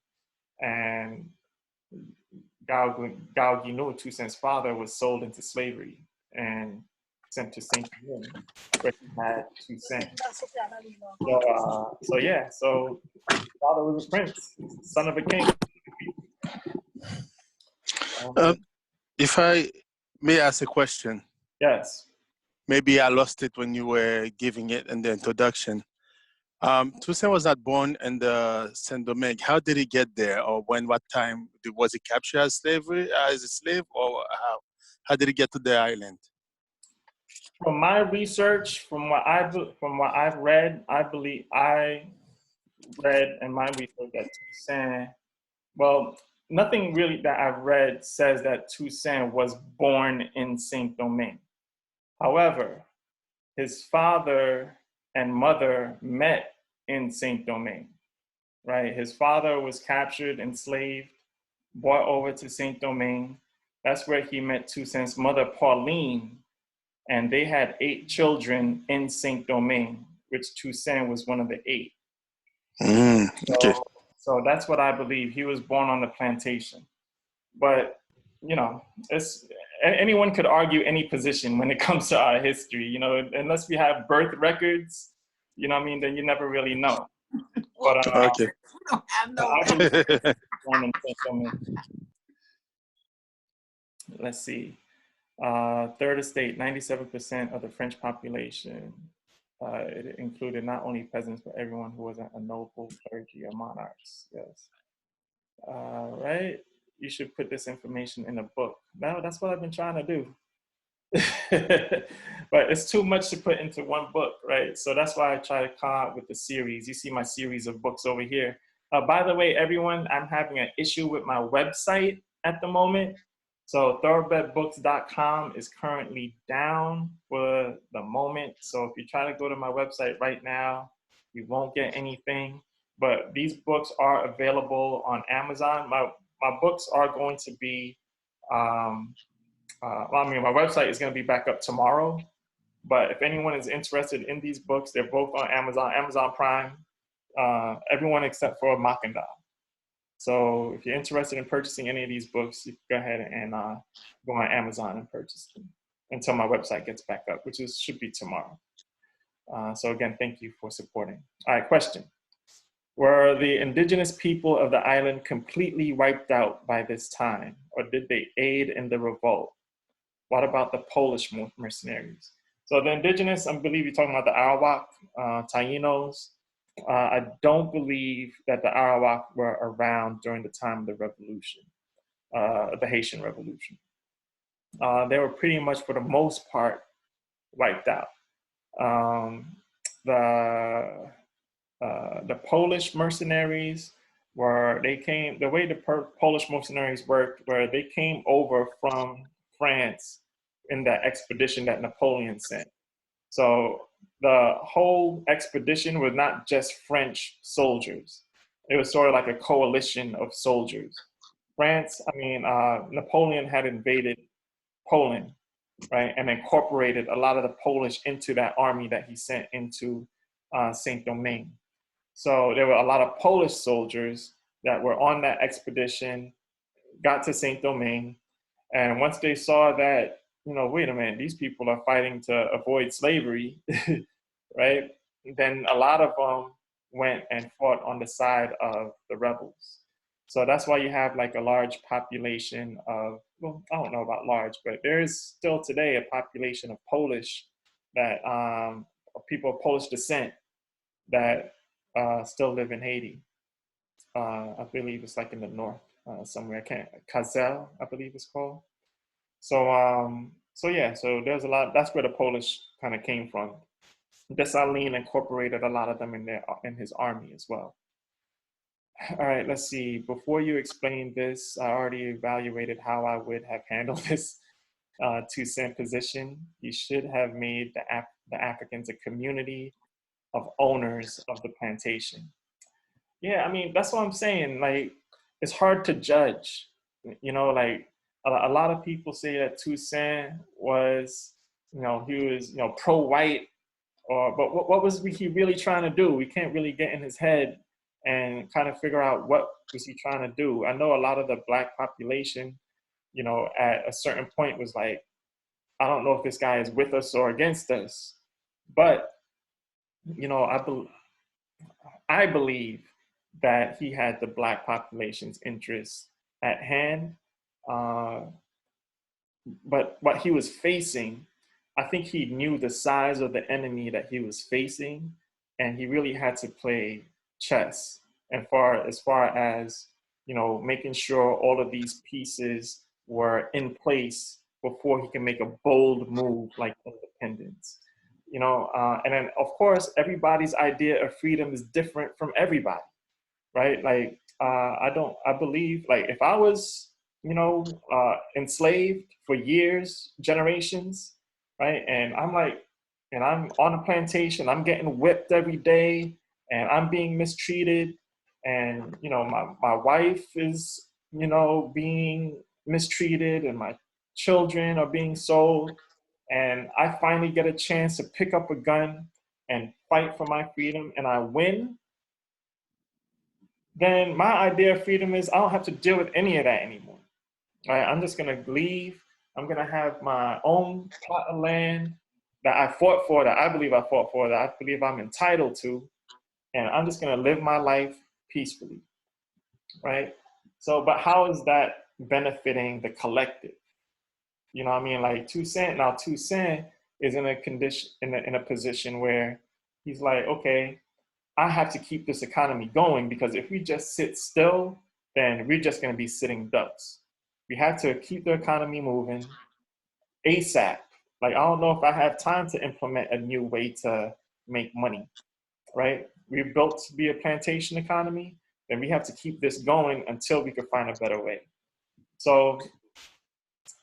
and Gauginu, Toussaint's father, was sold into slavery and sent to Saint Louis, where he had Toussaint. So his father was a prince, son of a king. If I may ask a question, Yes. maybe I lost it when you were giving it in the introduction. Toussaint was not born in the Saint-Domingue. How did he get there, or what time was he captured as a slave, or how did he get to the island? From my research, from what I've read, I read in my research that Toussaint, well, nothing really that I've read says that Toussaint was born in Saint-Domingue. However, his father and mother met in Saint-Domingue, right? His father was captured, enslaved, brought over to Saint-Domingue. That's where he met Toussaint's mother, Pauline, and they had 8 children in Saint-Domingue, which Toussaint was one of the 8. Okay. So that's what I believe. He was born on the plantation. But, anyone could argue any position when it comes to our history, unless we have birth records, then you never really know. But Okay. I believe born in Saint-Domingue. Let's see. Third estate, 97% of the French population. It included not only peasants, but everyone who wasn't a noble, clergy, or monarchs. Yes. Right? You should put this information in a book. No, that's what I've been trying to do. But it's too much to put into one book, right? So that's why I try to come out with the series. You see my series of books over here. By the way, everyone, I'm having an issue with my website at the moment. So thoroughbredbooks.com is currently down for the moment. So if you try to go to my website right now, you won't get anything. But these books are available on Amazon. My books are going to be, my website is going to be back up tomorrow. But if anyone is interested in these books, they're both on Amazon, Amazon Prime, everyone except for Mackandal. So if you're interested in purchasing any of these books, you can go ahead and go on Amazon and purchase them until my website gets back up, which should be tomorrow. So again, thank you for supporting. All right, question. Were the indigenous people of the island completely wiped out by this time, or did they aid in the revolt? What about the Polish mercenaries? So the indigenous, I believe you're talking about the Arawak, Tainos. I don't believe that the Arawak were around during the time of the revolution, the Haitian Revolution. They were pretty much, for the most part, wiped out. The Polish mercenaries the way the Polish mercenaries worked, where they came over from France in that expedition that Napoleon sent. So the whole expedition was not just French soldiers. It was sort of like a coalition of soldiers. Napoleon had invaded Poland, right, and incorporated a lot of the Polish into that army that he sent into Saint-Domingue. So there were a lot of Polish soldiers that were on that expedition, got to Saint-Domingue, and once they saw that, wait a minute, these people are fighting to avoid slavery, right? Then a lot of them went and fought on the side of the rebels. So that's why you have like a large population of, well, I don't know about large, but there is still today a population of Polish people of Polish descent that still live in Haiti. I believe it's like in the north somewhere. Kazel, I believe it's called. So yeah, so there's a lot. That's where the Polish kind of came from. Dessalines incorporated a lot of them in his army as well. All right, let's see. Before you explain this, I already evaluated how I would have handled this Toussaint position. He should have made the Africans a community of owners of the plantation. Yeah, I mean, that's what I'm saying. Like, it's hard to judge. You know, like a lot of people say that Toussaint was, he was, pro-white, but what was he really trying to do? We can't really get in his head and kind of figure out what was he trying to do. I know a lot of the Black population, at a certain point was like, I don't know if this guy is with us or against us, but I believe that he had the Black population's interests at hand. But what he was facing, I think he knew the size of the enemy that he was facing, and he really had to play chess. And as far as making sure all of these pieces were in place before he can make a bold move like independence. And then of course everybody's idea of freedom is different from everybody, right? Like I believe, like, if I was enslaved for years, generations, right, and I'm on a plantation, I'm getting whipped every day, and I'm being mistreated, and my wife is being mistreated, and my children are being sold, and I finally get a chance to pick up a gun and fight for my freedom, and I win, then my idea of freedom is I don't have to deal with any of that anymore. Right? I'm just gonna leave. I'm gonna have my own plot of land that I fought for, that I believe I fought for, that I believe I'm entitled to, and I'm just gonna live my life peacefully, right? So, but how is that benefiting the collective? You know what I mean? Like Toussaint is in a condition, in a position where he's like, okay, I have to keep this economy going, because if we just sit still, then we're just going to be sitting ducks. We have to keep the economy moving ASAP. Like, I don't know if I have time to implement a new way to make money, right? We're built to be a plantation economy, and we have to keep this going until we can find a better way. So,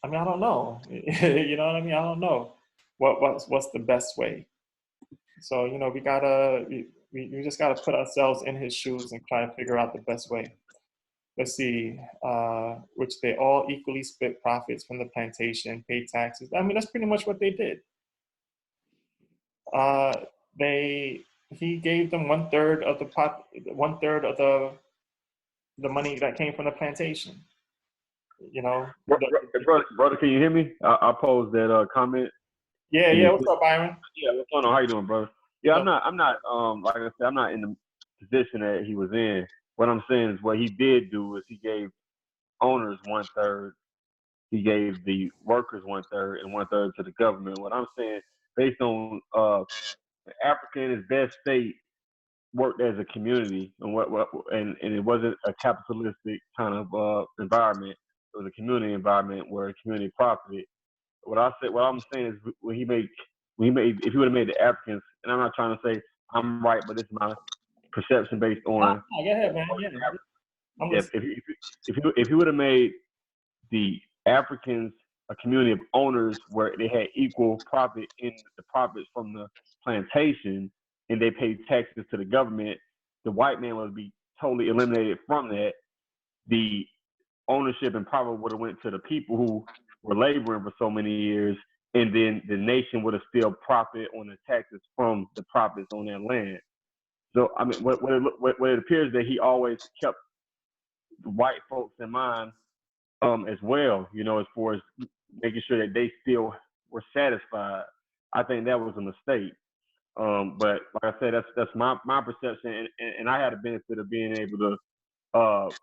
I mean, I don't know. You know what I mean? I don't know what's the best way. So, we just gotta put ourselves in his shoes and try to figure out the best way. Let's see, which they all equally split profits from the plantation, pay taxes. I mean, that's pretty much what they did. He gave them 1/3 of the money that came from the plantation. Brother, can you hear me? I posed that comment. Yeah. What's up, Byron? Yeah, what's going on? How you doing, brother? Yeah, I'm not like I said, I'm not in the position that he was in. What I'm saying is what he did do is he gave owners 1/3, he gave the workers 1/3, and 1/3 to the government. What I'm saying, based on the Africa in its best state worked as a community, and it wasn't a capitalistic kind of environment. It was a community environment where the community profited. What I'm saying is if he would have made the Africans, and I'm not trying to say I'm right, but this is my perception based on. Go ahead, man. Yeah. If he would have made the Africans a community of owners where they had equal profit in the profits from the plantation, and they paid taxes to the government, the white man would be totally eliminated from that. The ownership and profit would have went to the people who were laboring for so many years, and then the nation would have still profit on the taxes from the profits on that land. So I mean, what it appears that he always kept the white folks in mind as well, as far as making sure that they still were satisfied. I think that was a mistake. But like I said, that's my perception, and I had the benefit of being able to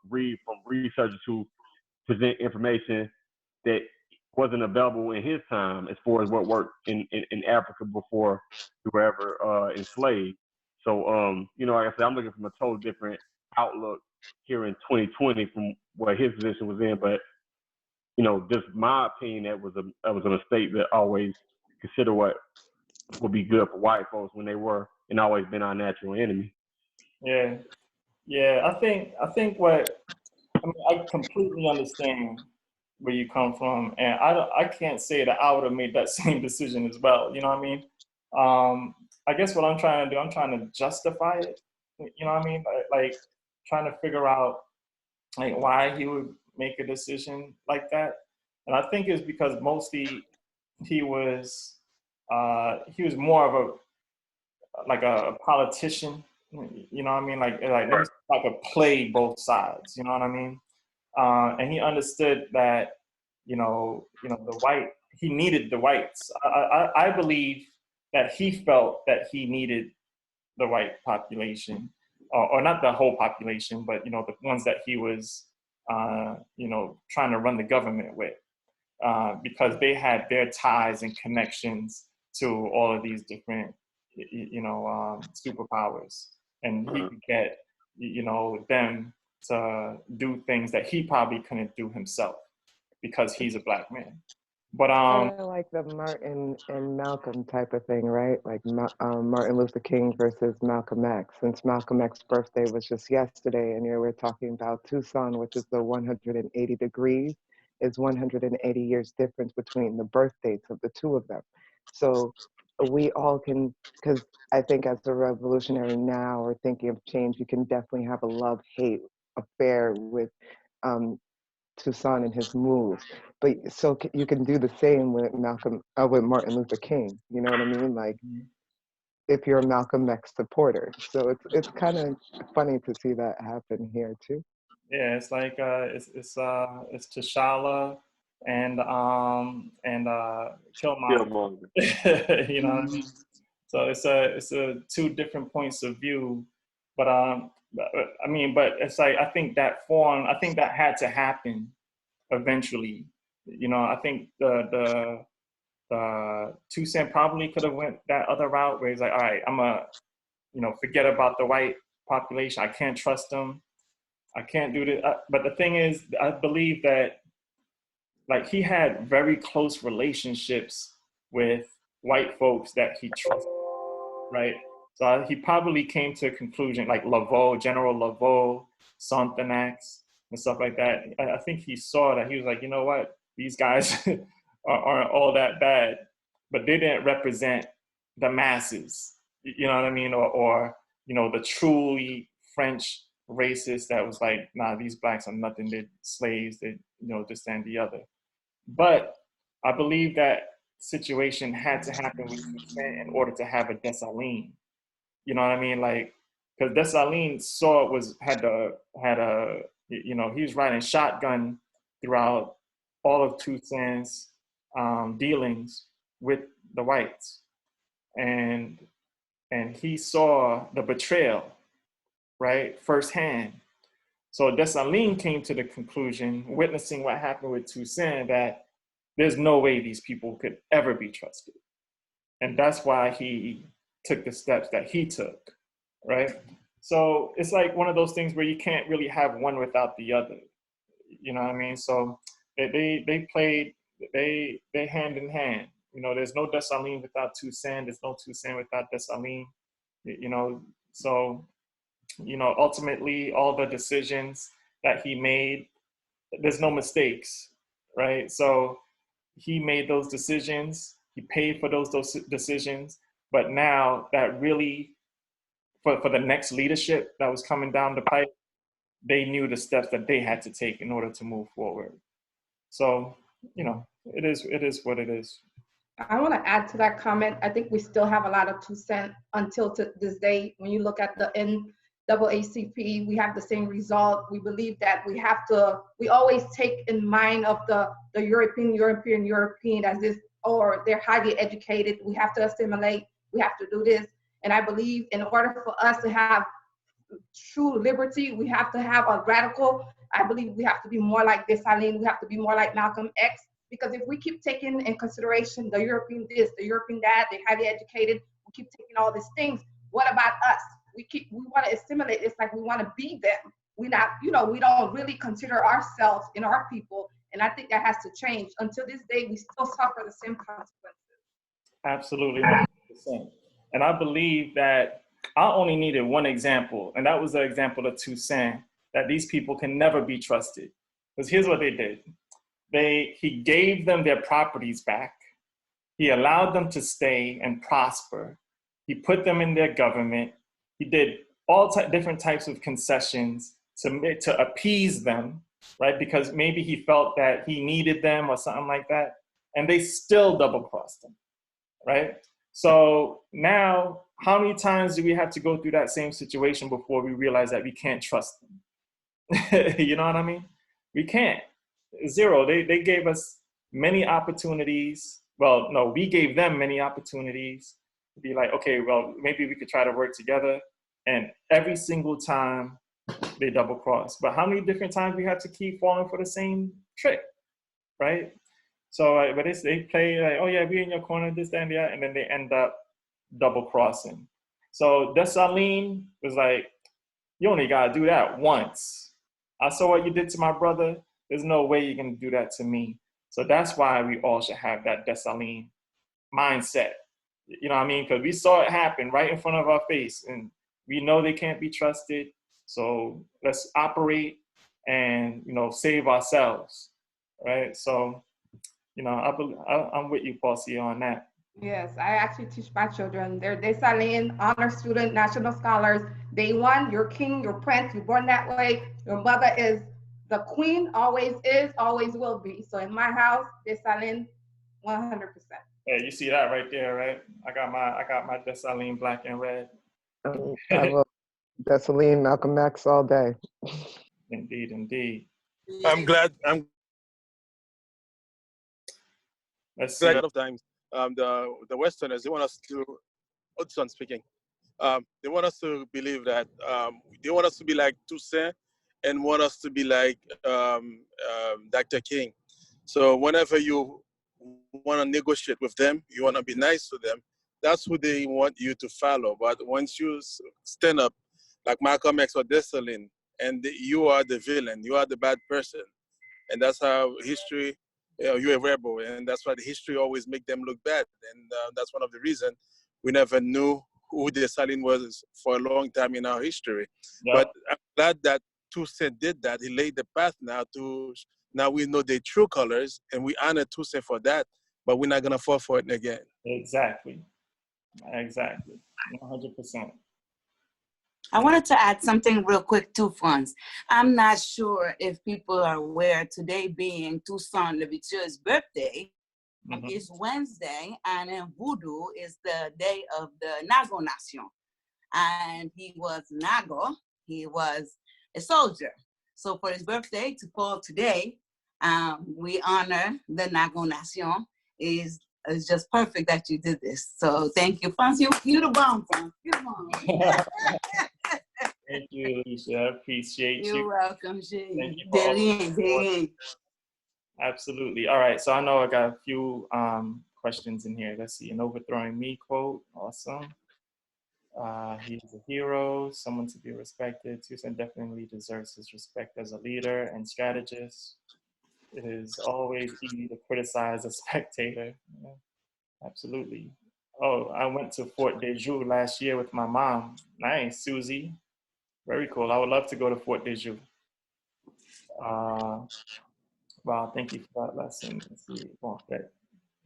read from researchers who present information that wasn't available in his time as far as what worked in Africa before we were ever enslaved. So, like I said, I'm looking from a totally different outlook here in 2020 from what his position was in. But, just my opinion, that was a mistake to always consider what would be good for white folks when they were and always been our natural enemy. Yeah, I think I completely understand where you come from, and I can't say that I would have made that same decision as well. You know what I mean? I guess what I'm trying to do, I'm trying to justify it. You know what I mean? Like trying to figure out like why he would make a decision like that. And I think it's because mostly he was more of a politician. You know what I mean? Like a play both sides. You know what I mean? And he understood that he needed the whites. I believe that he felt that he needed the white population, or not the whole population, but the ones that he was trying to run the government with, because they had their ties and connections to all of these different superpowers, and he could get them to do things that he probably couldn't do himself because he's a black man. But kind of like the Martin and Malcolm type of thing, right? Like Martin Luther King versus Malcolm X. Since Malcolm X's birthday was just yesterday, and here we're talking about Toussaint, which is the 180 degrees, is 180 years difference between the birth dates of the two of them. So we all can, because I think as a revolutionary now or thinking of change, you can definitely have a love-hate affair with Toussaint and his moves, but so you can do the same with with Martin Luther King. You know what I mean? Like, if you're a Malcolm X supporter, so it's kind of funny to see that happen here too. Yeah, it's like it's T'Challa and Killmonger. You know what I mean? So it's a two different points of view, but it's like I think that had to happen eventually. I think the Toussaint probably could have went that other route where he's like, all right, I'm forget about the white population. I can't trust them. I can't do this. But the thing is, I believe that like he had very close relationships with white folks that he trusted, right? So he probably came to a conclusion, like General Laveau, Sonthonax, and stuff like that. I think he saw that. He was like, you know what? These guys aren't all that bad, but they didn't represent the masses. You know what I mean? Or the truly French racist that was like, nah, these blacks are nothing. They're slaves. They, this and the other. But I believe that situation had to happen with Toussaint in order to have a Dessalines. You know what I mean? Like, because Dessalines he was riding shotgun throughout all of Toussaint's dealings with the whites, and he saw the betrayal, right, firsthand. So Dessalines came to the conclusion, witnessing what happened with Toussaint, that there's no way these people could ever be trusted, and that's why he took the steps that he took, right? So it's like one of those things where you can't really have one without the other. You know what I mean? So they played hand in hand. There's no Dessalines without Toussaint. There's no Toussaint without Dessalines. So ultimately all the decisions that he made, there's no mistakes, right? So he made those decisions. He paid for those decisions. But now that really, for the next leadership that was coming down the pipe, they knew the steps that they had to take in order to move forward. So, it is what it is. I want to add to that comment. I think we still have a lot of Toussaint until to this day. When you look at the NAACP, we have the same result. We believe that we always take in mind of the European as this, or they're highly educated. We have to assimilate. We have to do this. And I believe in order for us to have true liberty, we have to have a radical. I believe we have to be more like Dessalines. We have to be more like Malcolm X. Because if we keep taking in consideration the European this, the European that, they're highly educated, we keep taking all these things. What about us? We want to assimilate. It's like we want to be them. We don't really consider ourselves and our people And I think that has to change. Until this day, we still suffer the same consequences. Absolutely, 100%. And I believe that I only needed one example, and that was the example of Toussaint, that these people can never be trusted. Because here's what they did. He gave them their properties back. He allowed them to stay and prosper. He put them in their government. He did all different types of concessions to appease them, right? Because maybe he felt that he needed them or something like that. And they still double-crossed him, right? So now, how many times do we have to go through that same situation before we realize that we can't trust them? You know what I mean? We can't. Zero. They gave us many opportunities. Well, no, we gave them many opportunities to be like, okay, well, maybe we could try to work together. And every single time they double cross. But how many different times we had to keep falling for the same trick, right? So, but they play like, oh yeah, we're in your corner, this, that, and that, and then they end up double crossing. So Dessalines was like, you only gotta do that once. I saw what you did to my brother. There's no way you're gonna do that to me. So that's why we all should have that Dessalines mindset. You know what I mean? Because we saw it happen right in front of our face, and we know they can't be trusted. So let's operate and, you know, save ourselves, right? So, you know, I'm with you, Paulsie, on that. Yes, I actually teach my children. They're Dessalines, honor student, national scholars. Day one, you're king, you're prince, you're born that way. Your mother is the queen, always is, always will be. So in my house, Dessalines, 100%. Yeah, you see that right there, right? I got my Dessalines black and red. I will Dessalines, Malcolm X all day. Indeed, indeed. I'm glad. Let's see. A lot of times, the Westerners, they want us to, Hudson speaking, they want us to believe that, they want us to be like Toussaint and want us to be like Dr. King. So whenever you want to negotiate with them, you want to be nice to them, that's who they want you to follow. But once you stand up, like Malcolm X or Dessalines, and you are the villain, you are the bad person. And that's how history, you're a rebel, and that's why the history always make them look bad. And that's one of the reasons we never knew who Dessalines was for a long time in our history. Yep. But I'm glad that Toussaint did that. He laid the path now we know their true colors, and we honor Toussaint for that, but we're not gonna fall for it again. Exactly, 100%. I wanted to add something real quick too, Frantz. I'm not sure if people are aware, today being Toussaint Louverture's birthday, it's Wednesday, and in Voodoo is the day of the Nago Nation. And he was Nago, he was a soldier. So for his birthday to fall today, we honor the Nago Nation. It's just perfect that you did this. So thank you, Frantz. You the bomb, Frantz. You the bomb. Thank you, Alicia. I appreciate you. You're welcome, Thank you. Absolutely. All right. So I know I got a few questions in here. Let's see. An overthrowing me quote. Awesome. He's a hero, someone to be respected. Toussaint definitely deserves his respect as a leader and strategist. It is always easy to criticize a spectator. Yeah, absolutely. Oh, I went to Fort de Joux last year with my mom. Nice, Susie. Very cool. I would love to go to Fort de Joux. Wow, thank you for that lesson. Let's see. Oh,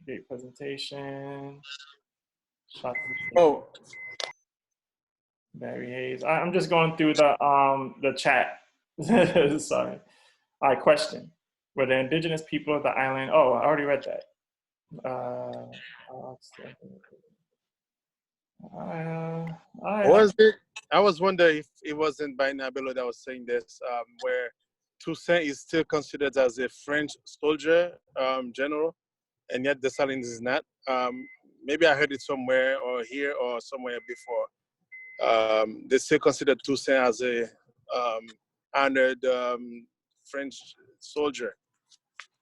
great presentation. Oh, Barry Hayes. I'm just going through the chat. Sorry. All right, question. Were the indigenous people of the island? Oh, I already read that. Was it? I was wondering if it wasn't by Napoleon that was saying this, where Toussaint is still considered as a French soldier, general, and yet Dessalines is not. Maybe I heard it somewhere or here or somewhere before. They still consider Toussaint as a honored French soldier.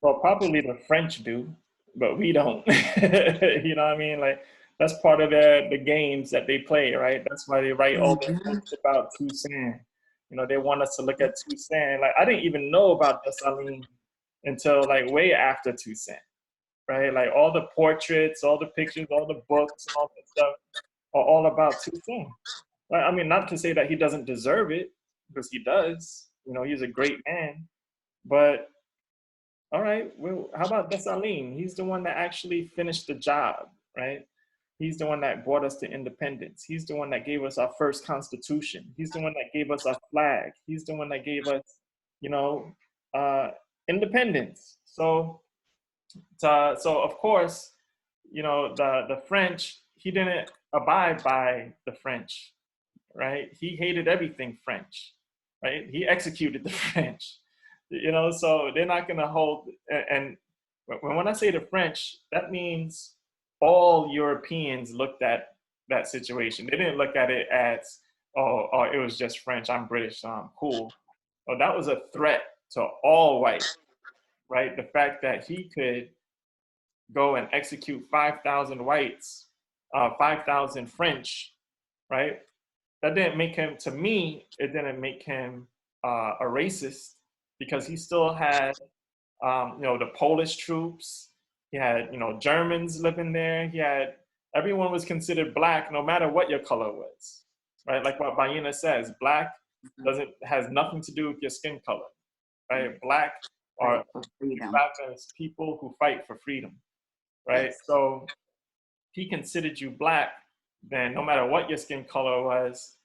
Well, probably the French do, but we don't. You know what I mean? Like, that's part of the games that they play, right? That's why they write all the books about Toussaint. You know, they want us to look at Toussaint. Like, I didn't even know about Dessalines until like way after Toussaint, right? Like all the portraits, all the pictures, all the books, and all that stuff are all about Toussaint. Right? I mean, not to say that he doesn't deserve it, because he does. You know, he's a great man. But all right, well, how about Dessalines? He's the one that actually finished the job, right? He's the one that brought us to independence. He's the one that gave us our first constitution. He's the one that gave us our flag. He's the one that gave us, you know, independence. So of course, you know, the French, he didn't abide by the French, right? He hated everything French, right? He executed the French, you know, so they're not gonna hold, and when I say the French, that means all Europeans looked at that situation. They didn't look at it as, oh, it was just French, I'm British, so I'm cool. Oh, that was a threat to all whites, right? The fact that he could go and execute 5,000 whites, 5,000 French, right? That didn't make him, to me, it didn't make him a racist, because he still had, you know, the Polish troops. He had, you know, Germans living there. He had, everyone was considered black, no matter what your color was, right? Like what Baina says, black has nothing to do with your skin color, right? Black are people who fight for freedom, right? Yes. So he considered you black, then no matter what your skin color was,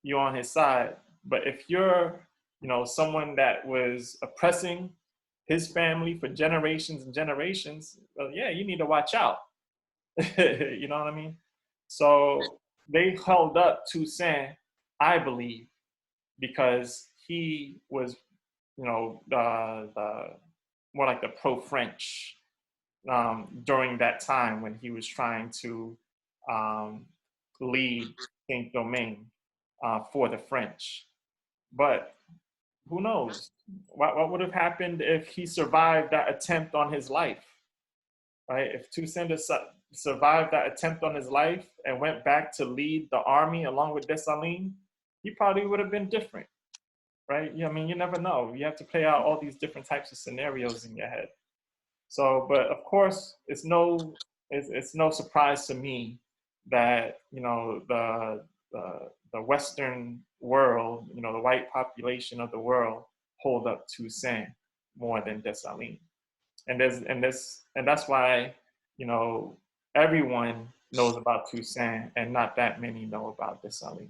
you're on his side. But if you're, you know, someone that was oppressing his family for generations and generations, well, yeah, you need to watch out. You know what I mean? So they held up Toussaint, I believe, because he was, you know, the more like the pro-French during that time when he was trying to lead Saint-Domingue for the French. But who knows? What would have happened if he survived that attempt on his life, right? If Toussaint survived that attempt on his life and went back to lead the army along with Dessalines, he probably would have been different, right? I mean, you never know. You have to play out all these different types of scenarios in your head. So, but of course, it's no surprise to me that, you know, the Western world, you know, the white population of the world hold up Toussaint more than Dessalines. And that's why, you know, everyone knows about Toussaint and not that many know about Dessalines.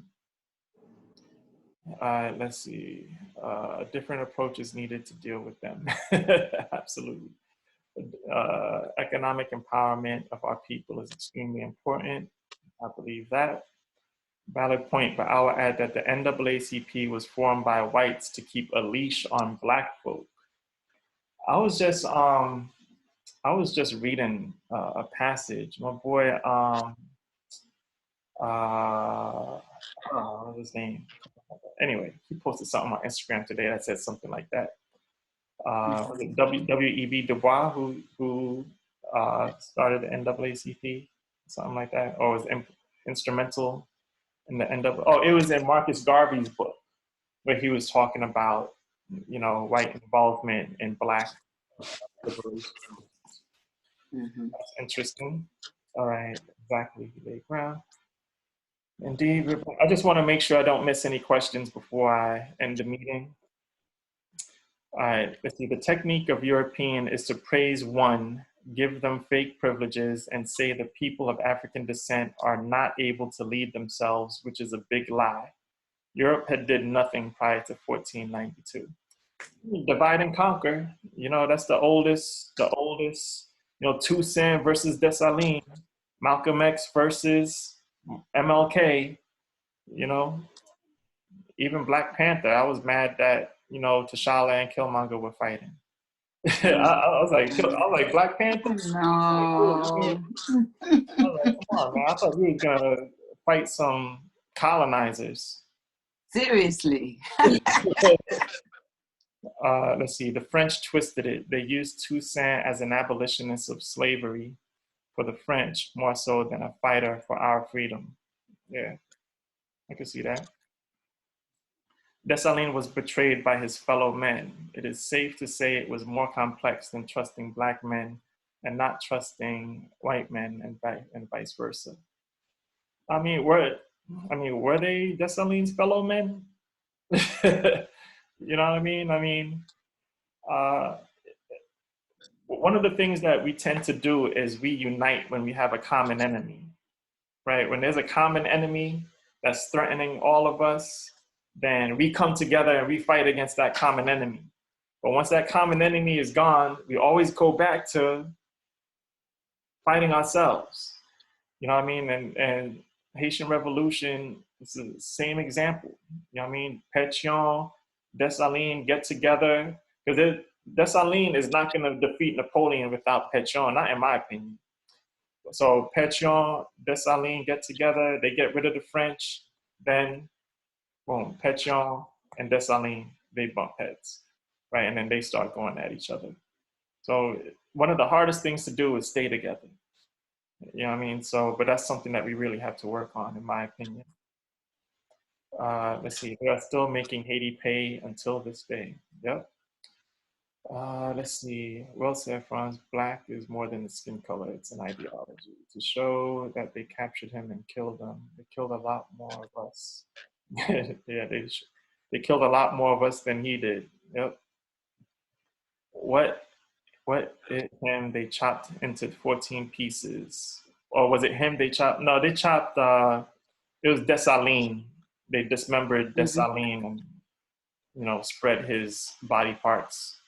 Let's see, different approaches needed to deal with them. Absolutely. Economic empowerment of our people is extremely important. I believe that. Valid point, but I will add that the NAACP was formed by whites to keep a leash on black folk. I was just reading a passage. My boy, what's his name? Anyway, he posted something on Instagram today that said something like that. Was it W.E.B. Du Bois who started the NAACP, something like that, or was instrumental in the end of, it was in Marcus Garvey's book where he was talking about, you know, white involvement in black liberation. That's interesting. All right, exactly. Ground. Indeed. I just want to make sure I don't miss any questions before I end the meeting. All right, let's see. The technique of European is to praise one, give them fake privileges, and say the people of African descent are not able to lead themselves, which is a big lie. Europe had did nothing prior to 1492. Divide and conquer, you know, that's the oldest, you know, Toussaint versus Dessalines, Malcolm X versus MLK, you know, even Black Panther. I was mad that, you know, T'Challa and Killmonger were fighting. I was like, Black Panther? No. I was like, come on, man. I thought we were gonna fight some colonizers. Seriously. Let's see, the French twisted it. They used Toussaint as an abolitionist of slavery for the French, more so than a fighter for our freedom. Yeah, I can see that. Dessalines was betrayed by his fellow men. It is safe to say it was more complex than trusting Black men and not trusting white men, and vice versa. I mean, were they Dessalines' fellow men? You know what I mean? One of the things that we tend to do is we unite when we have a common enemy, right? When there's a common enemy that's threatening all of us, then we come together and we fight against that common enemy. But once that common enemy is gone, we always go back to fighting ourselves. You know what I mean? And Haitian Revolution is the same example. You know what I mean? Pétion, Dessalines get together, because Dessalines is not going to defeat Napoleon without Pétion, not in my opinion. So Pétion, Dessalines get together, they get rid of the French, then boom, Pétion and Dessalines, they bump heads, right? And then they start going at each other. So one of the hardest things to do is stay together. You know what I mean? So, but that's something that we really have to work on, in my opinion. Let's see, they are still making Haiti pay until this day. Yep. Let's see, well said, Franz, Black is more than a skin color, it's an ideology. To show that they captured him and killed him, they killed a lot more of us. Yeah, they killed a lot more of us than he did. Yep. What hit him? They chopped into 14 pieces. Or was it him they chopped? No, they chopped, it was Dessalines. They dismembered Dessalines and, you know, spread his body parts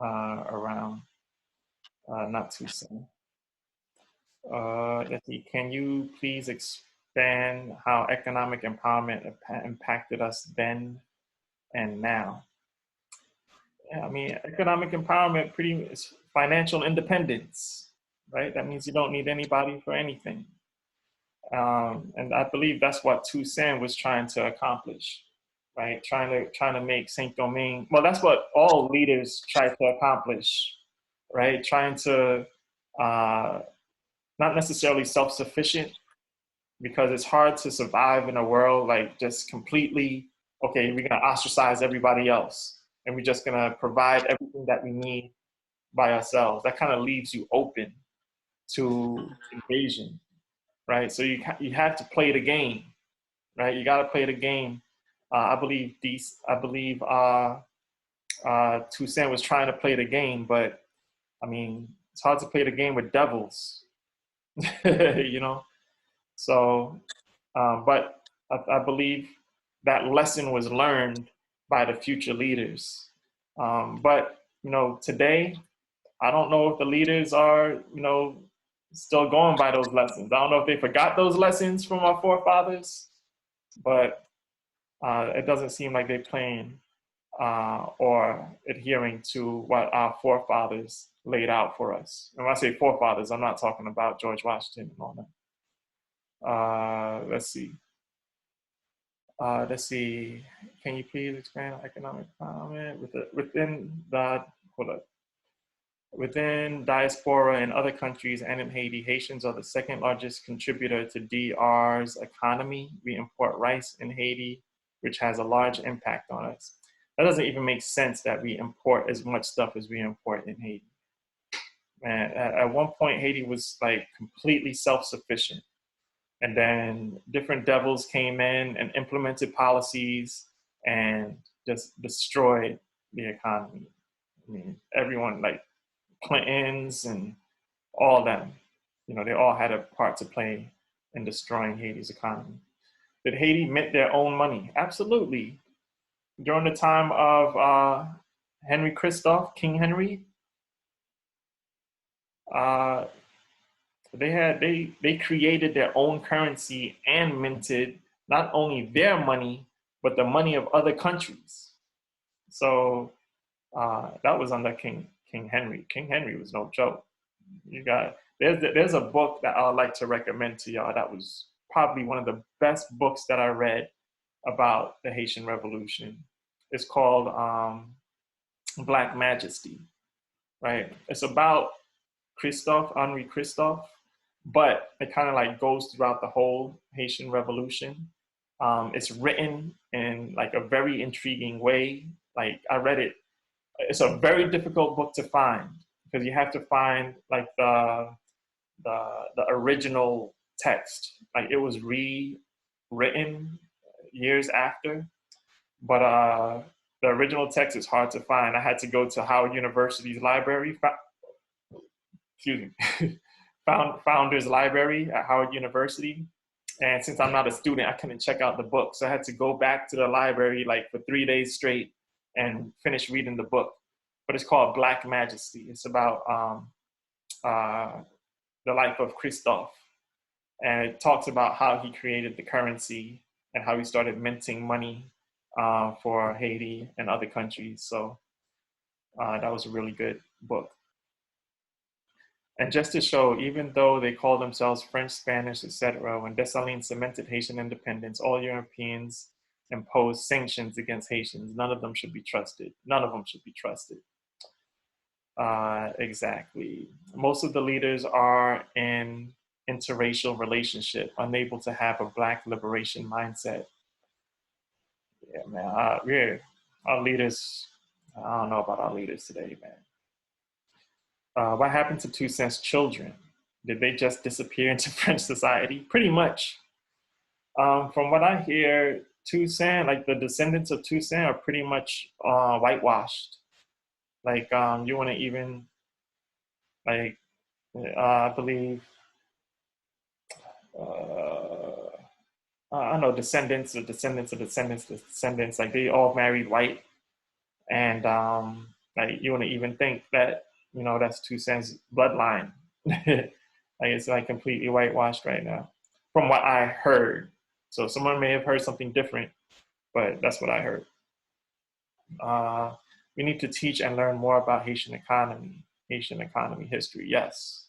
around. Not Toussaint. Let's see, can you please expand how economic empowerment impacted us then and now? Yeah, I mean, economic empowerment pretty is financial independence, right? That means you don't need anybody for anything. And I believe that's what Toussaint was trying to accomplish, right? Trying to make Saint-Domingue, well, that's what all leaders try to accomplish, right? Trying to not necessarily self-sufficient, because it's hard to survive in a world like just completely, okay, we're gonna ostracize everybody else and we're just gonna provide everything that we need by ourselves. That kind of leaves you open to invasion, right? So you have to play the game, right? You gotta play the game. I believe Toussaint was trying to play the game, but I mean, it's hard to play the game with devils, you know? So, but I believe that lesson was learned by the future leaders. But, you know, today, I don't know if the leaders are, you know, still going by those lessons. I don't know if they forgot those lessons from our forefathers, but it doesn't seem like they're playing or adhering to what our forefathers laid out for us. And when I say forefathers, I'm not talking about George Washington and all that. Let's see. Can you please expand on economic empowerment within diaspora in other countries and in Haiti? Haitians are the second largest contributor to DR's economy. We import rice in Haiti, which has a large impact on us. That doesn't even make sense that we import as much stuff as we import in Haiti. Man, at one point, Haiti was like completely self-sufficient. And then different devils came in and implemented policies and just destroyed the economy. I mean, everyone, like Clintons and all them, you know, they all had a part to play in destroying Haiti's economy. Did Haiti mint their own money? Absolutely. During the time of Henry Christophe, King Henry, they created their own currency and minted not only their money, but the money of other countries. So that was under King Henry. King Henry was no joke. There's a book that I would like to recommend to y'all. That was probably one of the best books that I read about the Haitian Revolution. It's called Black Majesty, right? It's about Henry Christophe, but it kind of like goes throughout the whole Haitian Revolution. It's written in like a very intriguing way. Like I read it. It's a very difficult book to find because you have to find like the original text. Like it was rewritten years after, but the original text is hard to find. I had to go to Howard University's library. Excuse me, Founders Library at Howard University. And since I'm not a student, I couldn't check out the book. So I had to go back to the library like for 3 days straight and finish reading the book. But it's called Black Majesty. It's about the life of Christophe. And it talks about how he created the currency and how he started minting money for Haiti and other countries. So that was a really good book. And just to show, even though they call themselves French, Spanish, etc., when Dessalines cemented Haitian independence, all Europeans imposed sanctions against Haitians. None of them should be trusted. None of them should be trusted. Exactly. Most of the leaders are in interracial relationship, unable to have a Black liberation mindset. Yeah, man. Our leaders, I don't know about our leaders today, man. What happened to Toussaint's children? Did they just disappear into French society? Pretty much. From what I hear, Toussaint, like the descendants of Toussaint are pretty much whitewashed. Like you want to even, like, I believe, I know descendants, like they all married white. And like you want to even think that, you know, that's Toussaint's bloodline. Like it's like completely whitewashed right now, from what I heard. So someone may have heard something different, but that's what I heard. We need to teach and learn more about Haitian economy history. Yes,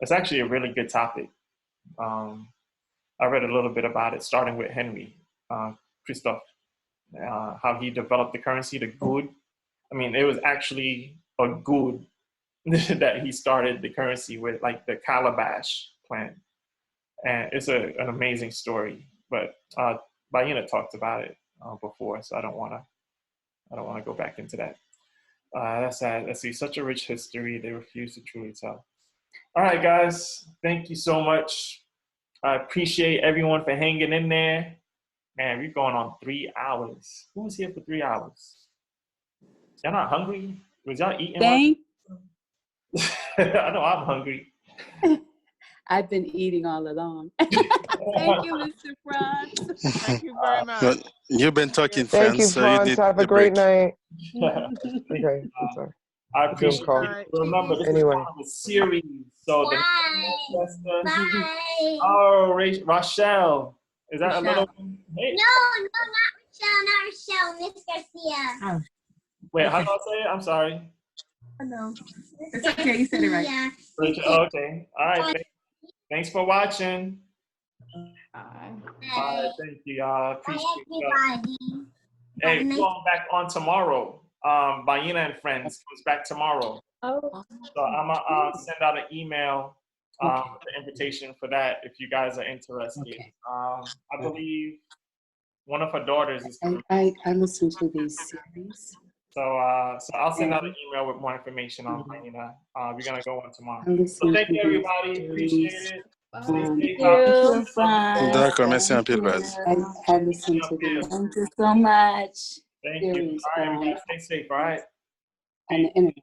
it's actually a really good topic. I read a little bit about it, starting with Henry Christophe, how he developed the currency, the goud. I mean, it was actually a goud that he started the currency with, like the calabash plant. And it's an amazing story, but Baina talked about it before, so I don't want to go back into that. That's sad. Let's see, such a rich history, they refuse to truly tell. All right, guys, thank you so much. I appreciate everyone for hanging in there. Man, we're going on 3 hours. Who was here for 3 hours? Y'all not hungry? Was y'all eating? I know I'm hungry. I've been eating all along. Thank you, Mr. Frantz. Thank you very much. Well, you've been talking, Thank Frantz, you, so you Frantz. need Have a the great break. night. Okay, I'm sorry. I appreciate call. it. Remember, this is part of a series. So the Bye. Oh, Rochelle. Is that a little? Hey. No, not Rochelle, Miss Garcia. Wait, how do I say it? I'm sorry. Oh, no. It's okay, you said it right. Yeah. Okay. All right. Thanks for watching. Bye. Bye. Thank you, y'all. Appreciate Everybody. Hey, we're going back on tomorrow. Baina and Friends comes back tomorrow. Oh. So I'm gonna send out an email with the invitation for that if you guys are interested. Okay. I believe one of her daughters is coming. I listen to these series. So I'll send out an email with more information on Baina. We're gonna go on tomorrow. So thank you, everybody. Appreciate it. Thank you, Frantz. D'accord, merci un peu, Baz. I listen to these. Thank you so much. Thank you. All right, you guys stay safe, all right? On the internet.